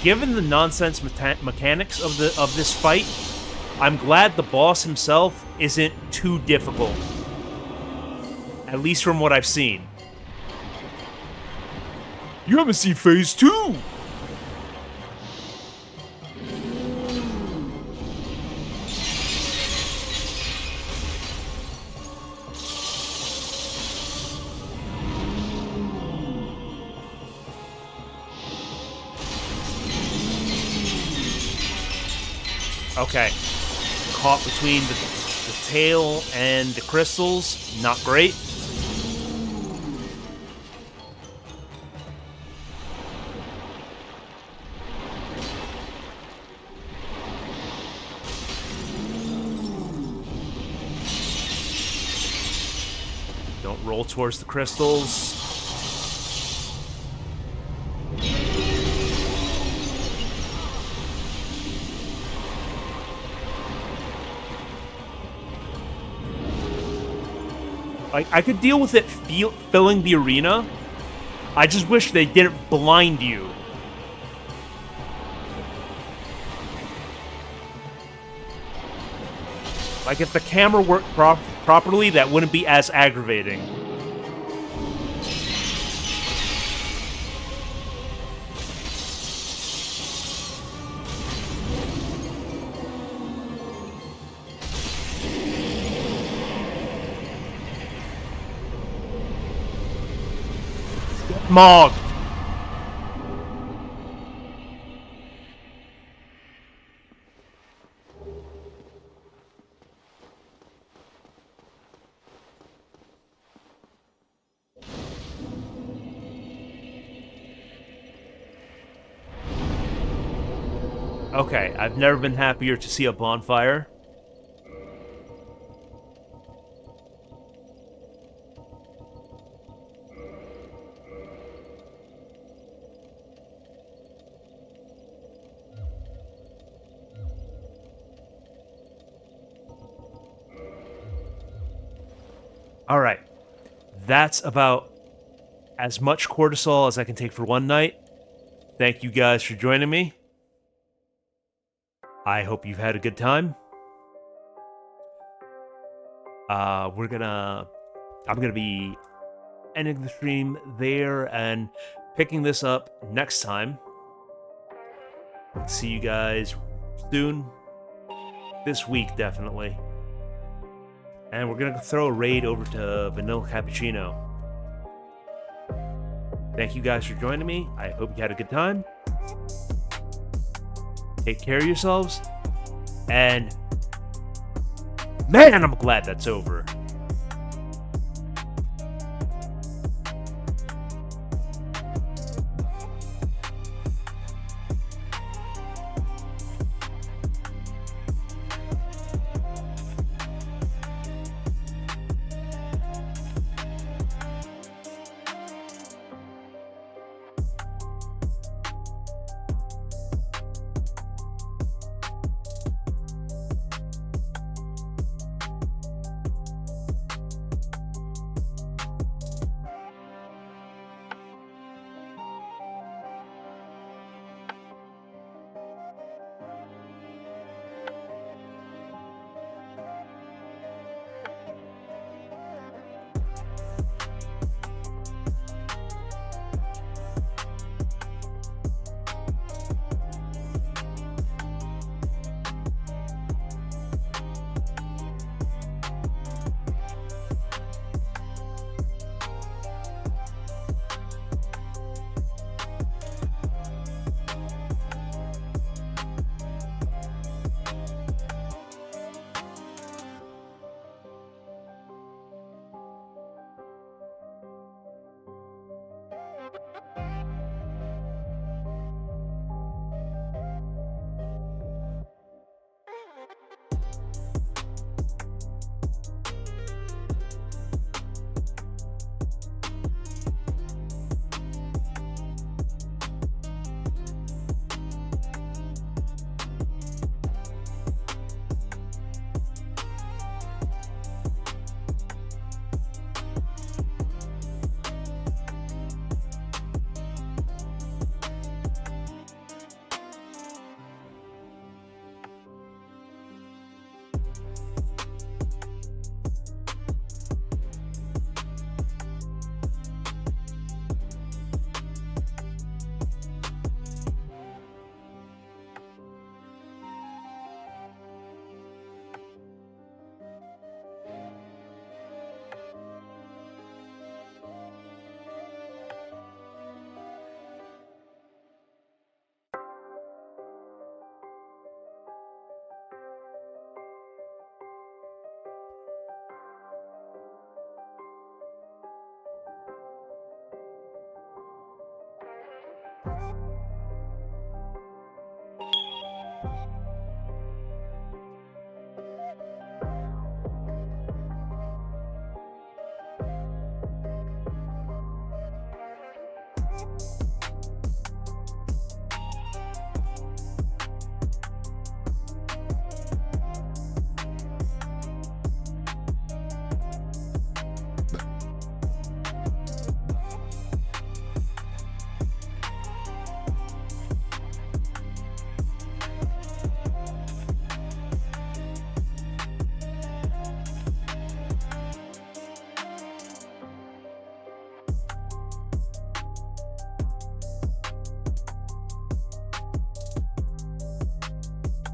S1: Given the nonsense mechanics of this fight, I'm glad the boss himself isn't too difficult. At least from what I've seen. You haven't seen Phase 2! Okay. Caught between the tail and the crystals. Not great. Don't roll towards the crystals. Like, I could deal with it filling the arena. I just wish they didn't blind you. Like, if the camera worked properly, that wouldn't be as aggravating. mogged. Okay, I've never been happier to see a bonfire. All right, that's about as much cortisol as I can take for one night. Thank you guys for joining me. I hope you've had a good time. I'm gonna be ending the stream there and picking this up next time. See you guys soon. This week, definitely. And we're gonna throw a raid over to Vanilla Cappuccino. Thank you guys for joining me. I hope you had a good time. Take care of yourselves. And man, I'm glad that's over.